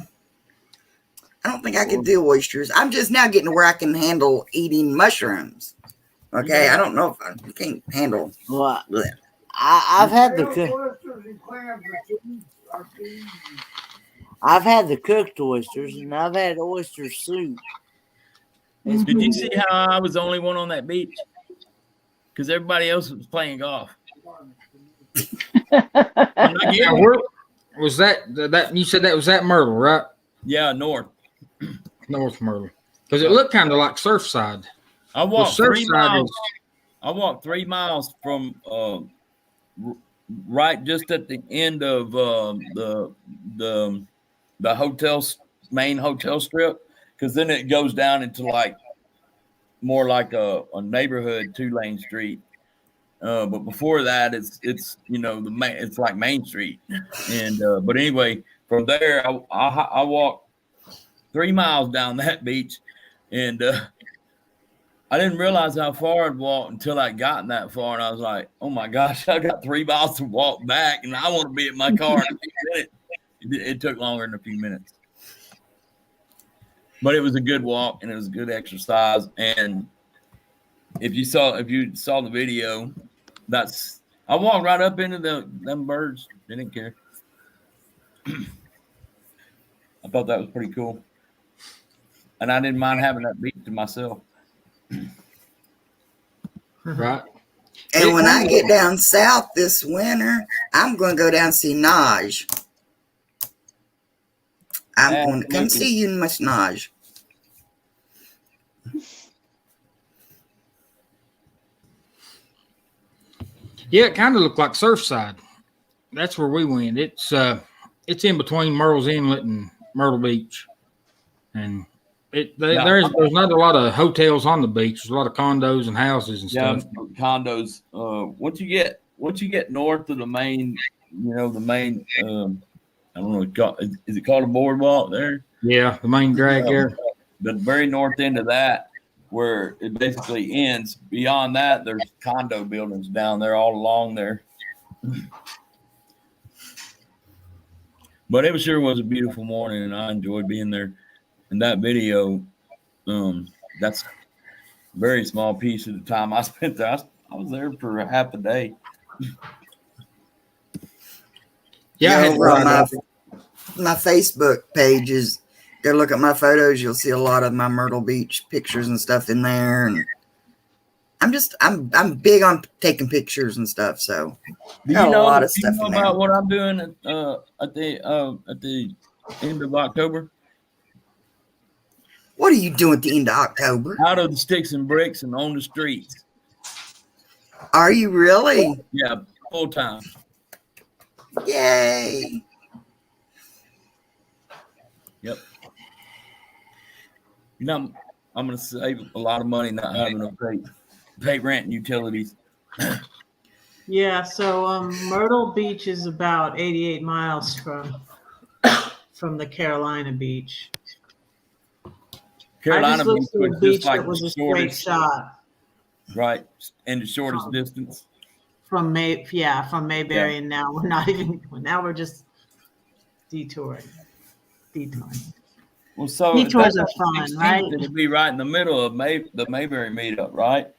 I don't think I could do oysters. I'm just now getting to where I can handle eating mushrooms. Okay, I don't know if I can't handle. Well, Blech. I've had the Oysters and clams are cheap. I've had the cooked oysters, and I've had oyster soup. It's Did you pretty see good. how I was the only one on that beach? Because everybody else was playing golf. I'm not Now, kidding. where was that? That you said that was at Myrtle, right? Yeah, north. North Myrtle, because it looked kind of like Surfside. I Well, walked 3 Surfside miles. is I walked 3 miles from right just at the end of the hotel's main hotel strip, because then it goes down into like more like a neighborhood 2-lane street. But before that, it's you know it's like Main Street, and but anyway, from there I walked 3 miles down that beach, and I didn't realize how far I'd walked until I gotten that far, and I was like, "Oh my gosh, I got 3 miles to walk back, and I want to be at my car in a few minutes." It took longer than a few minutes, but it was a good walk and it was a good exercise. And if you saw the video, I walked right up into them birds. They didn't care. I thought that was pretty cool, and I didn't mind having that beach to myself. right. And when I get down south this winter, I'm going to go down and see Naj. I'm going to come see you, Miss Naj. Yeah, it kind of looked like Surfside. That's where we went. It's in between Myrtle's Inlet and Myrtle Beach, and there's not a lot of hotels on the beach. There's a lot of condos and houses and stuff. Condos. Once you get north of the main, the main. I don't know. Is it called a boardwalk there? Yeah, the main drag there. The very north end of that, where it basically ends. Beyond that, there's condo buildings down there all along there. But it sure was a beautiful morning, and I enjoyed being there. And that video, that's a very small piece of the time I spent there. I was there for half a day. Yeah, over on my Facebook pages, go look at my photos. You'll see a lot of my Myrtle Beach pictures and stuff in there. And I'm big on taking pictures and stuff. So do you know about what I'm doing at the end of October? What are you doing at the end of October? Out of the sticks and bricks and on the streets. Are you really? Yeah, full time. Yay. Yep. I'm going to save a lot of money not having to pay rent and utilities. Yeah, so Myrtle Beach is about 88 miles from the Carolina Beach. Carolina Beach was just like was the a straight shot. Right, and the shortest distance. From Mayberry, and now we're just detouring. Well, so detours are fun, right? It'd be right in the middle of the Mayberry meetup, right?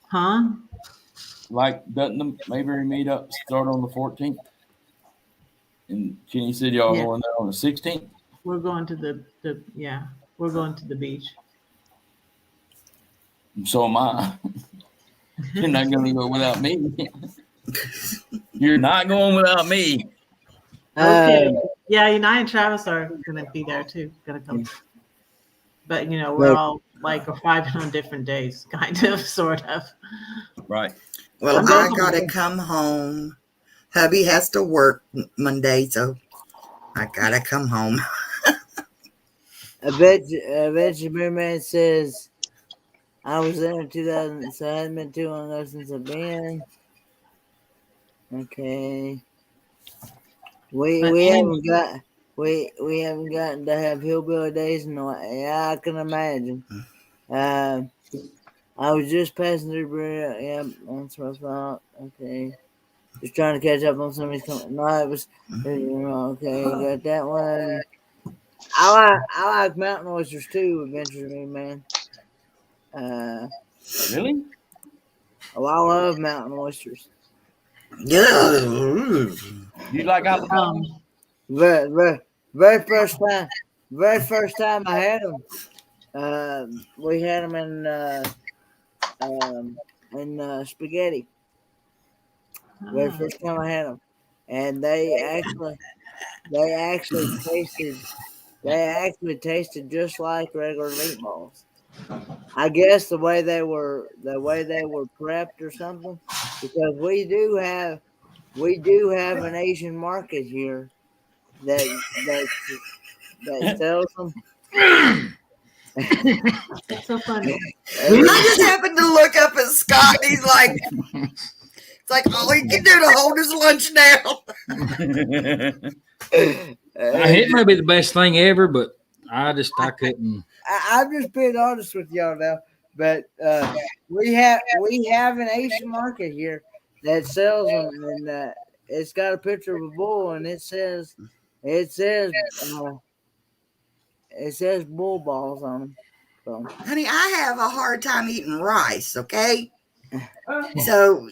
Huh? Like, doesn't the Mayberry meetup start on the 14th? And Kenny said y'all going there on the 16th. We're going to we're going to the beach. So am I. You're not going to go without me. You're not going without me. Okay. Yeah, I and Travis are going to be there too. Going to come. But, we're all like arriving on different days, kind of, sort of. Right. Well, I got to come home. Hubby has to work Monday, so I got to come home. I bet you Merman says I was there in 2000, so it hasn't been too long ago since I've been. Okay. We haven't gotten to have hillbilly days in a while. Yeah, I can imagine. I was just passing through. Yeah, that's my fault. Okay. Just trying to catch up on somebody's comment. No, it was okay. Got that one. I like mountain oysters too. Adventure me, man. Really? Oh, I love mountain oysters. Yeah. You like jalapeno? Very first time I had them. We had them in spaghetti. Very first time I had them, and they actually tasted just like regular meatballs. I guess the way they were prepped or something, because we do have an Asian market here that sells them. It's so funny. I just happened to look up at Scott. And he's like, it's like all he can do to hold his lunch down. It may be the best thing ever, but I couldn't. I'm just being honest with y'all now, but we have an Asian market here that sells them, and it's got a picture of a bull, and it says bull balls on them. So. Honey, I have a hard time eating rice. Okay, so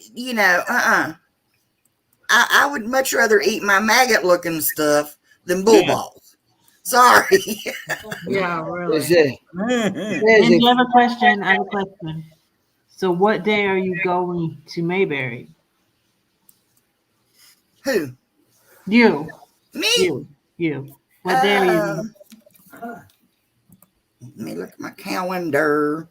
I would much rather eat my maggot-looking stuff than bull balls. Sorry. Yeah, really. And you have a question? I have a question. So, what day are you going to Mayberry? Who? You. Me? You. What day are you? Let me look at my calendar.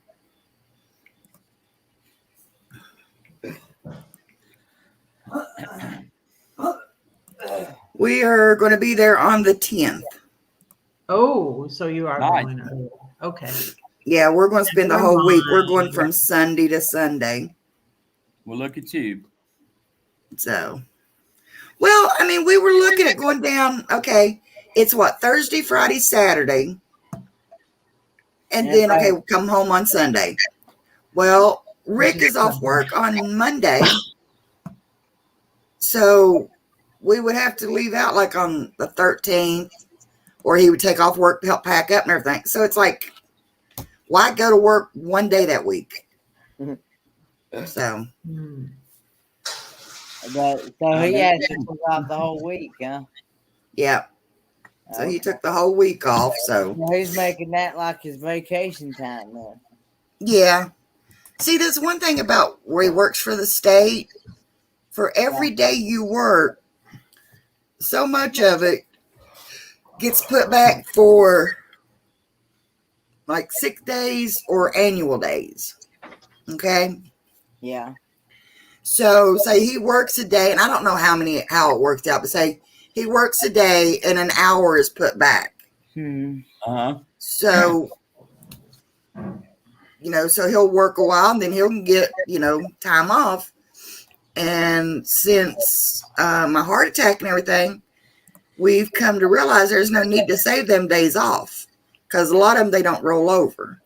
We are going to be there on the 10th. Oh, so you are Nice. going early. Okay. Yeah, we're going to spend the whole week. We're going from Sunday to Sunday. Well, look at you. So, well, I mean, we were looking at going down. Okay, it's what, Thursday, Friday, Saturday. And then, okay, we'll come home on Sunday. Well, Rick is off work on Monday. So we would have to leave out like on the 13th, or he would take off work to help pack up and everything. So it's like, why go to work one day that week? So. So he actually took off the whole week, huh? Yeah. So he took the whole week off. So he's making that like his vacation time now. Yeah. See, there's one thing about where he works for the state. For every day you work, so much of it gets put back for like sick days or annual days. Okay. Yeah. So say he works a day, and I don't know how it works out, but say he works a day and an hour is put back. So, so he'll work a while and then he'll get, time off. And since my heart attack and everything, we've come to realize there's no need to save them days off, because a lot of them, they don't roll over.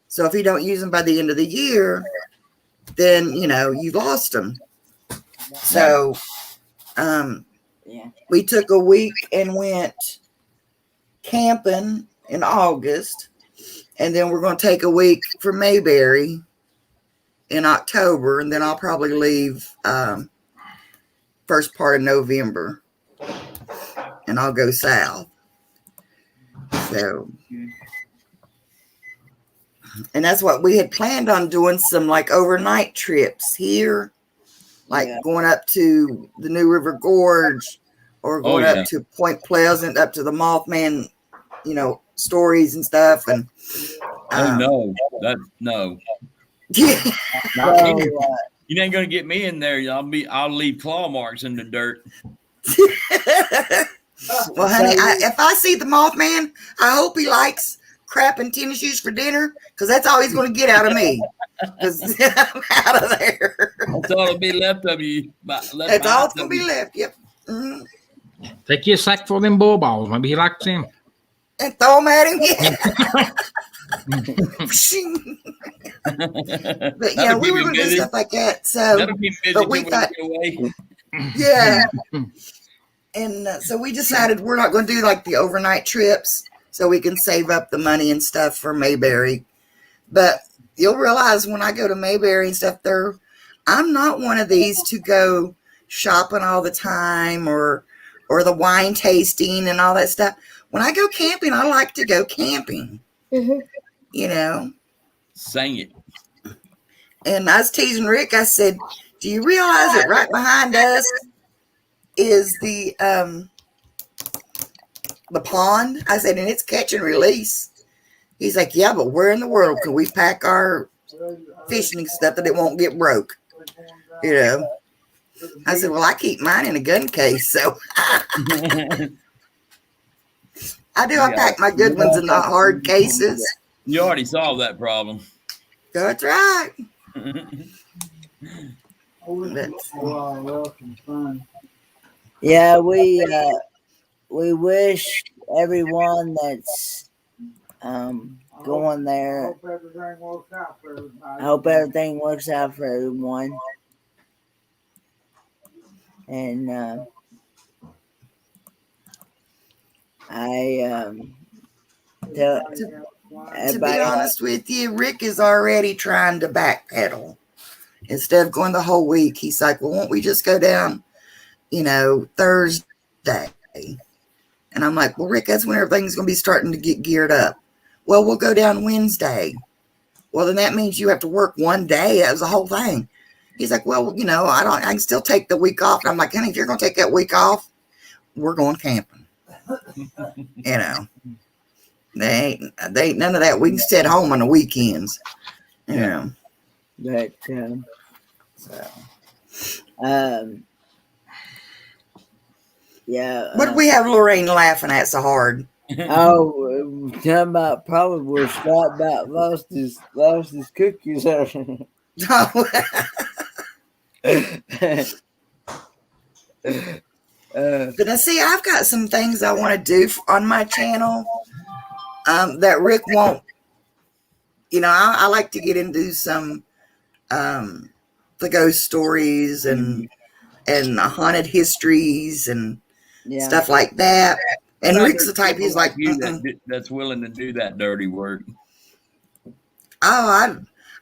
So if you don't use them by the end of the year, then, you lost them. So we took a week and went camping in August. And then we're going to take a week for Mayberry in October. And then I'll probably leave first part of November. And I'll go south. So, and that's what we had planned on doing, some like overnight trips here, like going up to the New River Gorge or going up to Point Pleasant, up to the Mothman, stories and stuff. And no. Yeah. You ain't gonna get me in there. I'll leave claw marks in the dirt. Well, honey, if I see the Mothman, I hope he likes crap and tennis shoes for dinner, because that's all he's going to get out of me. Because I'm out of there. That's all that'll be left of you. That's all that's going to be left. Yep. Mm-hmm. Take you a sack for them bull balls. Maybe he likes them. And throw them at him. Yeah. But yeah, we were going to do stuff like that. So, That'll keep busy but we till thought, get away. yeah. And so we decided we're not going to do like the overnight trips so we can save up the money and stuff for Mayberry. But you'll realize when I go to Mayberry and stuff there, I'm not one of these to go shopping all the time or the wine tasting and all that stuff. When I go camping, I like to go camping. You know. Sing it. And I was teasing Rick. I said, "Do you realize that right behind us is the pond?" I said, "And it's catch and release." He's like, "Yeah, but where in the world could we pack our fishing stuff that it won't get broke?" You know. I said, "Well, I keep mine in a gun case, so I do. I pack my good ones in the hard cases." You already solved that problem. That's right. Yeah, we wish everyone that's going there. I hope everything works out for everyone. And To be honest with you, Rick is already trying to backpedal. Instead of going the whole week, he's like, "Well, won't we just go down, Thursday?" And I'm like, "Well, Rick, that's when everything's going to be starting to get geared up." "Well, we'll go down Wednesday." "Well, then that means you have to work one day. That was the whole thing." He's like, "Well, I can still take the week off." And I'm like, "Honey, if you're going to take that week off, we're going camping." They ain't none of that. We can stay at home on the weekends. But yeah. What do we have Lorraine laughing at so hard? Oh, talking about probably where Scott about lost his cookies. But now, see, I've got some things I want to do on my channel that Rick won't. I like to get into some the ghost stories and haunted histories and stuff like that. And Rick's the type he's like, that's willing to do that dirty work. "Oh,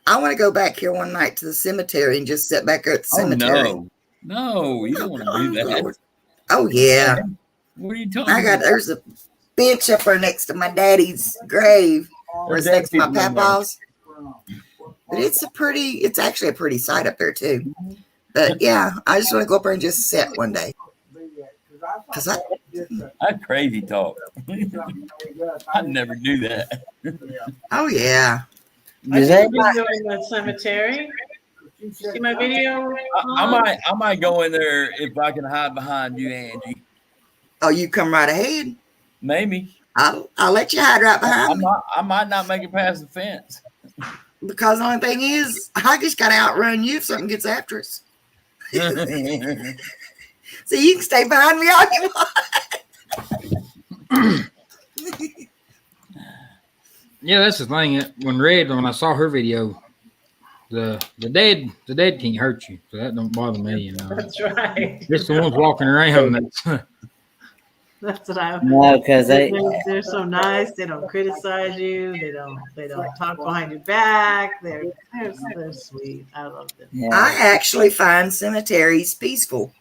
I want to go back here one night to the cemetery and just sit back there at the cemetery." No, you don't want to do that. Oh yeah. What are you talking about? There's a bench up there next to my daddy's grave, or it's next to my papa's. But it's actually a pretty sight up there too. But yeah, I just want to go up there and just sit one day. That's crazy talk. I'd never do that. Oh yeah. I think we go in the cemetery. You see my video? I might go in there if I can hide behind you, Angie. Oh, you come right ahead. Maybe. I'll let you hide right behind me. I might not make it past the fence. Because the only thing is, I just got to outrun you if something gets after us. So you can stay behind me all you want. Yeah, that's the thing. When I saw her video, the dead can't hurt you, so that don't bother me. That's right. Just the ones walking around. That's what I. No, because they're so nice. They don't criticize you. They don't talk behind your back. They're sweet. I love them. Yeah. I actually find cemeteries peaceful.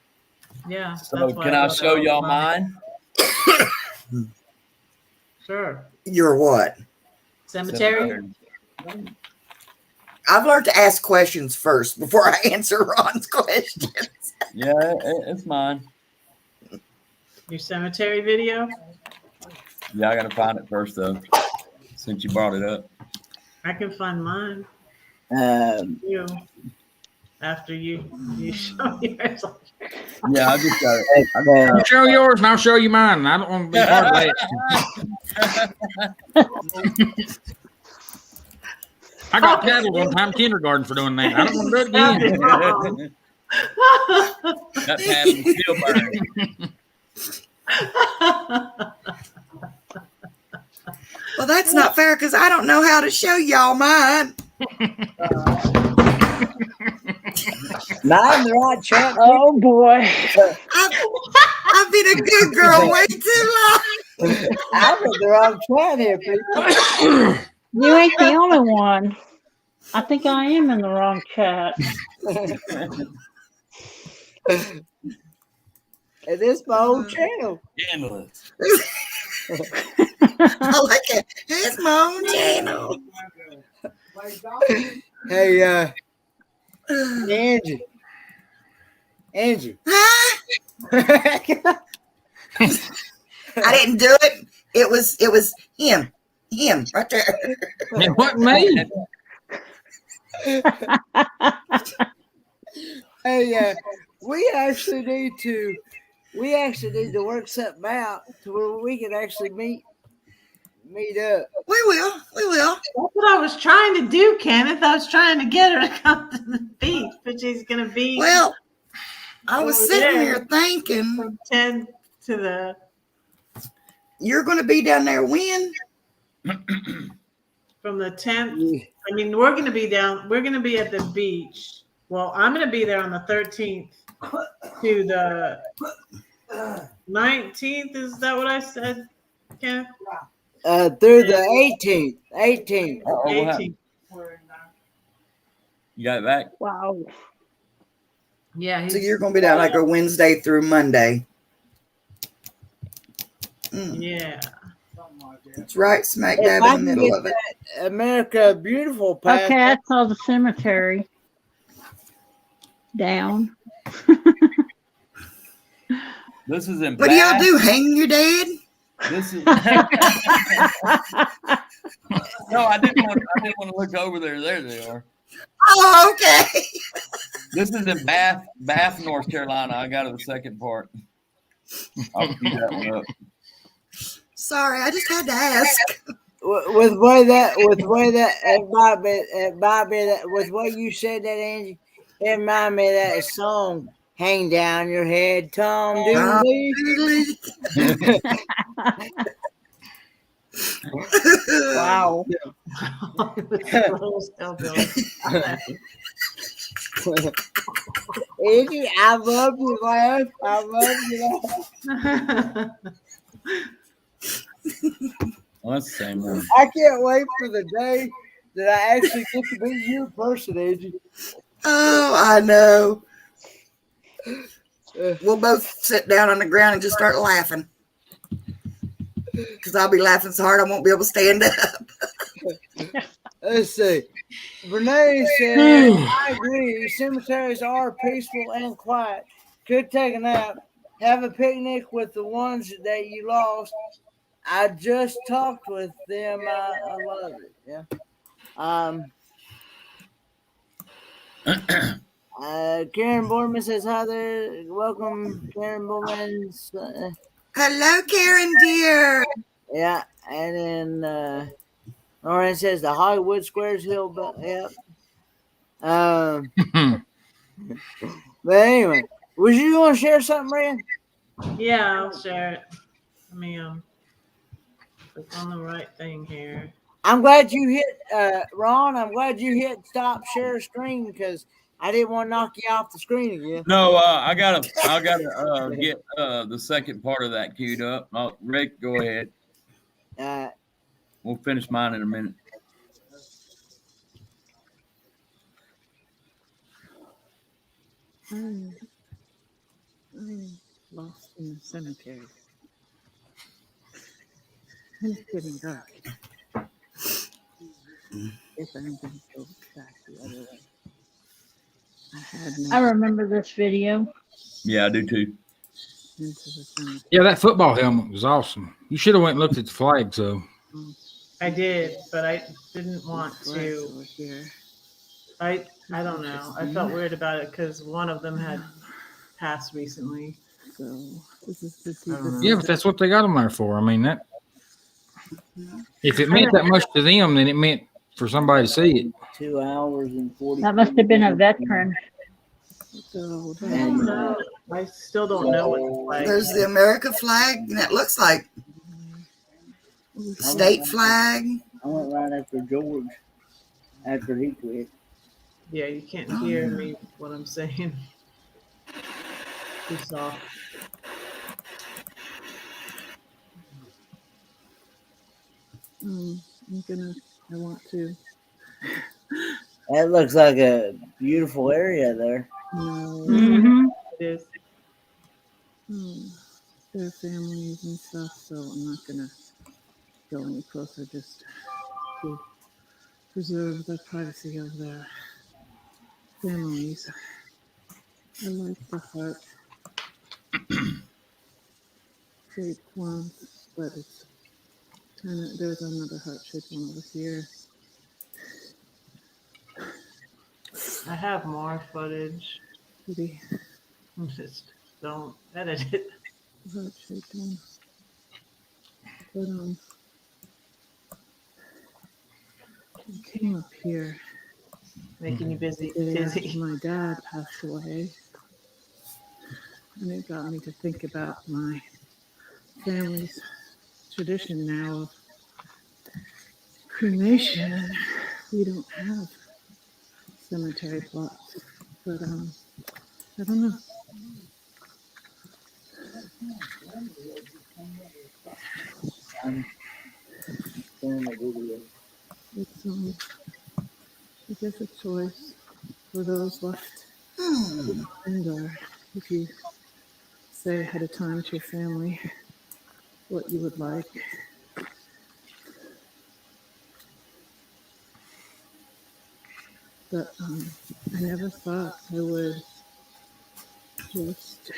Yeah. So can I show y'all mine? Sure. You're what? Cemetery. I've learned to ask questions first before I answer Ron's questions. Yeah, it's mine. Your cemetery video? Yeah, I gotta find it first though, since you brought it up. I can find mine. You after you show yours. Yeah, I just got it. You show yours and I'll show you mine. I don't want to be part of that. I got paddled one time kindergarten for doing that. I don't want to do it again. That paddle still burning. Well, that's not fair because I don't know how to show y'all mine. Not in the right chat. Oh boy. I've been a good girl way too long. I'm in the wrong chat here, people. You ain't the only one. I think I am in the wrong chat. And this my old channel. Scandalous. I like it. It's my own channel. Hey, Angie. Huh? I didn't do it. It was him right there. It wasn't me. Hey, we actually need to work something out to where we can actually meet up. We will. That's what I was trying to do, Kenneth. I was trying to get her to come to the beach, but she's going to be. Well, I was over sitting there here thinking, from 10 to the. you're going to be down there when? From the 10th. I mean, we're going to be at the beach. Well, I'm going to be there on the 13th to the 19th. Is that what I said, Kenneth? Through the 18th. What 18th. happened? You got it back? Wow. Yeah. So you're going to be down like a Wednesday through Monday. Yeah. It's right smack dab in the middle of it. America Beautiful pass. Okay, I saw the cemetery. Down. This is in What do y'all Bath. do? Hang your dad? This is no, I didn't want to look over there. There they are. Oh, okay. This is in Bath, North Carolina. I got to the second part. I'll speed that one up. Sorry, I just had to ask. With what you said that, Angie, it reminded me of that song, "Hang Down Your Head, Tom Dooley." Wow. Angie, I love you, laugh. I love you, laugh. Well, that's the same one. I can't wait for the day that I actually get to meet you in person, Angie. Oh, I know. We'll both sit down on the ground and just start laughing. Because I'll be laughing so hard I won't be able to stand up. Let's see. Renee said, I agree. Cemeteries are peaceful and quiet. Could take a nap. Have a picnic with the ones that you lost. I just talked with them. I love it. Yeah. Karen Borman says hi there. Welcome, Karen Borman. Hello, Karen dear. Yeah, and then Lauren says the Hollywood Squares Hill. Yep. But anyway, was you going to share something, Rand? Yeah, I'll share it. Let me click on the right thing here. I'm glad you hit Ron. I'm glad you hit stop share screen because I didn't want to knock you off the screen again. No, I gotta get the second part of that queued up. Rick, go ahead. We'll finish mine in a minute. Lost in the cemetery. It's getting dark. If I'm going to go back the other way. I remember this video. Yeah, I do too. Yeah, that football helmet was awesome. You should have went and looked at the flags, though. I did, but I didn't want to. I don't know. I felt weird about it because one of them had passed recently. So this is Yeah, but that's what they got them there for. I mean, that if it meant that much to them, then it meant for somebody to see it. 2 hours and 40. That must have been a veteran. I still don't know what the flag There's the America flag, and it looks like state flag. I went right after George after he quit. Yeah, you can't hear me what I'm saying. Too soft. I want to. That looks like a beautiful area there. No, Mm-hmm. It is. their families and stuff, so I'm not gonna go any closer. Just to preserve the privacy of their families. I like the heart shaped ones, but it's kind of there's another heart shaped one over here. I have more footage. Pretty Just don't edit it. heart shaped one. But I came up here Making you busy, the day after dizzy. my dad passed away, and it got me to think about my family's tradition now of cremation. We don't have cemetery plots, but I don't know. I'm sharing the video. It's I guess a choice for those left behind, or if you say ahead of time to your family what you would like. But I never thought I would just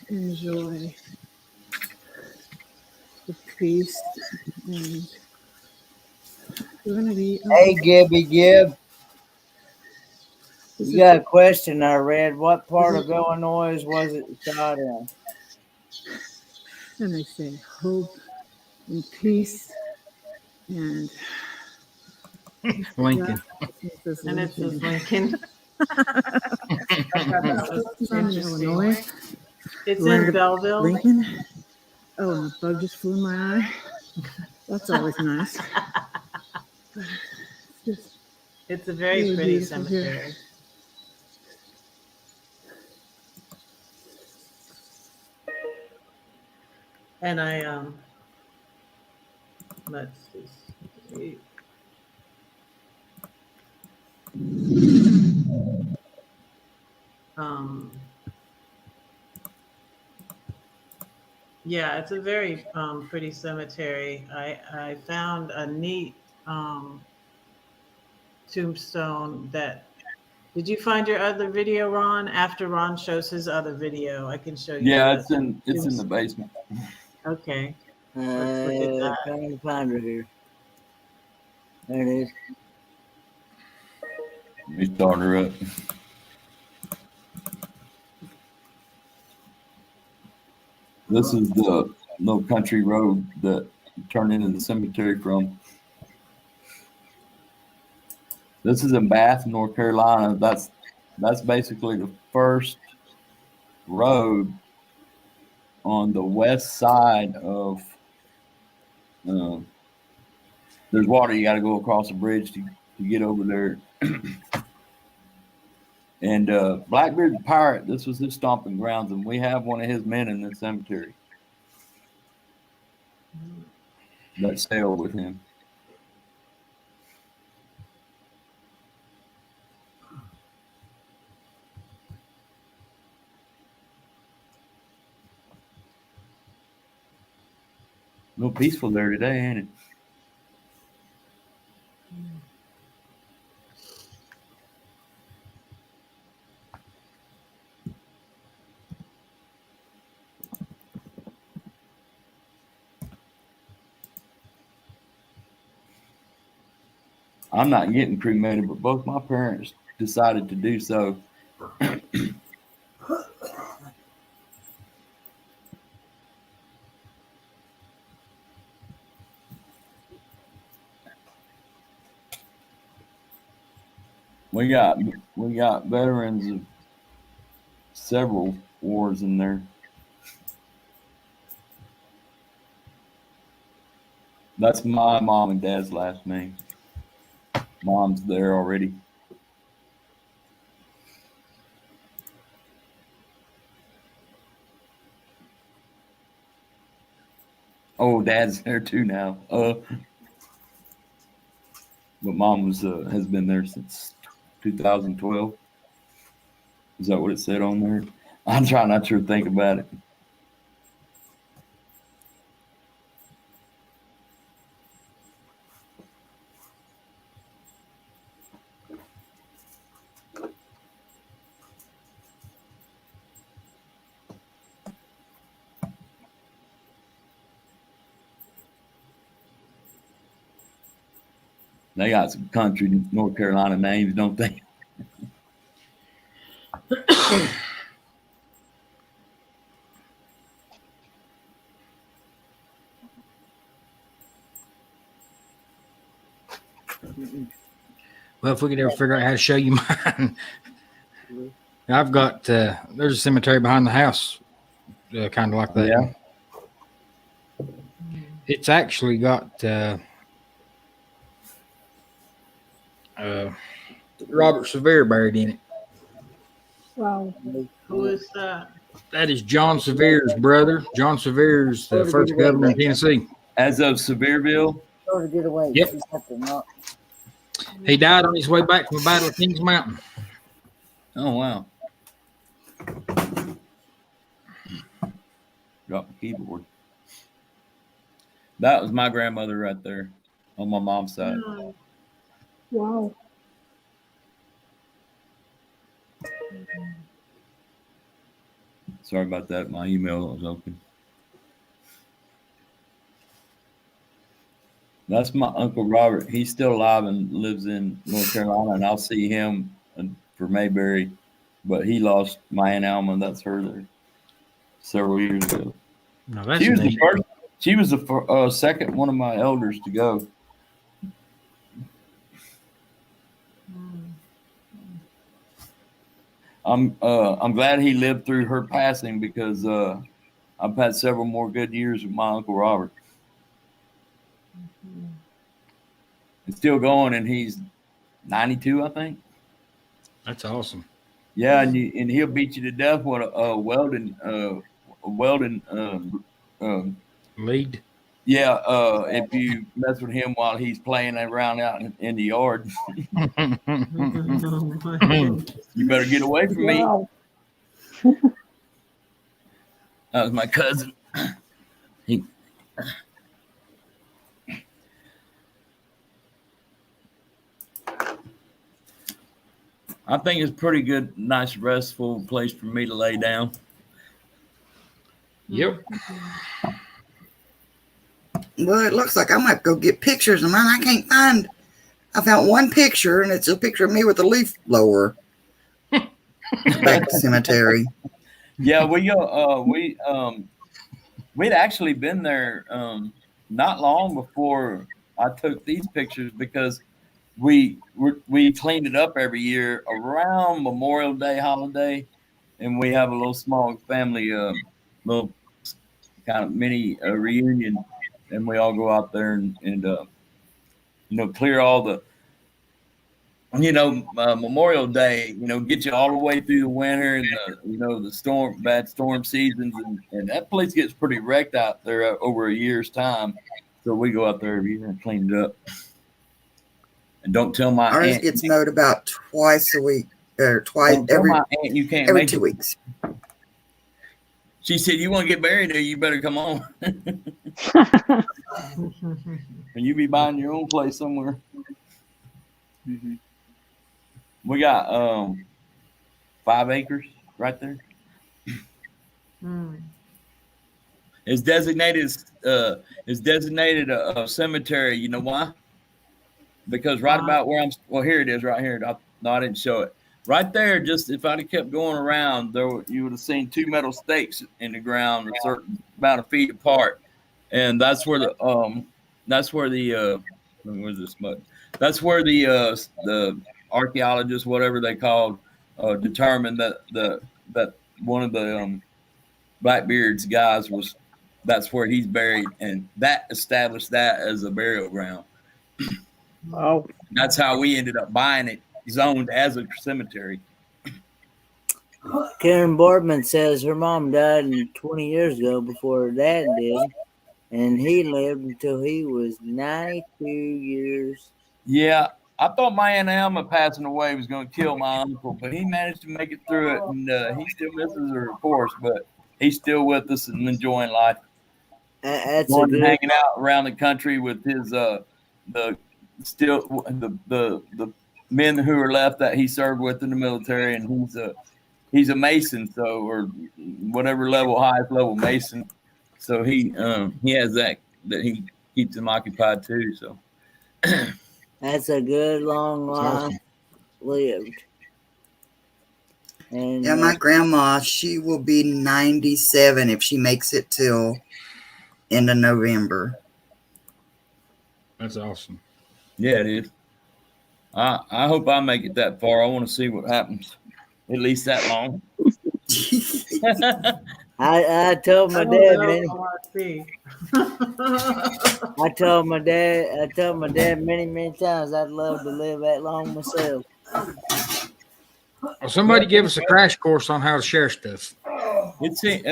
enjoy the peace, and we're gonna be Hey, Gibby Gib, this you is got a question I read. What part the of Illinois was it shot in? and they say hope and peace and Lincoln. it says And it says Lincoln. Lincoln. I thought that was I'm in interesting. Illinois. It's Where in Belleville. Lincoln. Oh, and a bug just flew in my eye. That's always nice. It's just It's a very really pretty beautiful here. cemetery. And let's just see. Um, yeah, it's a very pretty cemetery. I found a neat tombstone that. Did you find your other video, Ron? After Ron shows his other video, I can show you Yeah, the it's in the tombstone. basement. Okay, let's look at that. Trying to find her here. There it is. Let me start her up. This is the little country road that turned into the cemetery from. This is in Bath, North Carolina. That's basically the first road on the west side of. Uh, there's water. You got to go across a bridge to get over there. And Blackbeard the pirate. This was his stomping grounds, and we have one of his men in the cemetery that sailed with him. A little peaceful there today, ain't it? I'm not getting cremated, but both my parents decided to do so. We got veterans of several wars in there. That's my mom and dad's last name. Mom's there already. Oh, dad's there too now. But mom has been there since 2012. Is that what it said on there? I'm trying not to think about it. They got some country North Carolina names, don't they? Well, if we could ever figure out how to show you mine, I've got there's a cemetery behind the house, kind of like that. Yeah. It's actually got Robert Sevier buried in it. Wow. Who is that? That is John Sevier's brother. John Sevier's the first governor of Tennessee. As of Sevierville? Sort of get away. Yep. She's up to not. He died on his way back from the Battle of Kings Mountain. Oh, wow. Drop the keyboard. That was my grandmother right there on my mom's side. Wow. Sorry about that. My email was open. That's my Uncle Robert. He's still alive and lives in North Carolina, and I'll see him for Mayberry. But he lost my Aunt Alma. That's her there several years ago. No, that's She was neat. the first. She was the second one of my elders to go. I'm glad he lived through her passing because I've had several more good years with my Uncle Robert. He's still going, and he's 92, I think. That's awesome. Yeah, and he'll beat you to death with a welding Lead. Yeah, if you mess with him while he's playing around out in the yard, you better get away from me. Wow. That was my cousin. I think it's pretty good, nice, restful place for me to lay down. Yep. Well, it looks like I might go get pictures of mine. I can't find. I found one picture, and it's a picture of me with a leaf blower. Back to cemetery. Yeah, we'd actually been there not long before I took these pictures because we cleaned it up every year around Memorial Day holiday, and we have a little small family, little kind of mini reunion, and we all go out there and clear all the. Memorial Day, get you all the way through the winter and the bad storm seasons, and that place gets pretty wrecked out there over a year's time. So we go out there every year and clean it up. And don't tell my Ours aunt. gets mowed about twice a week, or twice Don't tell every my aunt you can't every make 2 it. weeks. She said, "You want to get buried there? You better come on." And you be buying your own place somewhere. Mm-hmm. We got 5 acres right there. It's designated a cemetery. You know why? Because right about where here it is right here. No, I didn't show it. Right there, just if I'd have kept going around, you would have seen 2 metal stakes in the ground a certain amount of feet apart. And that's where the where's this mud? That's where the archaeologists, whatever they called, determined that one of the Blackbeard's guys was that's where he's buried, and that established that as a burial ground. Oh, That's how we ended up buying it zoned as a cemetery. Karen Boardman says her mom died 20 years ago before her dad did, and he lived until he was 92 years. Yeah, I thought my Aunt Alma passing away was going to kill my uncle, but he managed to make it through it, and he still misses her, of course, but he's still with us and enjoying life. That's a Going and good. hanging out around the country with his the still the men who are left that he served with in the military, and he's a Mason, so or whatever level, highest level Mason. So he has that he keeps him occupied too. So That's a good long That's life awesome. lived. And Yeah, my grandma, she will be 97 if she makes it till end of November. That's awesome. yeah, it is. I hope I make it that far. I want to see what happens. At least that long. I told my I don't dad, know. man. I want to see. I told my dad many times I'd love to live that long myself. Well, somebody give us a crash course on how to share stuff. It's Hit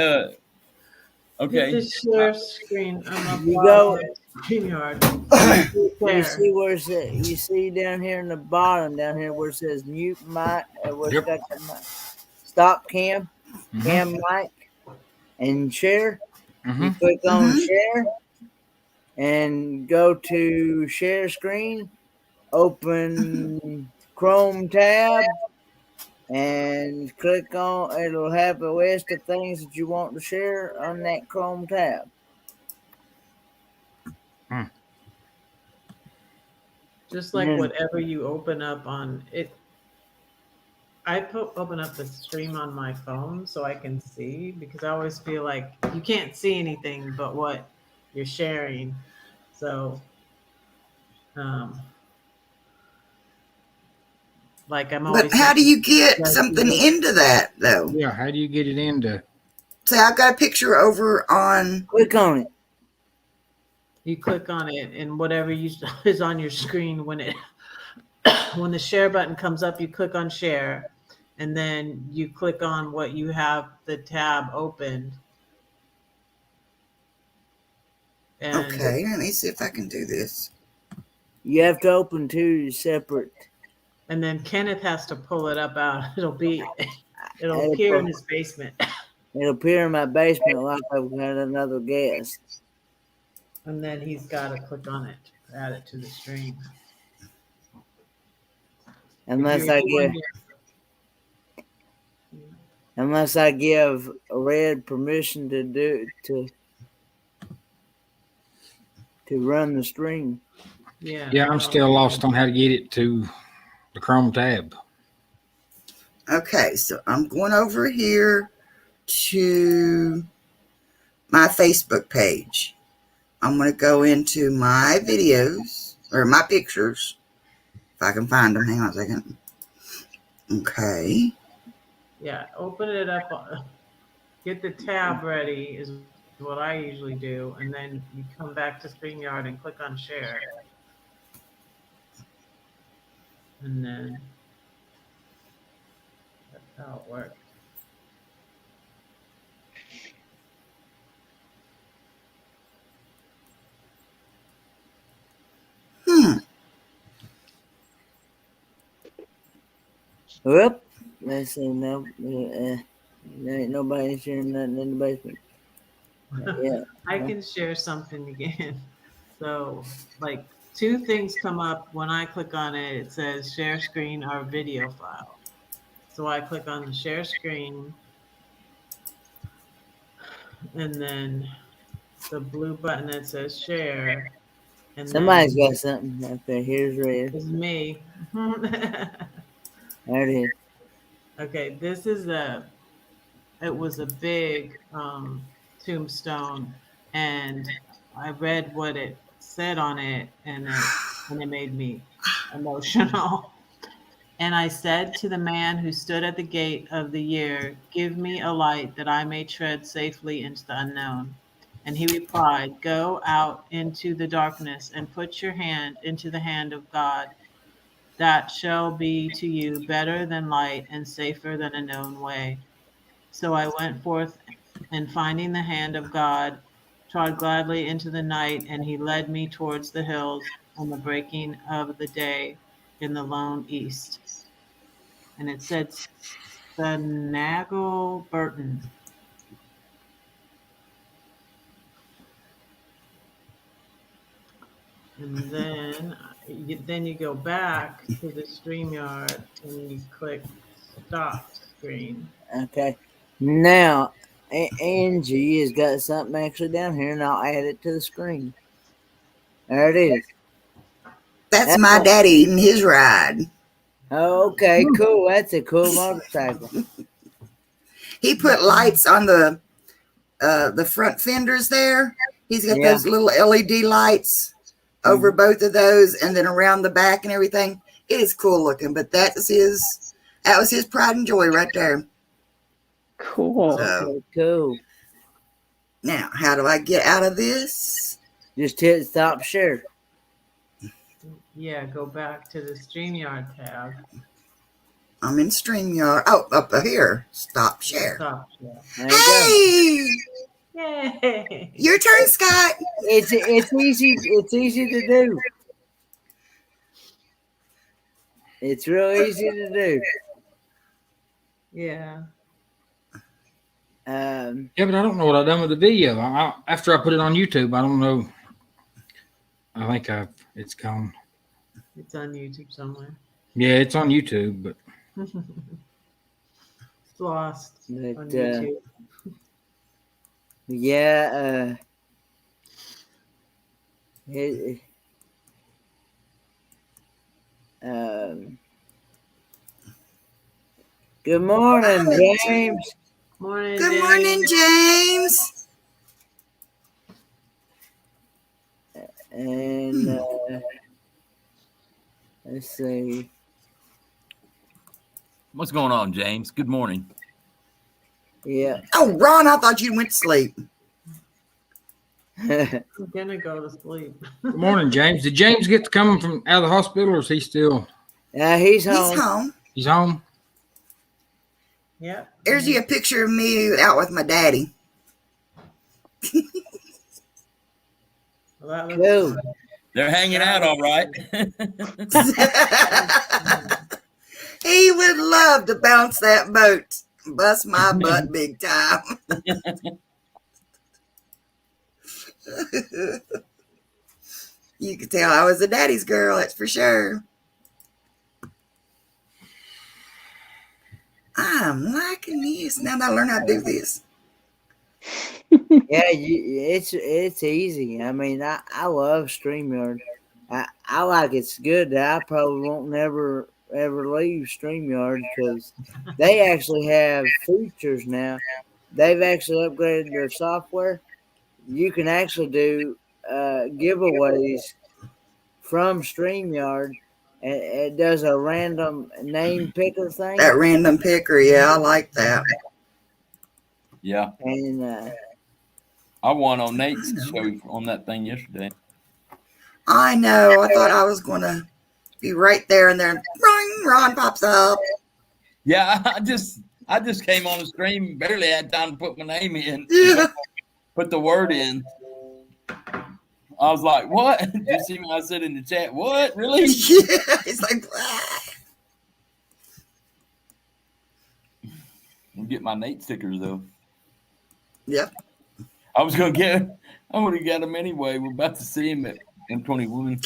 okay. the share screen on the You go. StreamYard. You see where it says, you see down here in the bottom down here where it says mute mic, where it's got the mic, stop cam, cam mic, and share. You click on share and go to share screen. Open Chrome tab and click on. It'll have a list of things that you want to share on that Chrome tab. Just like whatever you open up on it. I open up the stream on my phone so I can see, because I always feel like you can't see anything but what you're sharing. So, like I'm always. But how do you get something into that though? Yeah, how do you get it into? Say I've got a picture over on. Click on it. You click on it, and whatever is on your screen when the share button comes up, you click on share, and then you click on what you have the tab opened. And okay, let me see if I can do this. You have to open two separate. And then Kenneth has to pull it up out. It'll appear in his basement. It'll appear in my basement like I've got another guest. And then he's got to click on it to add it to the stream. Unless I give Red permission to run the stream. Yeah, I'm still lost on how to get it to the Chrome tab. Okay, so I'm going over here to my Facebook page. I'm going to go into my videos or my pictures. If I can find them. Hang on a second. Okay. Yeah, open it up. Get the tab ready is what I usually do. And then you come back to StreamYard and click on share. And then that's how it works. Whoop. Let's see. No, there ain't nobody sharing nothing in the basement. Yeah. I can share something again. So, like, two things come up when I click on it. It says share screen or video file. So I click on the share screen, and then the blue button that says share. And Somebody's got something up there. Here's Red. It's me. There it is. Okay, it was a big tombstone, and I read what it said on it, and it made me emotional. And I said to the man who stood at the gate of the year, "Give me a light that I may tread safely into the unknown." And he replied, "Go out into the darkness and put your hand into the hand of God. That shall be to you better than light and safer than a known way." So I went forth, and finding the hand of God, trod gladly into the night, and he led me towards the hills on the breaking of the day in the lone east. And it said Snaggle Burton. And then you go back to the StreamYard and you click stop screen. Okay. Now, Angie has got something actually down here, and I'll add it to the screen. There it is. That's my daddy eating his ride. Okay, cool. That's a cool motorcycle. He put lights on the front fenders there. He's got those little LED lights over both of those, and then around the back and everything. It is cool looking, but that was his pride and joy right there. Cool. Okay, cool. Now, how do I get out of this? Just hit stop share. Yeah, go back to the StreamYard tab. I'm in StreamYard. Oh, up here. Stop share. Stop share. Hey! Yay! Your turn, Scott. It's easy. It's easy to do. It's real easy to do. Yeah. Yeah, but I don't know what I've done with the video. After I put it on YouTube, I don't know. I think it's gone. It's on YouTube somewhere. Yeah, it's on YouTube, but It's lost But, on YouTube. yeah. Good morning, James. Morning, Good morning, James. And let's see. What's going on, James? Good morning. Yeah. Oh, Ron, I thought you went to sleep. I'm gonna go to sleep. good morning, James. Did James get to come from out of the hospital, or is he still? He's home. He's home. He's home. Yeah. There's a picture of me out with my daddy. Well, that looks Cool. good. They're hanging out all right. He would love to bounce that boat. Bust my butt big time. You could tell I was a daddy's girl, that's for sure. I'm liking this. Now that I learn how to do this. Yeah, it's easy. I mean, I love StreamYard. I like it's good that I probably won't never ever leave StreamYard because they actually have features now. They've actually upgraded their software. You can actually do giveaways from StreamYard. And it does a random name picker thing. That random picker, yeah, I like that. Yeah. And I won on Nate's show on that thing yesterday. I know. I thought I was going to be right there, and then Ron pops up. Yeah, I just came on the stream, barely had time to put my name in. Yeah. Put the word in. I was like, what? Did you see me? I said in the chat, what? Really? Yeah. It's like, ah. I'll get my Nate stickers though. Yep. I would have got them anyway. We're about to see him at M21.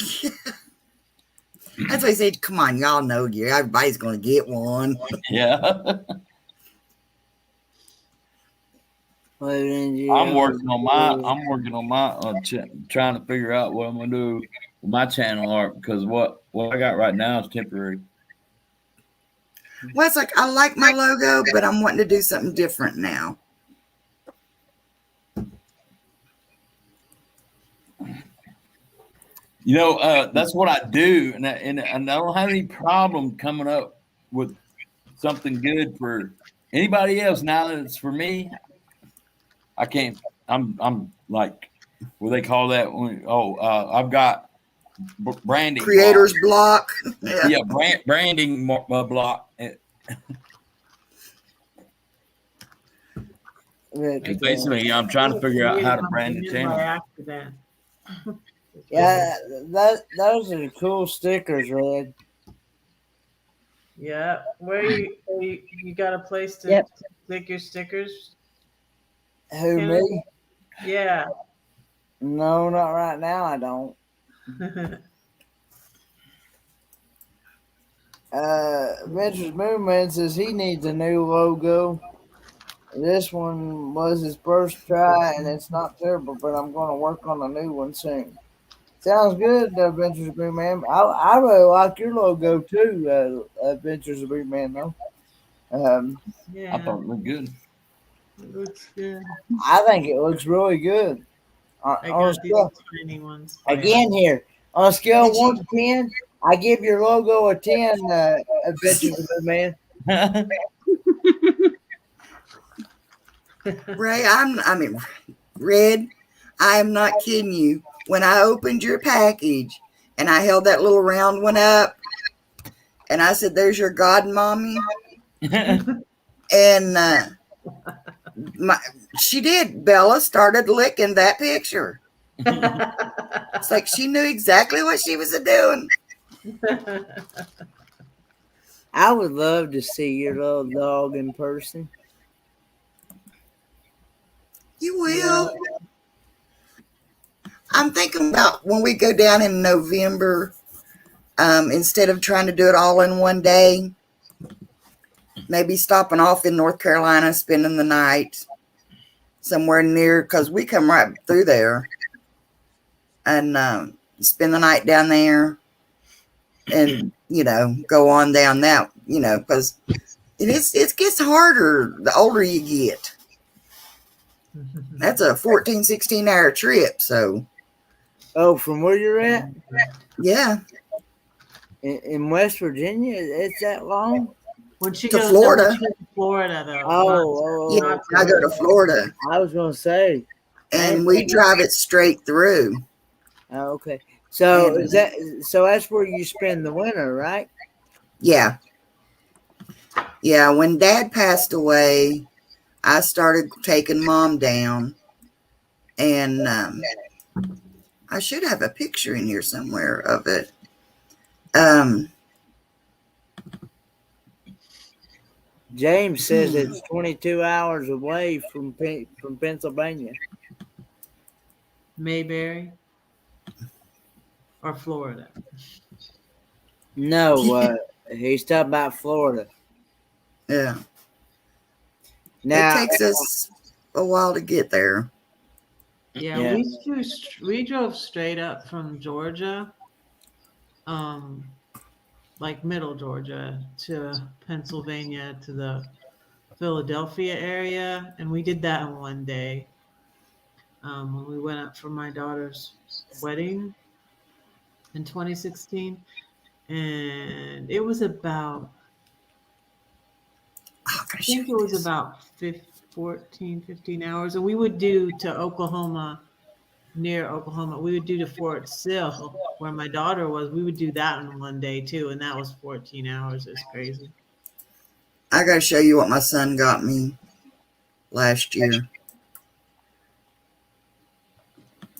That's why I said, come on, y'all know you. Everybody's going to get one. Yeah. I'm working on my trying to figure out what I'm gonna do with my channel art because what I got right now is temporary. Well, it's like, I like my logo, but I'm wanting to do something different now. You know, that's what I do, and I don't have any problem coming up with something good for anybody else. Now that it's for me, I can't I'm like, what do they call that? I've got branding Creator's block. block. Yeah. Yeah, branding block. But, Basically, I'm trying to figure out how to brand the By channel. accident. yeah, those are cool stickers, Red. Yeah. Where you got a place to Yep. stick your stickers? Who, me? Yeah. No, not right now, I don't. Ventures Movement says he needs a new logo. This one was his first try, and it's not terrible, but I'm going to work on a new one soon. Sounds good, Ventures Movement. I really like your logo too, Ventures Movement, though. I Yeah. thought it looked good. It looks good. I think it looks really good. I On a got these scale, tiny ones. again here, on a scale of 1 to 10, I give your logo a 10, Ventures Movement. Ray, Red, I am not kidding you. When I opened your package and I held that little round one up and I said, "There's your god mommy," and she did. Bella started licking that picture. It's like she knew exactly what she was doing. I would love to see your little dog in person. You will. I'm thinking about when we go down in November, instead of trying to do it all in one day, maybe stopping off in North Carolina, spending the night somewhere near, because we come right through there, and spend the night down there and, go on down that, because it gets harder the older you get. That's a 14, 16-hour trip, so. Oh, from where you're at? Yeah. In West Virginia? It's that long? When she To goes Florida. to Florida, though. Oh, Yeah, I go to Florida. I was going to say. And we drive it straight through. Oh, okay. So that's where you spend the winter, right? Yeah. Yeah, when Dad passed away, I started taking Mom down. And I should have a picture in here somewhere of it. James says it's 22 hours away from Pennsylvania. Mayberry or Florida? No, he's talking about Florida. Yeah. Now, it takes us a while to get there. Yeah. We drove straight up from Georgia, like middle Georgia, to Pennsylvania, to the Philadelphia area, and we did that in one day. When we went up for my daughter's wedding in 2016, and it was about, I think it was about 15 hours, and we would do to Oklahoma, near Oklahoma, we would do to Fort Sill, where my daughter was. We would do that in one day too, and that was 14 hours. It's crazy. I got to show you what my son got me last year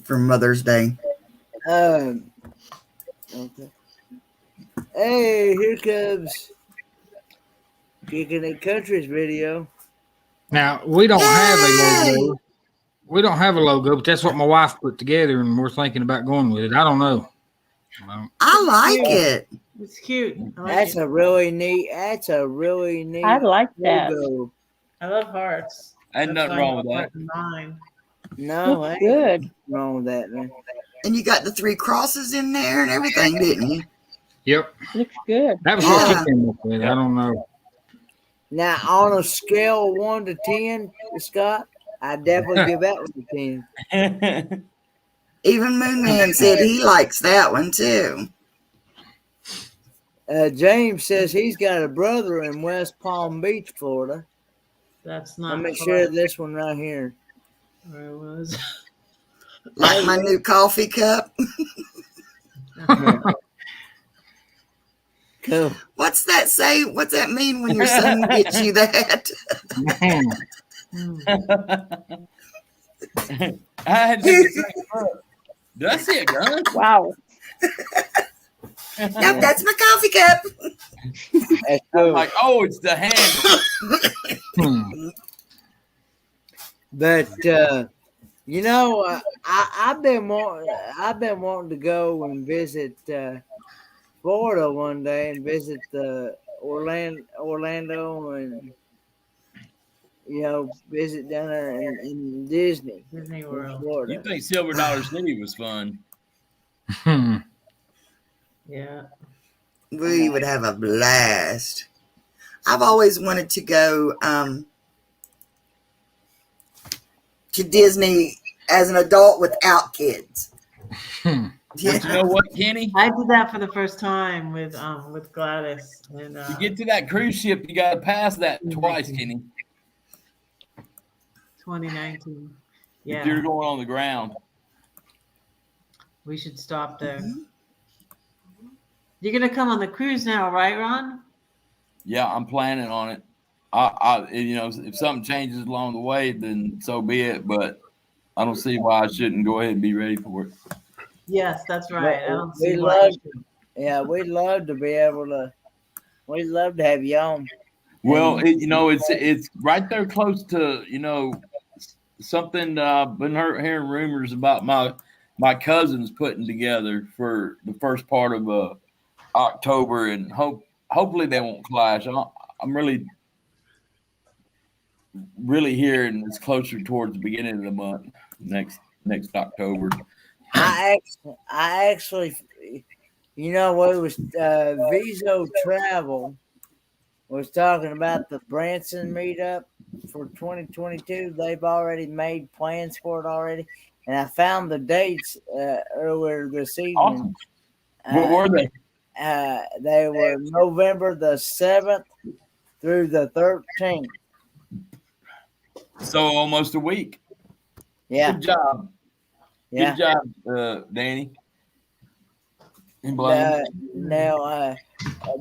for Mother's Day. Okay. Hey, here comes Kicking It Country's video. Now, we don't have a logo. We don't have a logo, but that's what my wife put together, and we're thinking about going with it. I don't know. I like it. It's cute. That's a really neat. I like that. logo. I love hearts. Ain't nothing wrong with that. Mine. No, Looks ain't good. wrong with that, man. And you got the 3 crosses in there and everything, didn't you? Yep. Looks good. That was what she came up with. I don't know. Now, on a scale of 1 to 10, Scott, I definitely give that one a 10. Even Moonman said he likes that one too. James says he's got a brother in West Palm Beach, Florida. That's not. Let me share this one right here. where I was. Like my new coffee cup. Cool. What's that say? What's that mean when your son gets you that? I had to do the same. Look, did I see a gun? Wow. Yep, that's my coffee cup. That's I'm cool. like, oh, it's the handle. But you know, I've been wanting to go and visit Florida one day and visit the Orlando and visit down there in Disney Disney in World. Florida. You think Silver Dollar City was fun? Yeah. We would have a blast. I've always wanted to go to Disney as an adult without kids. But you know what, Kenny? I did that for the first time with Gladys. And You get to that cruise ship, you got to pass that twice, Kenny. 2019. If you're Yeah, going on the ground. we should stop there. You're gonna come on the cruise now, right, Ron? Yeah, I'm planning on it. If something changes along the way, then so be it. But I don't see why I shouldn't go ahead and be ready for it. Yes, that's right. I don't We see why. love, we'd love to be able to. We'd love to have you on. Well, And- it's right there close to something. Been hearing rumors about my cousins putting together for the first part of October, and hopefully they won't clash. I'm really hearing it's closer towards the beginning of the month next October. I actually, what was Viso Travel was talking about the Branson meetup for 2022. They've already made plans for it already, and I found the dates earlier this evening. Awesome. What were they? They were November the 7th through the 13th. So almost a week. Yeah. Good job. Yeah. Good job, Danny. Now,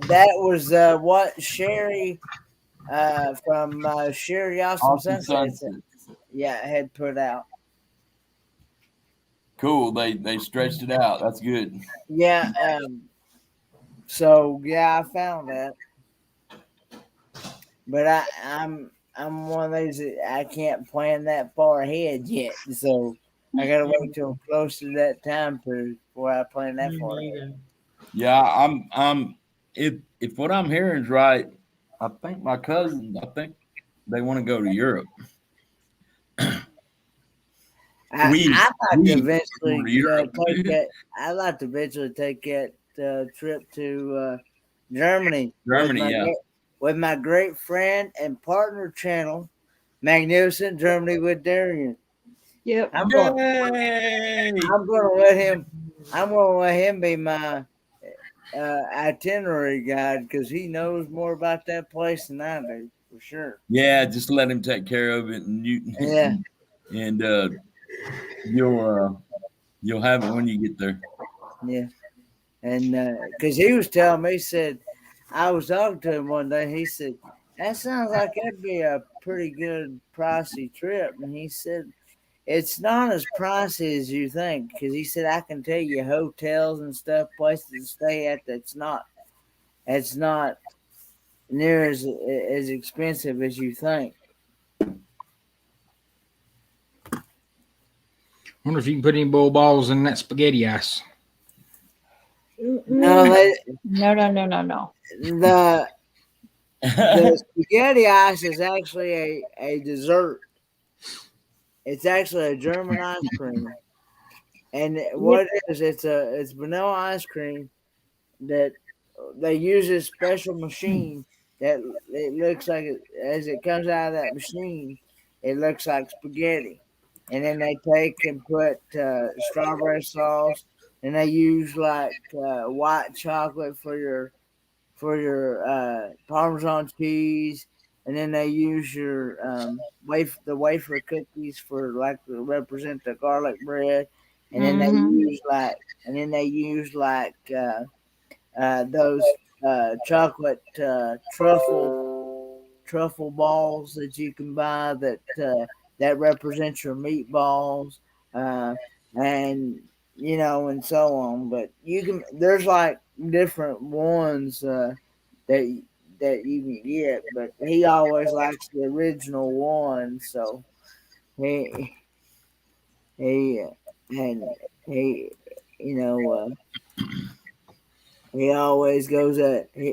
that was what Sherry from Sherry Awesome Sunsets, had put out. Cool. They stretched it out. That's good. Yeah. So I found that, but I'm one of those that I can't plan that far ahead yet. So I gotta wait till close to that time period before I plan that far ahead. Yeah, I'm if what I'm hearing is right, I think my cousins, they want to go to Europe. I'd like to eventually take that. I'd like to eventually take that trip to Germany. With my great friend and partner channel, Magnificent Germany with Darian. Yep. I'm gonna let him be my itinerary guide because he knows more about that place than I do, for sure. Yeah, just let him take care of it, and and you'll have it when you get there. Yeah, and because he was telling me, he said, I was talking to him one day. He said, that sounds like that'd be a pretty good pricey trip. And he said, it's not as pricey as you think. Because he said, I can tell you hotels and stuff, places to stay at it's not near as expensive as you think. Wonder if you can put any bull balls in that spaghetti ice. No. No. The spaghetti ice is actually a dessert. It's actually a German ice cream, and what it is, it's vanilla ice cream that they use a special machine that it looks like as it comes out of that machine, it looks like spaghetti, and then they take and put strawberry sauce, and they use like white chocolate for your Parmesan cheese, and then they use your the wafer cookies for like to represent the garlic bread, and then they use like those chocolate truffle balls that you can buy that represent your meatballs, uh, and and so on. But there's like different ones that you can get, but he always likes the original one, so he he and he you know he always goes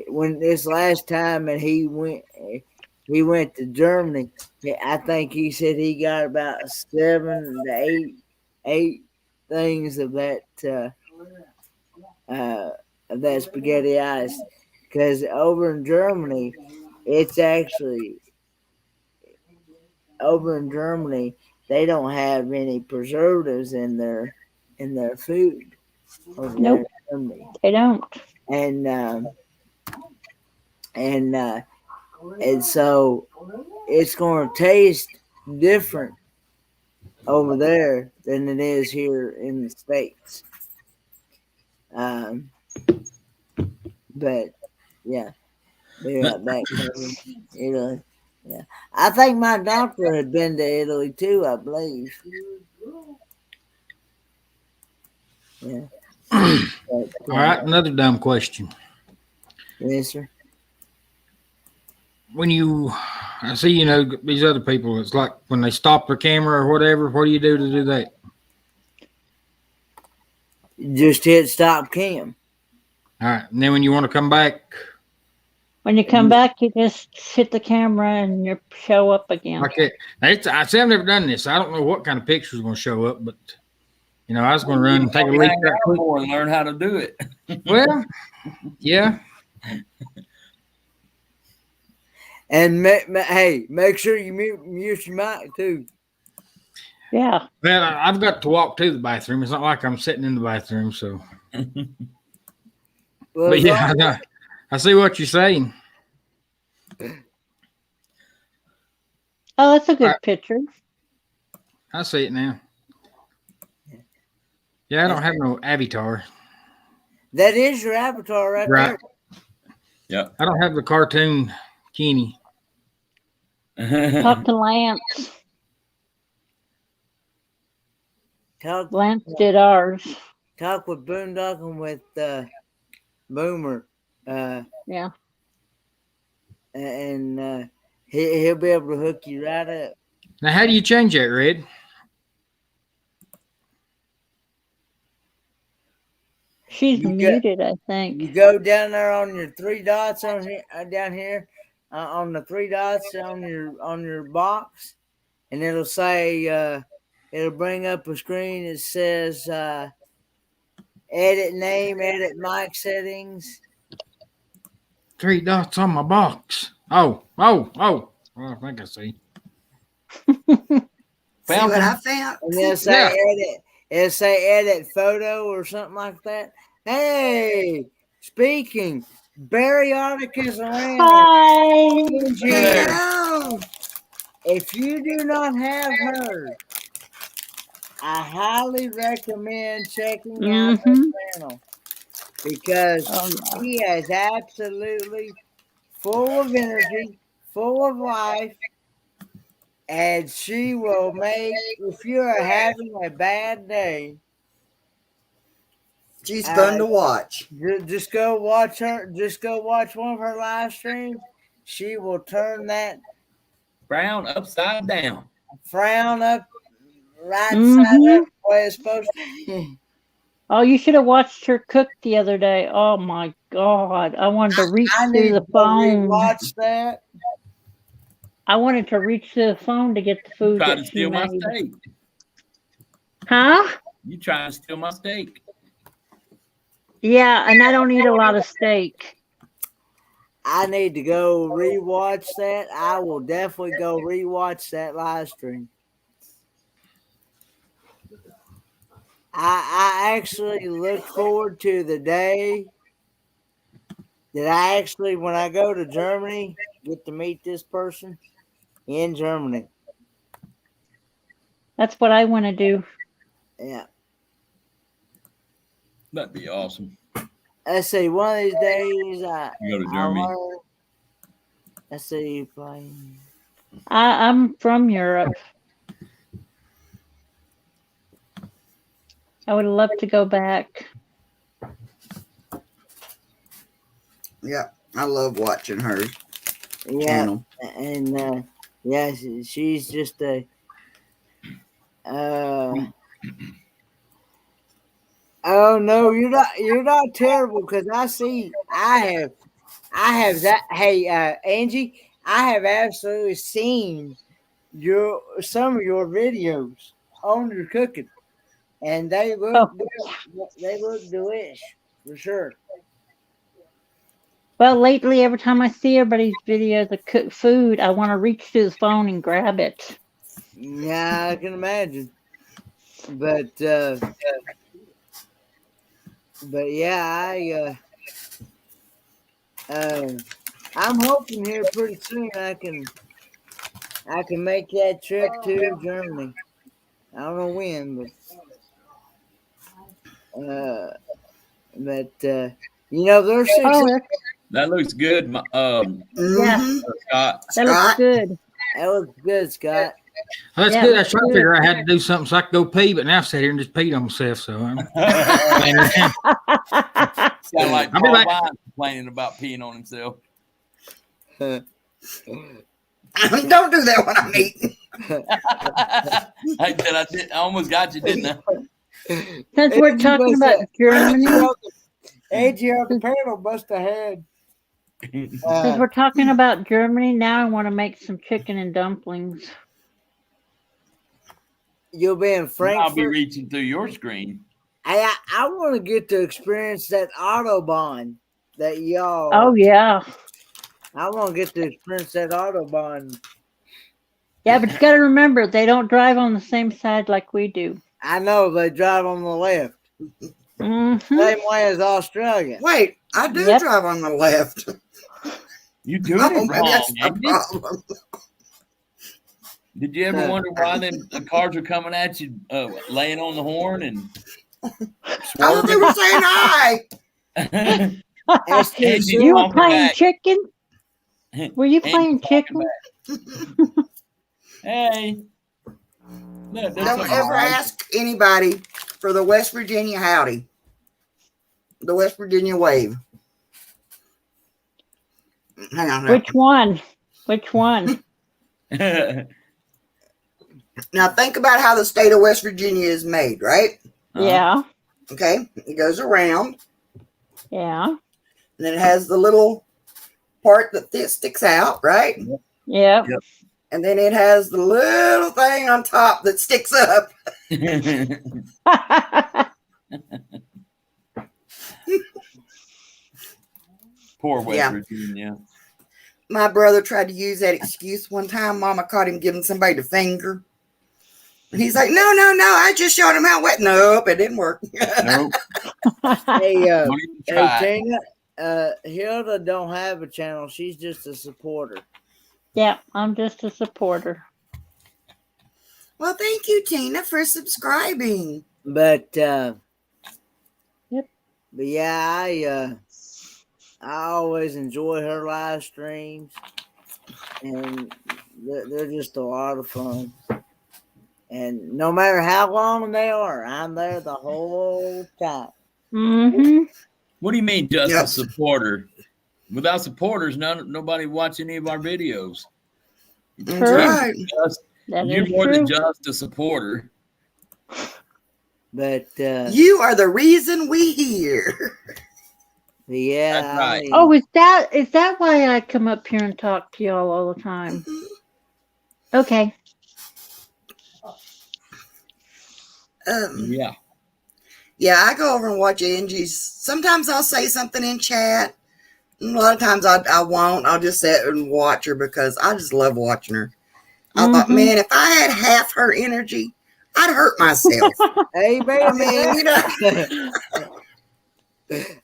when this last time and he went to Germany. I think he said he got about 7 to 8 things of that spaghetti ice, because over in Germany, it's actually over in Germany they don't have any preservatives in their food over there in Nope, Germany, they don't. and and uh, and so it's going to taste different over there than it is here in the States. Um, but yeah, we got that covered. Italy. Yeah, I think my doctor had been to Italy too. I believe. Yeah. But, All right, another dumb question. yes, sir. When I see, these other people, it's like when they stop their camera or whatever, what do you do to do that? Just hit stop cam. All right, and then when you want to come back, When you come back, you just hit the camera and you show up again. okay. I see I've never done this. I don't know what kind of pictures are going to show up, but I was going to run and take a leak right quick. And learn how to do it. Well, yeah. And hey, make sure you mute your mic too. Yeah. Well, I've got to walk to the bathroom. It's not like I'm sitting in the bathroom, so. Well, But yeah, I see what you're saying. Oh, that's a good picture. I see it now. Yeah, I don't have no avatar. That is your avatar right there. Yeah. I don't have the cartoon Kenny. Talk to Lance. Lance did ours. Talk with Boondocking with Boomer. Yeah. And he'll be able to hook you right up. Now, how do you change that, Red? She's muted, I think. You go down there on your 3 dots on here, down here, on the 3 dots on your box, and it'll say it'll bring up a screen that says edit name, edit mic settings. 3 dots on my box. Oh. Well, I think I see. See what I found? And it'll say edit. It'll say edit photo or something like that. Hey, speaking, Barriotic is around. Hi. If you do not have her, I highly recommend checking out her channel, because she is absolutely full of energy, full of life, and she will make, if you are having a bad day, she's fun to watch. Just go watch her. Just go watch one of her live streams. She will turn that frown upside down. Frown up, right side up, the way it's supposed to. Oh, you should have watched her cook the other day. Oh my God. I wanted to reach through the phone. Watch that. I wanted to reach through the phone to get the food Try that to she steal my made. steak. Huh? You trying to steal my steak? Yeah, and I don't eat a lot of steak. I need to go rewatch that. I will definitely go rewatch that live stream. I actually look forward to the day that when I go to Germany, get to meet this person in Germany. That's what I want to do. Yeah. That'd be awesome. Let's see. One of these days, You go to I'll Germany. learn. Let's see. If I'm from Europe. I would love to go back. Yeah, I love watching her yeah, channel. and yeah, she's just a. Oh no, you're not terrible because I have that. Hey, Angie, I have absolutely seen some of your videos on your cooking, and they look delish for sure. Well, lately, every time I see everybody's videos of cooked food, I want to reach to the phone and grab it. Yeah, I can imagine, but yeah, I'm hoping here pretty soon I can make that trip to Germany. I don't know when, but there's six. Oh, That looks good. yeah, Scott. that looks good. That looks good, Scott. That's Yeah, good. I that's tried to good. figure out how to do something so I could go pee, but now I've sat here and just peed on myself. So I'm Sound like I'll be Paul back. Vine complaining about peeing on himself. Don't do that when I'm eating. I almost got you, didn't I? Since we're talking about Germany, Angie on the panel must have had. since we're talking about Germany, now I want to make some chicken and dumplings. You'll be in I'll be Frankfurt. reaching through your screen. I want to get to experience that Autobahn that y'all. Oh yeah, I want to get to experience that Autobahn. yeah, but you got to remember they don't drive on the same side like we do. I know they drive on the left, Mm-hmm. same way as Australia. Wait, I do Yep. drive on the left. You doing Oh, it maybe wrong, that's the ain't you? problem. Did you ever wonder why the cars are coming at you, laying on the horn and I thought they were saying hi. swerving? Angie, You were welcome playing back. chicken? Were you Angie, playing welcome chicken? Hey. Look, there's Don't some ever rice. ask anybody for the West Virginia howdy. The West Virginia wave. Hang on. Which one? Which one? Now think about how the state of West Virginia is made, right? Yeah, Okay. It goes around, yeah, and then it has the little part that sticks out, right? yeah. Yep. And then it has the little thing on top that sticks up. Poor West Yeah. Virginia. My brother tried to use that excuse one time. Mama caught him giving somebody the finger. And he's like, no, I just showed him how wet. Nope, it didn't work. Nope. Hey, Don't even try. Tina, Hilda don't have a channel. She's just a supporter. Yeah, I'm just a supporter. Well, thank you, Tina, for subscribing. But Yep. But yeah, I always enjoy her live streams, and they're just a lot of fun. And no matter how long they are, I'm there the whole time. Mm-hmm. What do you mean, just Yep. a supporter? Without supporters, nobody watch any of our videos. That's True. right. That You're is more true. than just a supporter. But You are the reason we here. yeah, That's right. Oh, is that why I come up here and talk to y'all all the time? Okay. Yeah. Yeah, I go over and watch Angie's. Sometimes I'll say something in chat. And a lot of times I won't. I'll just sit and watch her because I just love watching her. I thought, man, if I had half her energy, I'd hurt myself. Hey, baby. I mean, you know.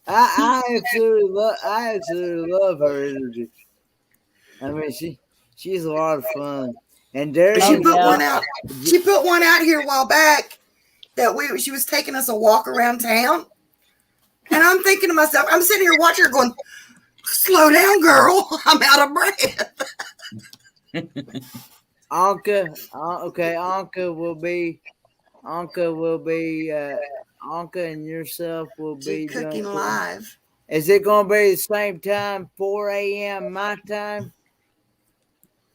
I absolutely love her energy. I mean, she's a lot of fun. And But she Darian, put yeah. one out. She put one out here a while back that she was taking us a walk around town. And I'm thinking to myself, I'm sitting here watching her going, slow down, girl. I'm out of breath. Anka, okay, Anka and yourself will be She's cooking doing. live. Is it going to be the same time, 4 a.m. my time,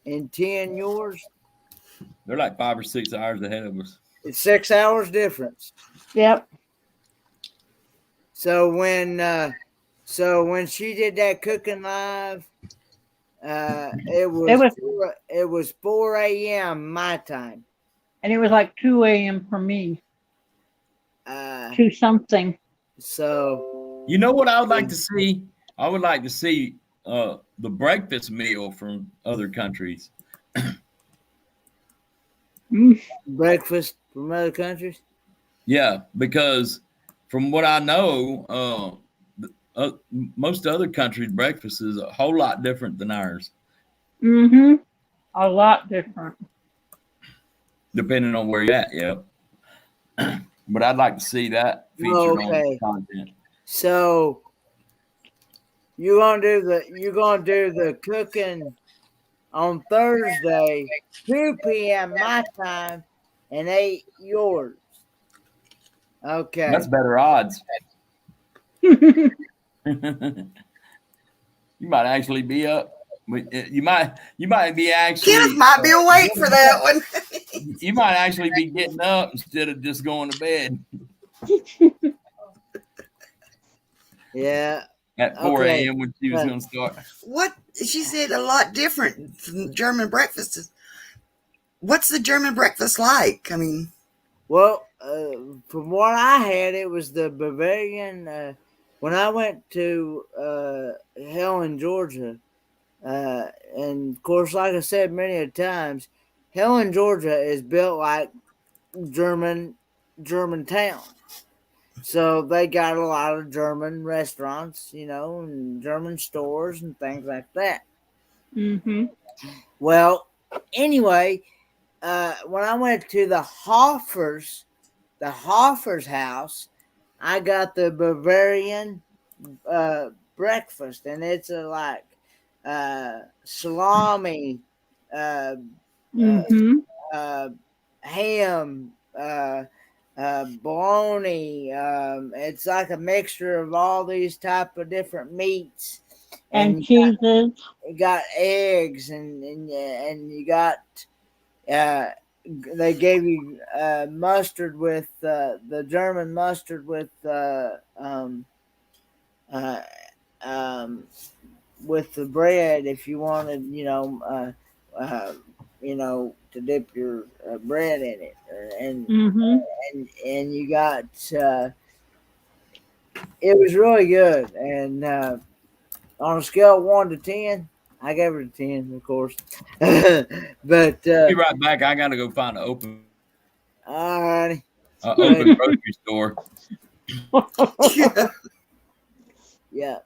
and 10 yours? They're like 5 or 6 hours ahead of us. It's 6 hours difference. Yep. So when she did that cooking live, it was 4 a.m. my time. And it was like 2 a.m. for me. 2 something. So You know what I would like to see? I would like to see the breakfast meal from other countries. breakfast from other countries. Yeah, because from what I know, most other countries' breakfast is a whole lot different than ours. Mm-hmm. A lot different. Depending on where you're at, yeah. But I'd like to see that featured on content. So you're gonna do the cooking on Thursday, 2 p.m. my time, and 8 yours. Okay. That's better odds. You might actually be up. You might be actually. Kenneth might be awake for that one. You might actually be getting up instead of just going to bed. Yeah. At 4 a.m. when she was going to start. What? She said a lot different from German breakfasts. What's the German breakfast like? I mean. Well, from what I had, it was the Bavarian. When I went to Helen, Georgia, and of course, like I said many times, Helen, Georgia is built like German town. So they got a lot of German restaurants, and German stores and things like that. Mm-hmm. Well, anyway, when I went to the Hoffer's house, I got the Bavarian breakfast, and it's like salami, Mm-hmm. ham, bologna. It's like a mixture of all these type of different meats And cheeses. You got eggs, and you got. They gave you mustard with the German mustard with the bread if you wanted, to dip your bread in it, and and you got. It was really good, and on a scale of 1 to 10. I gave it a 10, of course. But be right back. I gotta go find an open grocery store. Yeah.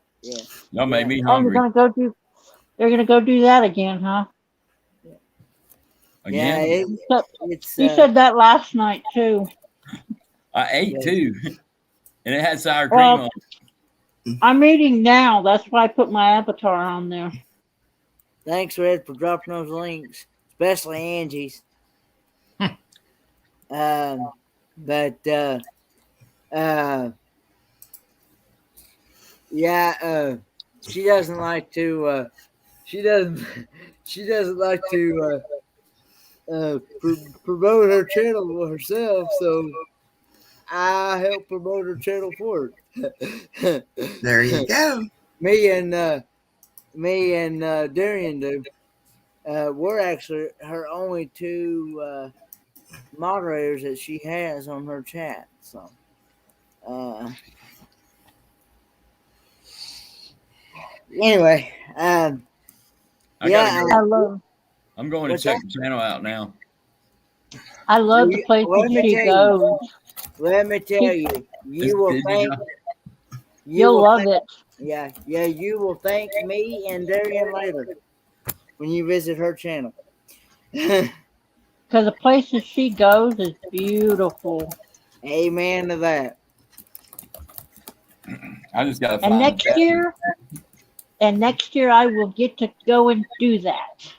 Y'all made me Oh, hungry. They're gonna go do that again, huh? Again? Yeah, you said that last night too. I ate too, and it had sour cream on it. I'm eating now. That's why I put my avatar on there. Thanks, Red, for dropping those links, especially Angie's. She doesn't like to. She doesn't like to promote her channel herself, so I help promote her channel for her. There you go. Me and Darian do. We're actually her only 2 moderators that she has on her chat. So, anyway, I'm going to check the channel out now. I love the places she goes. Let me tell you, you'll love it. Yeah, you will thank me and Darian later. when you visit her channel. Because the places she goes is beautiful. Amen to that. I just got to And find next that. year, and next year I will get to go and do that.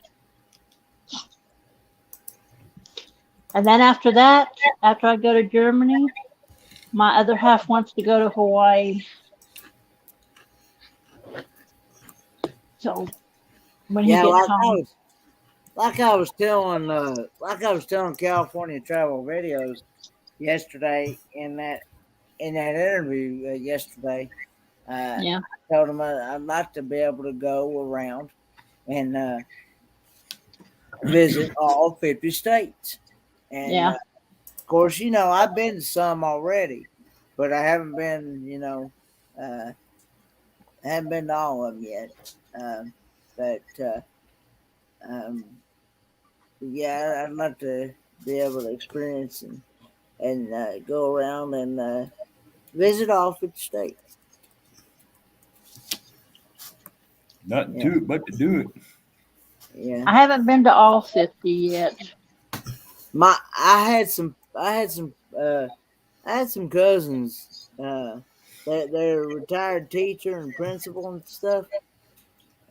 And then after that, after I go to Germany, my other half wants to go to Hawaii. So when he Yeah, gets home. like I was telling California Travel Videos yesterday in that interview yesterday. I Yeah, told him I'd like to be able to go around and visit all 50 states. And yeah, of course, I've been to some already, but I haven't been, I haven't been to all of them yet. But um, yeah, I'd like to be able to experience and go around and visit all 50 states. Nothing Yeah, to it but to do it. yeah. I haven't been to all 50 yet. I had some cousins. They're a retired teacher and principal and stuff,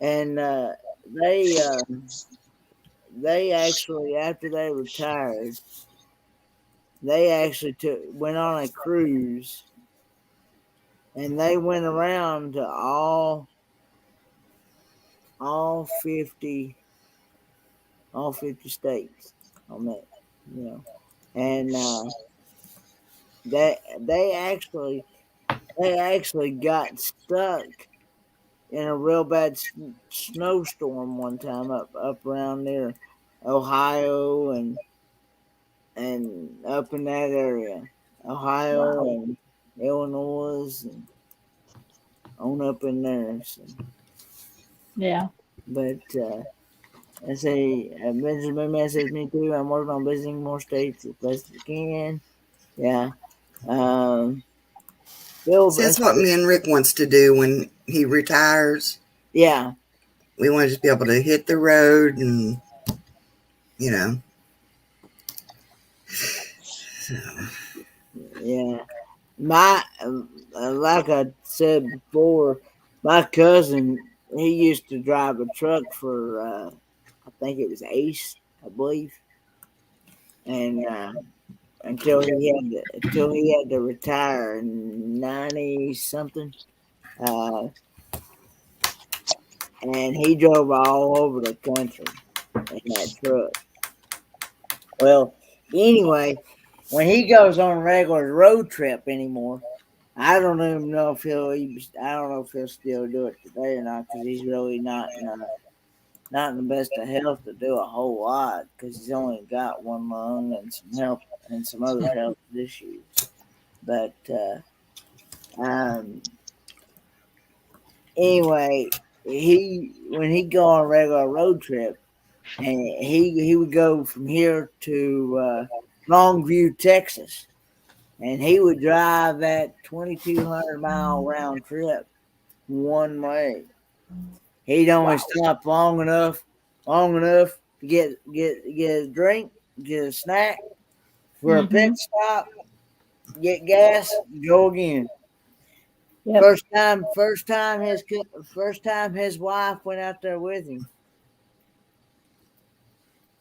and they they actually after they retired, they actually went on a cruise and they went around to all 50 all 50 states on that, you know, and they they actually they actually got stuck in a real bad snowstorm one time up around near Ohio and up in that area, Ohio Wow. and Illinois and on up in there. So, Yeah. but I say Benjamin messaged me too. I'm working on visiting more states as best as I can. Yeah. Um, See, Bill. that's what me and Rick wants to do when he retires. Yeah. We want to just be able to hit the road and, you know. So. Yeah. My like I said before, my cousin he used to drive a truck for I think it was Ace, I believe, and until he had to retire in 90 something, uh, and he drove all over the country in that truck. Well, anyway, when he goes on a regular road trip anymore, I don't even know if I don't know if he'll still do it today or not because he's really not in the best of health to do a whole lot because he's only got one lung and some health and some other health issues. But um, anyway, he when he go on a regular road trip, and he would go from here to Longview, Texas, and he would drive that 2,200-mile round trip one way. He'd only stop long enough to get a drink, get a snack for a pit Mm-hmm. stop, get gas, go again. Yep. First time his wife went out there with him.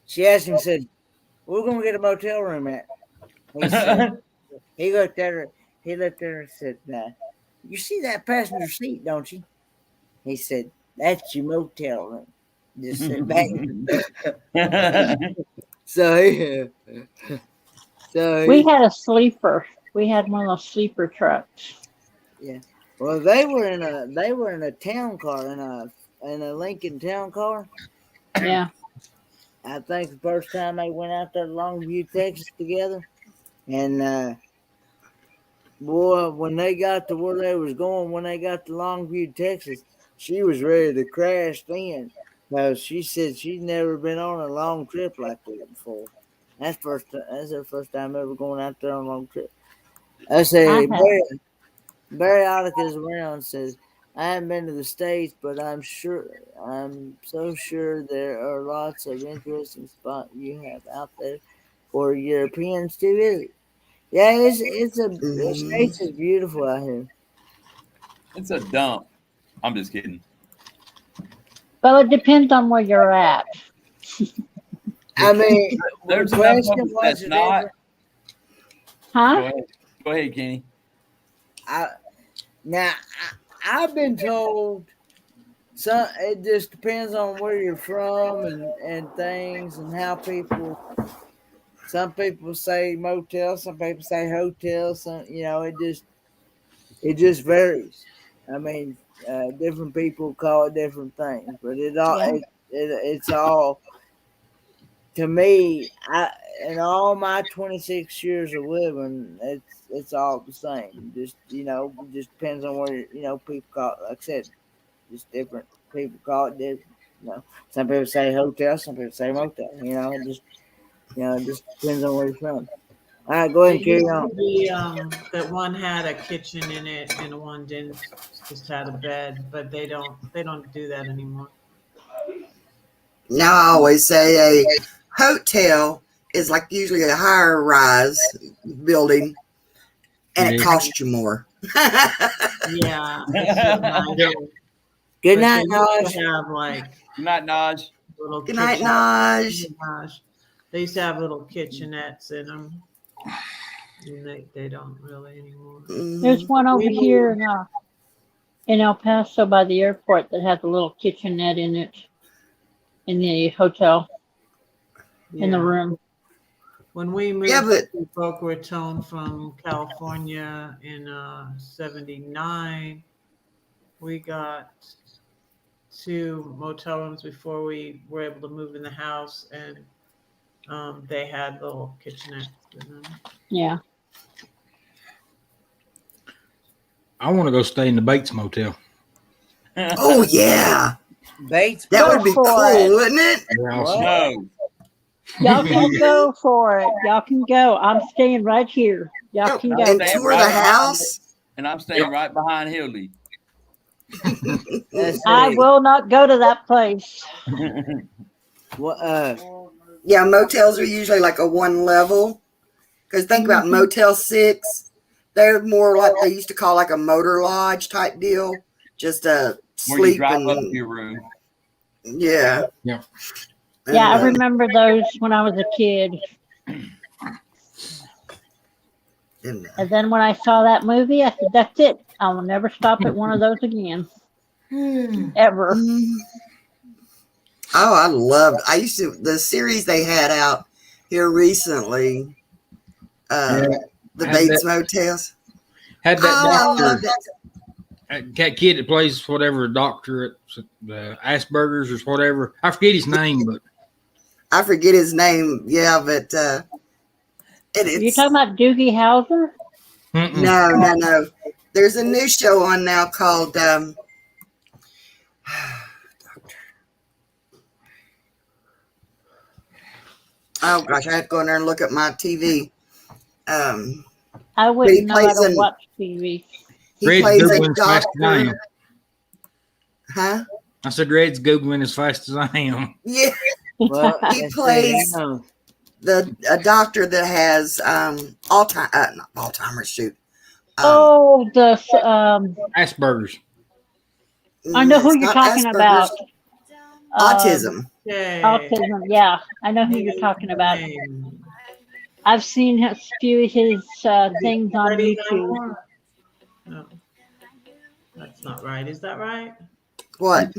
She asked him, said, "We're gonna get a motel room at." He said, he looked at her, he looked at her and said, "You see that passenger seat, don't you?" He said, "That's your motel room. Just sit back." So he, so We he, had a sleeper. We had one of those sleeper trucks. yeah. Well, they were in a town car in a Lincoln town car. Yeah. I think the first time they went out there to Longview, Texas together, and boy, when they got to where they was going, when they got to Longview, Texas, she was ready to crash then. Because she said she'd never been on a long trip like that before. That's her first time ever going out there on a long trip. I I say have. Barry Alec is around says I haven't been to the States, but I'm so sure there are lots of interesting spots you have out there for Europeans to visit. Yeah, the Hmm. States is beautiful out here. It's a dump. I'm just kidding. Well, it depends on where you're at. I mean, the There's enough of question it was that's a not. different. Huh? Go ahead. Go ahead, Kenny. I now I've been told some. It just depends on where you're from and things and how people. Some people say motel, some people say hotel. Some it just varies. I mean, different people call it different things, but Yeah. it's all to me. I in all my 26 years of living, it's all the same. Just it just depends on where people call it. Like I said, just different people call it different. Some people say hotel, some people say motel. It just depends on where you're from. All right, go ahead It and carry used to on. be that one had a kitchen in it and one didn't, just had a bed, but they don't do that anymore. Now I always say a hotel is like usually a higher rise building, and it Yeah. costs you more. Yeah, it's so nicer. Good But they night, used Naj. to have like Not Naj. little Good night, kitchen. Naj. Oh my gosh, they used to have little kitchenettes in them, and they don't really anymore. There's Hmm. one over We here moved. in El Paso by the airport that has a little kitchenette in it in the hotel in the Yeah, room. when we Yeah, moved but to Boca Raton from California in '79, we got two motel rooms before we were able to move in the house, and they had little kitchenettes in them. Yeah. I want to go stay in the Bates Motel. oh yeah, Bates that Go would be Motel. for cool, it. wouldn't it? They're awesome. What? No. Y'all can go for it. Y'all can go. I'm staying right here. Y'all Oh, can I'm go and though. staying tour the right behind it, house. and I'm staying right behind Hildy. Let's I see. will not go to that place. What? Yeah, motels are usually like a one level. Because think about Hmm. Motel 6, they're more like they used to call like a motor lodge type deal. Just Where you sleep drive up to and your room. yeah. Yeah. Yeah, And I remember those when I was a kid. and, And then when I saw that movie, I said, that's it. I will never stop at one of those again. Ever. mm, oh, I loved. I used to the series they had out here recently. Yeah. The Had Bates that Motels. had that Oh, I doctor, loved it. that kid that plays whatever doctor at Asperger's or whatever. I forget his name, but I forget his name. Yeah, but You it's talking about Doogie Howser? mm-mm. no. There's a new show on now called oh gosh, I have to go in there and look at my TV. Um, I but wouldn't know. I don't watch TV. he Red's plays a googling as fast as I doctor. am. Huh? I said Red's googling as fast as I am. Yeah, Well, he let's see. plays a doctor that has not Alzheimer's. Shoot, Oh, Asperger's. I know who it's you're not talking about. Asperger's. Autism. Okay. Autism. Yeah, I know who you're talking about. Name. I've seen a few of his things on Freddie YouTube. Highmore? No, that's not right. Is that right? What?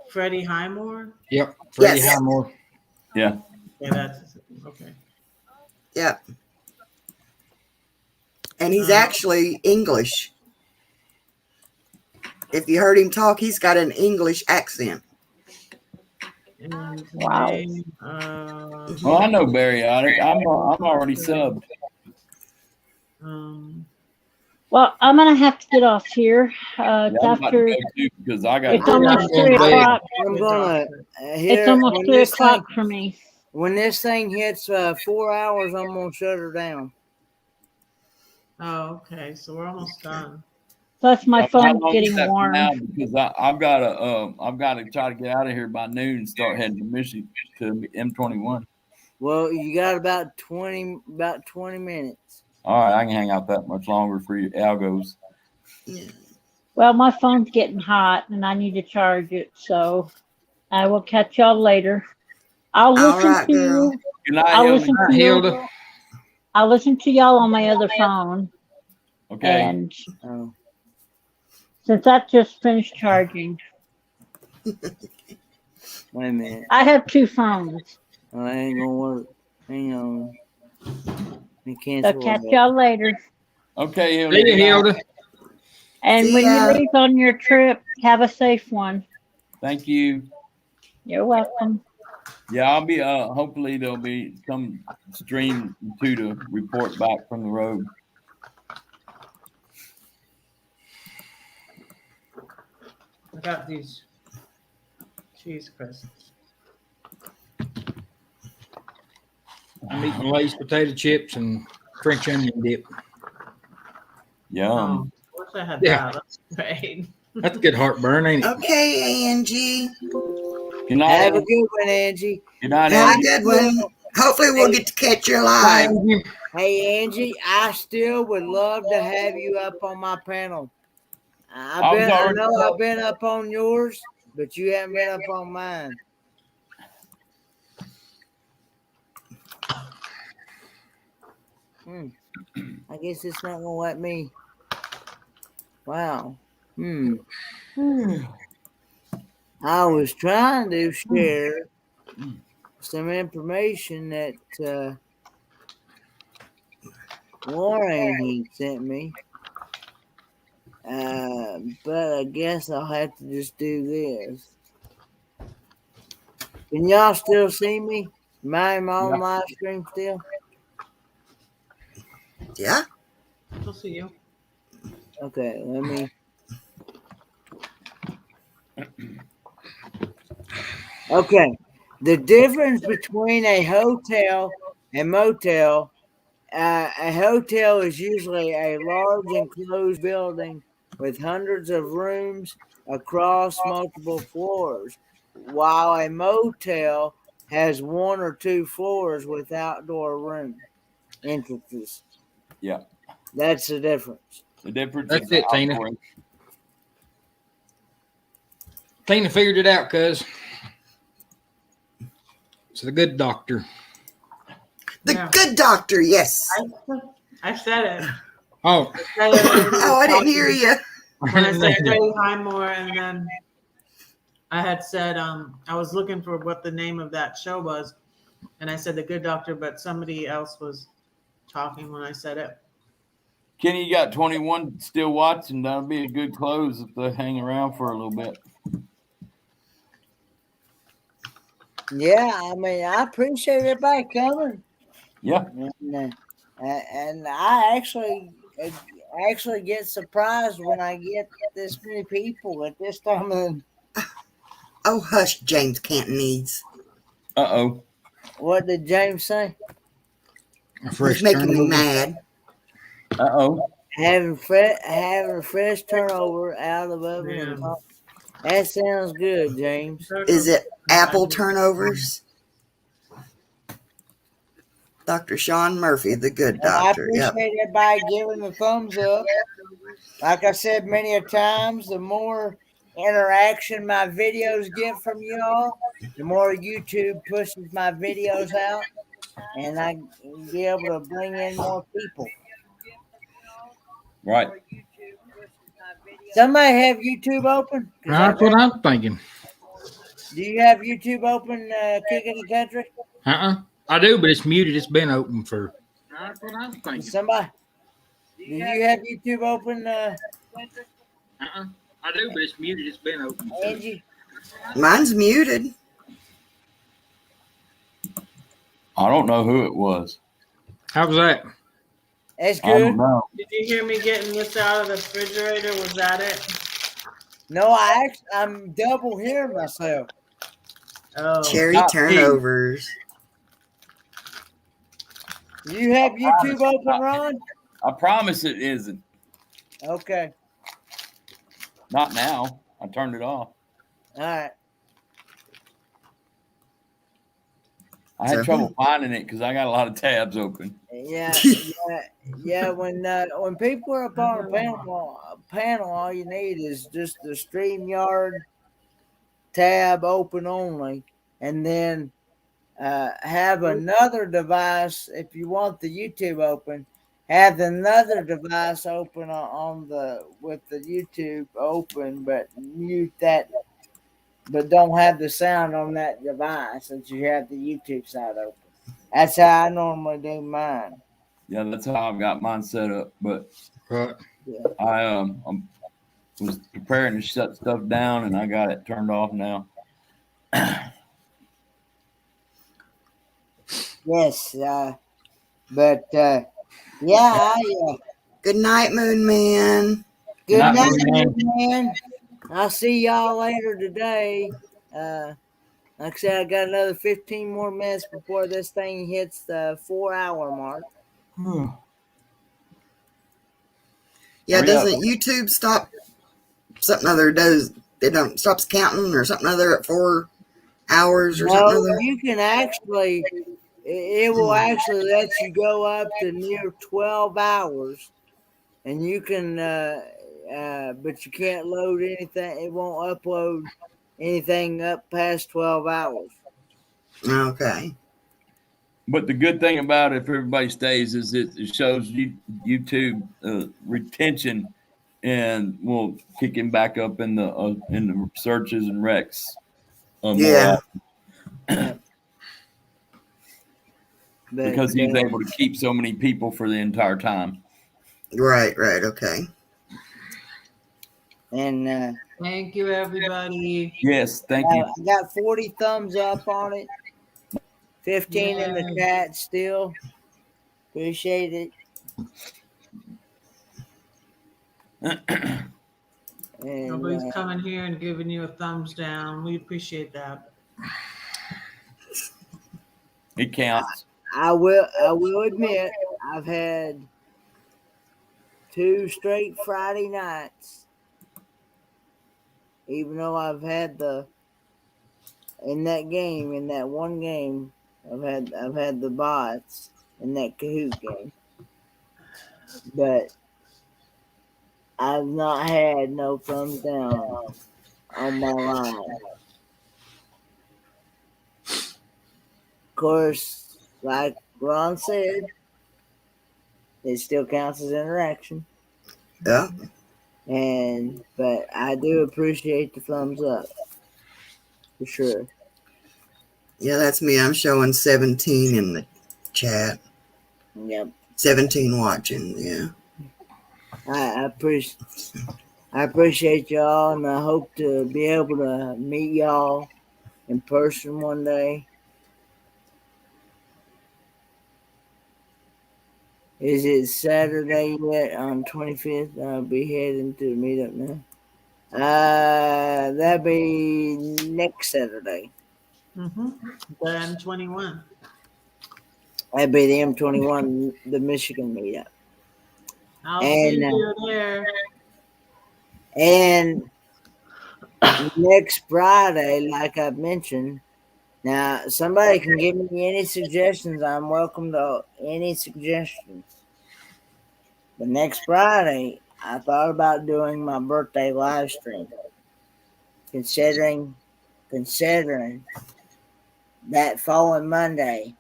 Freddie Highmore? Yep. Freddie Yes. Highmore. Yeah. Yeah, that's okay. Yeah. And he's Uh, actually English. If you heard him talk, he's got an English accent. and his Wow. name, Well, I know Barry Otter. I'm already subbed. Well, I'm gonna have to get off here. Yeah, It's I'm about to after. go too because I got to It's go. almost going 3 to bed. o'clock. I'm gonna It's here almost when 3 this thing o'clock for me. when this thing hits 4 hours, I'm gonna shut her down. oh, okay. So we're almost done. Plus, my How phone's long is getting that from now? warm. Because I've got to try to get out of here by noon and start heading to Michigan to M21. Well, you got about 20 minutes. All right, I can hang out that much longer for you algos. Yeah. Well, my phone's getting hot and I need to charge it, so I will catch y'all later. I'll All listen right, to girl. you. Good night, I'll Hilda. listen to Hilda. you. I'll listen to y'all on my other phone. Okay. And Oh, since that just finished charging, wait a minute. I have two phones. Oh, that ain't gonna work. Hang on. Let me So cancel catch that. y'all later. Okay, Hilda. See Good you, night. Hilda. And See when ya. you leave on your trip, have a safe one. Thank you. You're welcome. Yeah, I'll be. Hopefully, there'll be some stream to report back from the road. I got these cheese crisps. I'm eating Lay's potato chips and French onion dip. Yum. Oh, I wish I had Yeah. that. That's great. That's good heartburn, ain't it? Okay, Angie. Good night. Have a Angie. good one, Angie. Good night, Have a Angie. good one. Hopefully, we'll get to catch you live. Hey, Angie, I still would love to have you up on my panel. I know I've been up on yours, but you haven't been up on mine. I guess it's not gonna let me. Wow. I was trying to share some information that Warren he sent me. But I guess I'll have to just do this. Can y'all still see me? Am I on live stream still? Yeah. We'll see you. Okay, let me. Okay, the difference between a hotel and motel. A hotel is usually a large enclosed building with hundreds of rooms across multiple floors, while a motel has one or two floors with outdoor room entrances. Yeah. That's the difference. The difference That's is it, Tina. outdoor. Tina figured it out, cuz. It's the good doctor. The good doctor, yes. I said it. Oh. Oh, I didn't hear you. When I said Freddie Highmore, and then I had said I was looking for what the name of that show was, and I said The Good Doctor, but somebody else was talking when I said it. Kenny, you got 21 still watching. That'll be a good close if they hang around for a little bit. Yeah, I mean, I appreciate everybody coming. Yeah. And I actually get surprised when I get this many people at this time of. Oh, hush, James Cantonese. Uh-oh. What did James say? He's making me mad. Uh-oh. Having a fresh turnover out of the oven. And that sounds good, James. Is it apple turnovers? Dr. Sean Murphy, the good doctor. I appreciate everybody giving the thumbs up. Like I said many a times, the more interaction my videos get from you all, the more YouTube pushes my videos out, and I can be able to bring in more people. Right. Somebody have YouTube open? That's what I'm thinking. Do you have YouTube open, Kicking the Country? I do, but it's muted. It's been open for. That's what I'm thinking. Somebody, do you have YouTube open? I do, but it's muted. It's been open. Angie? Mine's muted. I don't know who it was. How was that? That's I don't good. know. Did you hear me getting this out of the refrigerator? Was that it? No, I'm double hearing myself. Oh. Cherry turnovers. You have YouTube open, Ron? I promise it isn't. Okay. Not now. I turned it off. All right. I had trouble finding it because I got a lot of tabs open. Yeah. When people are up on a panel, all you need is just the StreamYard tab open only, and then have another device if you want the YouTube open. Have another device open on the with the YouTube open, but mute that, but don't have the sound on that device since you have the YouTube side open. That's how I normally do mine. Yeah, that's how I've got mine set up. But Right. Yeah. I was preparing to shut stuff down, and I got it turned off now. Yes, but yeah, Good night, Moon Man. good Not night, really, man. I'll see y'all later today. Like I said, I got another 15 more minutes before this thing hits the 4-hour mark. Yeah, Hurry up. doesn't YouTube stop something other does it don't stops counting or something other at 4 hours or something No, other? you can actually, it will actually let you go up to near 12 hours, and you can, but you can't load anything. It won't upload anything up past 12 hours. Okay. But the good thing about it, if everybody stays, is it shows YouTube retention, and will kick him back up in the searches and recs more Yeah. often. But, Because he's able to keep so many people for the entire time. Right, okay. And Thank you, everybody. Yes, thank you. I got 40 thumbs up on it, 15 in the Yay. chat still. Appreciate it. And, Nobody's coming here and giving you a thumbs down. We appreciate that. It counts. I will admit I've had 2 straight Friday nights, even though I've had in that one game, I've had the bots in that Kahoot game, but I've not had no thumbs down on my line. Of course, like Ron said, it still counts as interaction. Yeah. But I do appreciate the thumbs up for sure. Yeah, that's me. I'm showing 17 in the chat. Yep. 17 watching, yeah. I appreciate y'all, and I hope to be able to meet y'all in person one day. Is it Saturday yet on 25th? I'll be heading to the meetup now. That'll be next Saturday. Then 21. That'll be the M21, the Michigan meetup. I'll see you there. And next Friday, like I've mentioned, now somebody can give me any suggestions. I'm welcome to any suggestions. But next Friday, I thought about doing my birthday live stream. Considering that following Monday,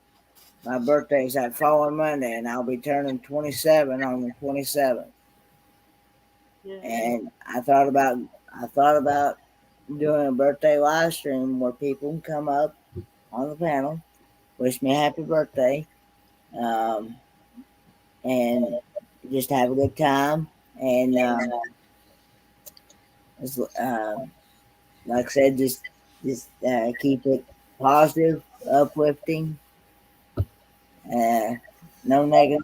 my birthday is that following Monday, and I'll be turning 27 on the 27th. Yeah. And I thought about doing a birthday live stream where people can come up on the panel, wish me a happy birthday, and just have a good time. And like I said, just keep it positive, uplifting, no negative,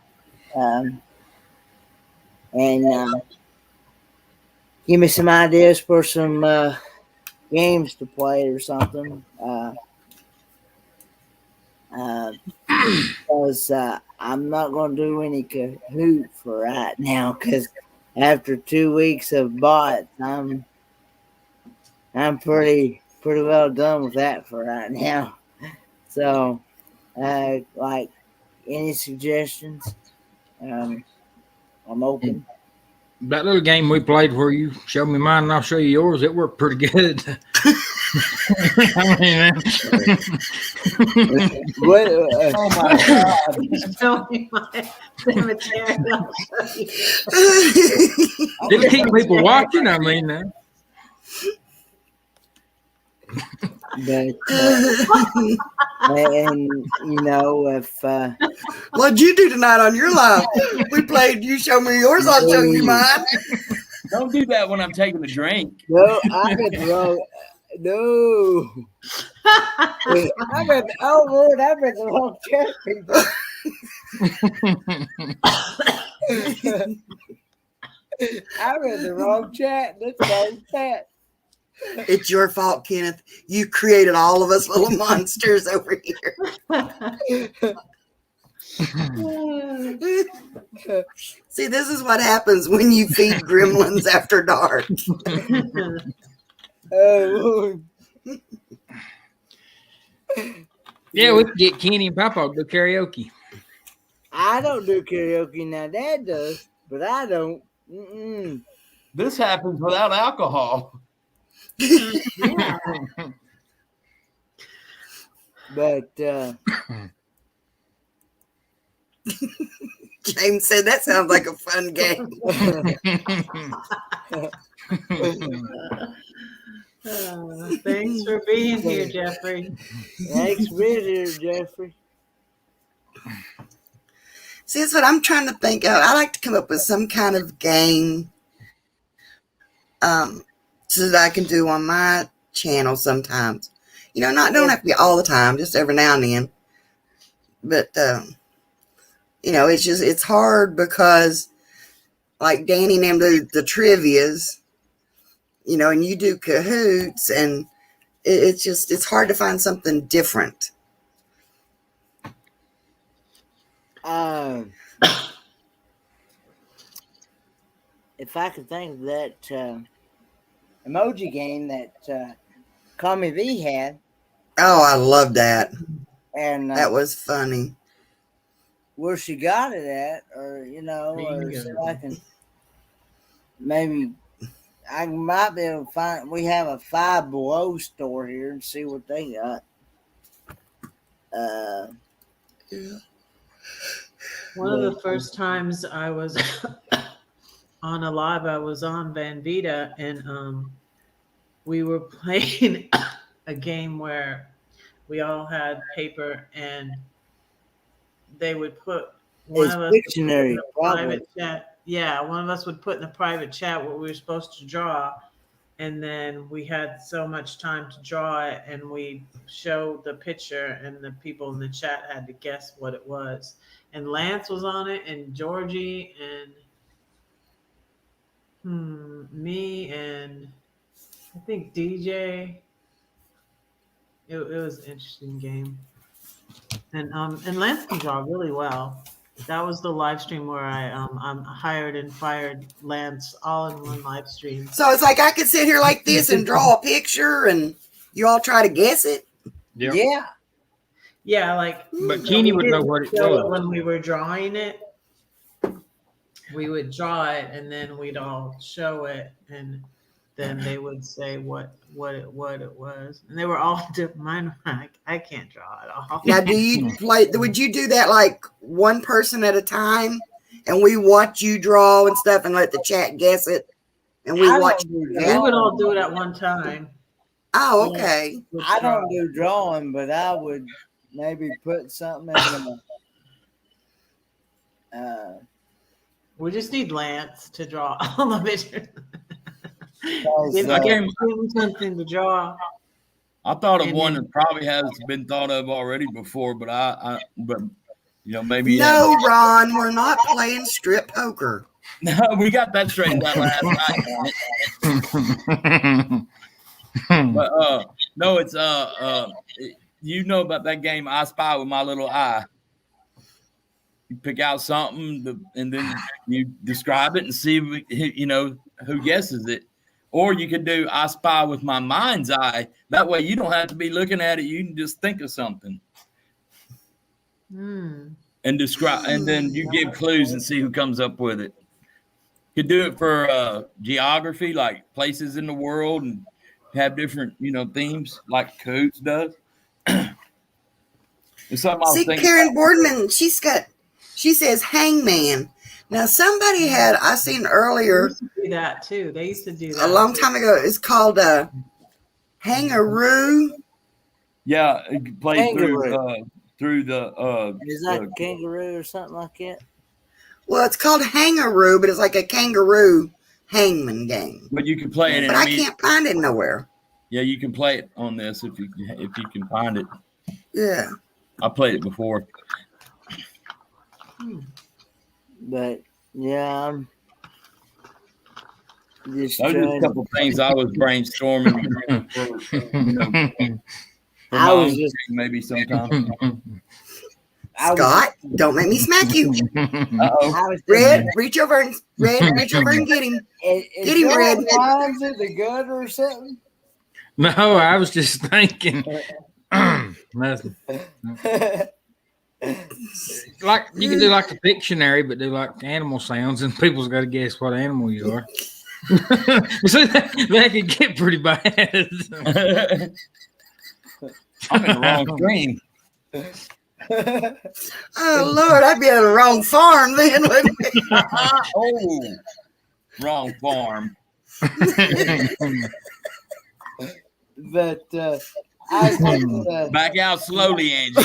and give me some ideas for some games to play or something. Because I'm not going to do any Kahoot for right now, because after 2 weeks of bots, I'm I'm pretty well done with that for right now. So, like any suggestions? I'm open. That little game we played where you show me mine and I'll show you yours, it worked pretty good. I mean, What? Oh my God. Show me my cemetery. I'll show you. it'll keep people watching. I mean, But and you know if What'd you do tonight on your live? We played You Show Me Yours, I'll show you mine. Don't do that when I'm taking a drink. no, I read the wrong. No, I read. Oh Lord, I read the wrong chat, people. I read the wrong chat. That's the wrong chat. It's your fault, Kenneth. You created all of us little monsters over here. See, this is what happens when you feed gremlins after dark. Oh Lord. yeah, we could get Kenny and Papa to do karaoke. I don't do karaoke now. Dad does, but I don't. Mm-mm. This happens without alcohol. Yeah. But James said that sounds like a fun game. Thanks for being here, Jeffrey. thanks for being here, Jeffrey. See, that's what I'm trying to think of. I like to come up with some kind of game so that I can do on my channel sometimes. You know, don't have to be all the time, just every now and then. But you know, it's hard because like Danny and them do the trivias, you know, and you do cahoots, and it's hard to find something different. If I could think of that emoji game that Call Me V had, Oh, I love that. and That was funny. where she got it at, or you know, or so I can maybe I might be able to find. We have a Five Below store here and see what they got. Yeah. One of the first times I was on a live, I was on Van Vita, and we were playing a game where we all had paper, and they would put one It's of us Dictionary, in a private chat. Yeah, one of us would put in a private chat what we were supposed to draw, and then we had so much time to draw it, and we showed the picture, and the people in the chat had to guess what it was. And Lance was on it, and Georgie, and me, and I think DJ. It was an interesting game, and Lance can draw really well. That was the live stream where I hired and fired Lance all in one live stream. So it's like I could sit here like this and draw a picture, and you all try to guess it. Yep. Yeah. Yeah, like But Kenny would know what it was. when we were drawing it. We would draw it, and then we'd all show it, and then they would say what it was, and they were all different. Mine, I can't draw at all. Now, do you play? Would you do that like one person at a time, and we watch you draw and stuff, and let the chat guess it, and we watch? We would all do it at one time. Oh, okay. I don't do drawing, but I would maybe put something in the. We just need Lance to draw all the pictures. Give him something to draw. I thought of one that probably has been thought of already before, but but you know, maybe. No, Ron, we're not playing strip poker. No, we got that straightened out last night. But no, it's you know about that game, I Spy with My Little Eye. You pick out something, and then you describe it and see, you know, who guesses it. Or you could do I spy with my mind's eye. That way you don't have to be looking at it. You can just think of something and describe, and then you give clues and see who comes up with it. You could do it for geography, like places in the world, and have different, themes like Coots does. It's something I was See, thinking Karen about. Boardman, she says hangman. Now, somebody I seen They earlier used to do that too. They used to do a that. long time ago. It's called a hangaroo. Yeah, it played Kangaroo. through the Is that kangaroo or something like that? Well, it's called hangaroo, but it's like a kangaroo hangman game. but you can play it in But I can't find it nowhere. Yeah, you can play it on this if you can find it. Yeah. I played it before. But yeah, I'm just Those are trying. a couple things I was brainstorming for I my was own just thing maybe sometime. Scott, don't make me smack you. Uh-oh. Red, reach over and reach over and get him. Get him, Red. Lines in the gutter or something. No, I was just thinking. Nothing. Like you can do like the Pictionary, but do like animal sounds, and people's got to guess what animal you are. So that could get pretty bad. I'm in the wrong stream. Oh Lord, I'd be on the wrong farm then. Wouldn't I? Oh, wrong farm. But I Back out slowly, Angie.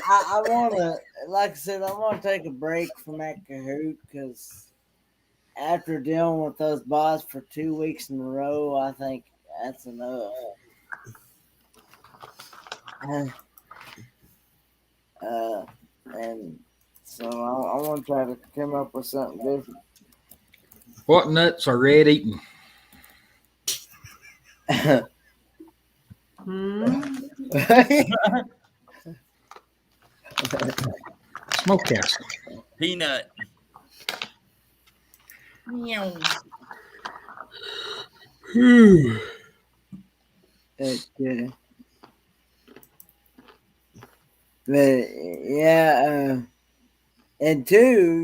I want to, like I said, I want to take a break from that Kahoot because after dealing with those bots for 2 weeks in a row, I think that's enough. And so I want to try to come up with something different. What nuts are Red eating? Smokehouse. Peanut. But yeah, and two,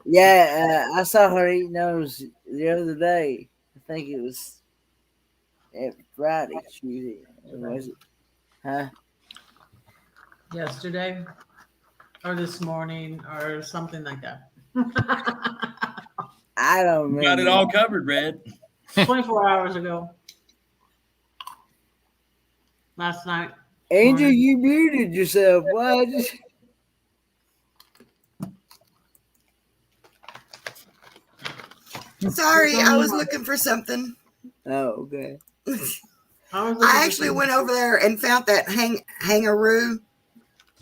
yeah, I saw her eating those the other day. I think it was Friday. Tuesday, or was it? Huh? Yesterday or this morning or something like that. I don't You remember. got it all covered, Red. 24 hours ago. Last night. Angel, morning. you muted yourself. Why? Sorry, I was looking for something. Oh, okay. I actually went over there and found that hangaroo.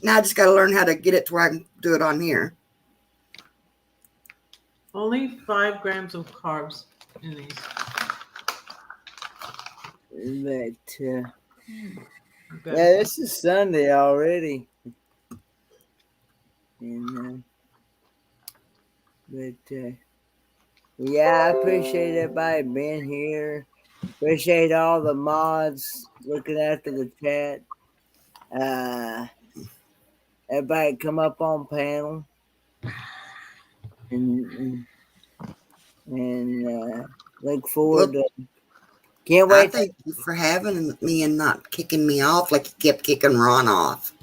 Now I just got to learn how to get it to where I can do it on here. Only 5 grams of carbs in these. But Okay. yeah, this is Sunday already. And yeah, I appreciate everybody being here. Appreciate all the mods looking after the chat. Everybody come up on panel and look forward to. Can't I wait. thank you for having me and not kicking me off like you kept kicking Ron off.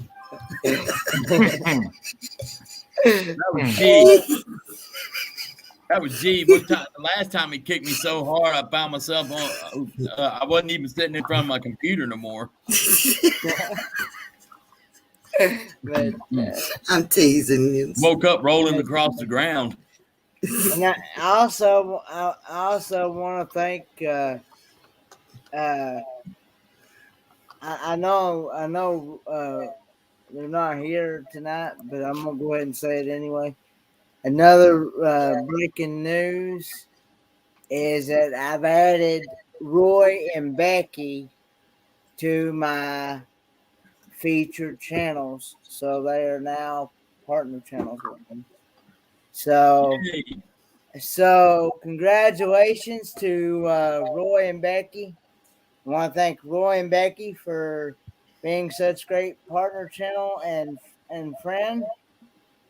That was G. That was G. The last time he kicked me so hard, I found myself on. I wasn't even sitting in front of my computer no more. But, I'm teasing you. Woke up rolling across the ground. and I also want to thank. I know they're not here tonight, but I'm gonna go ahead and say it anyway. Another breaking news is that I've added Roy and Becky to my featured channels, so they are now partner channels with them. So congratulations to Roy and Becky. I want to thank Roy and Becky for being such great partner channel and friend.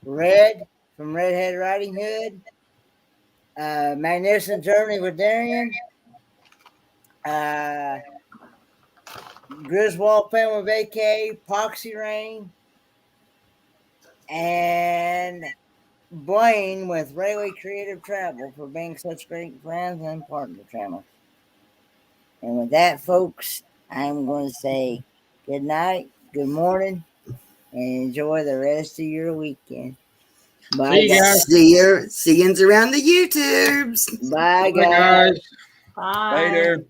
Red from Redhead Riding Hood. Magnificent Journey with Darian. Griswold Family Vacay, Poxy Rain, and Blaine with Railway Creative Travel for being such great friends and partner channels. And with that, folks, I'm going to say good night, good morning, and enjoy the rest of your weekend. Bye, See you guys. See you around the YouTubes. Bye, Bye, guys. guys. Bye. Later.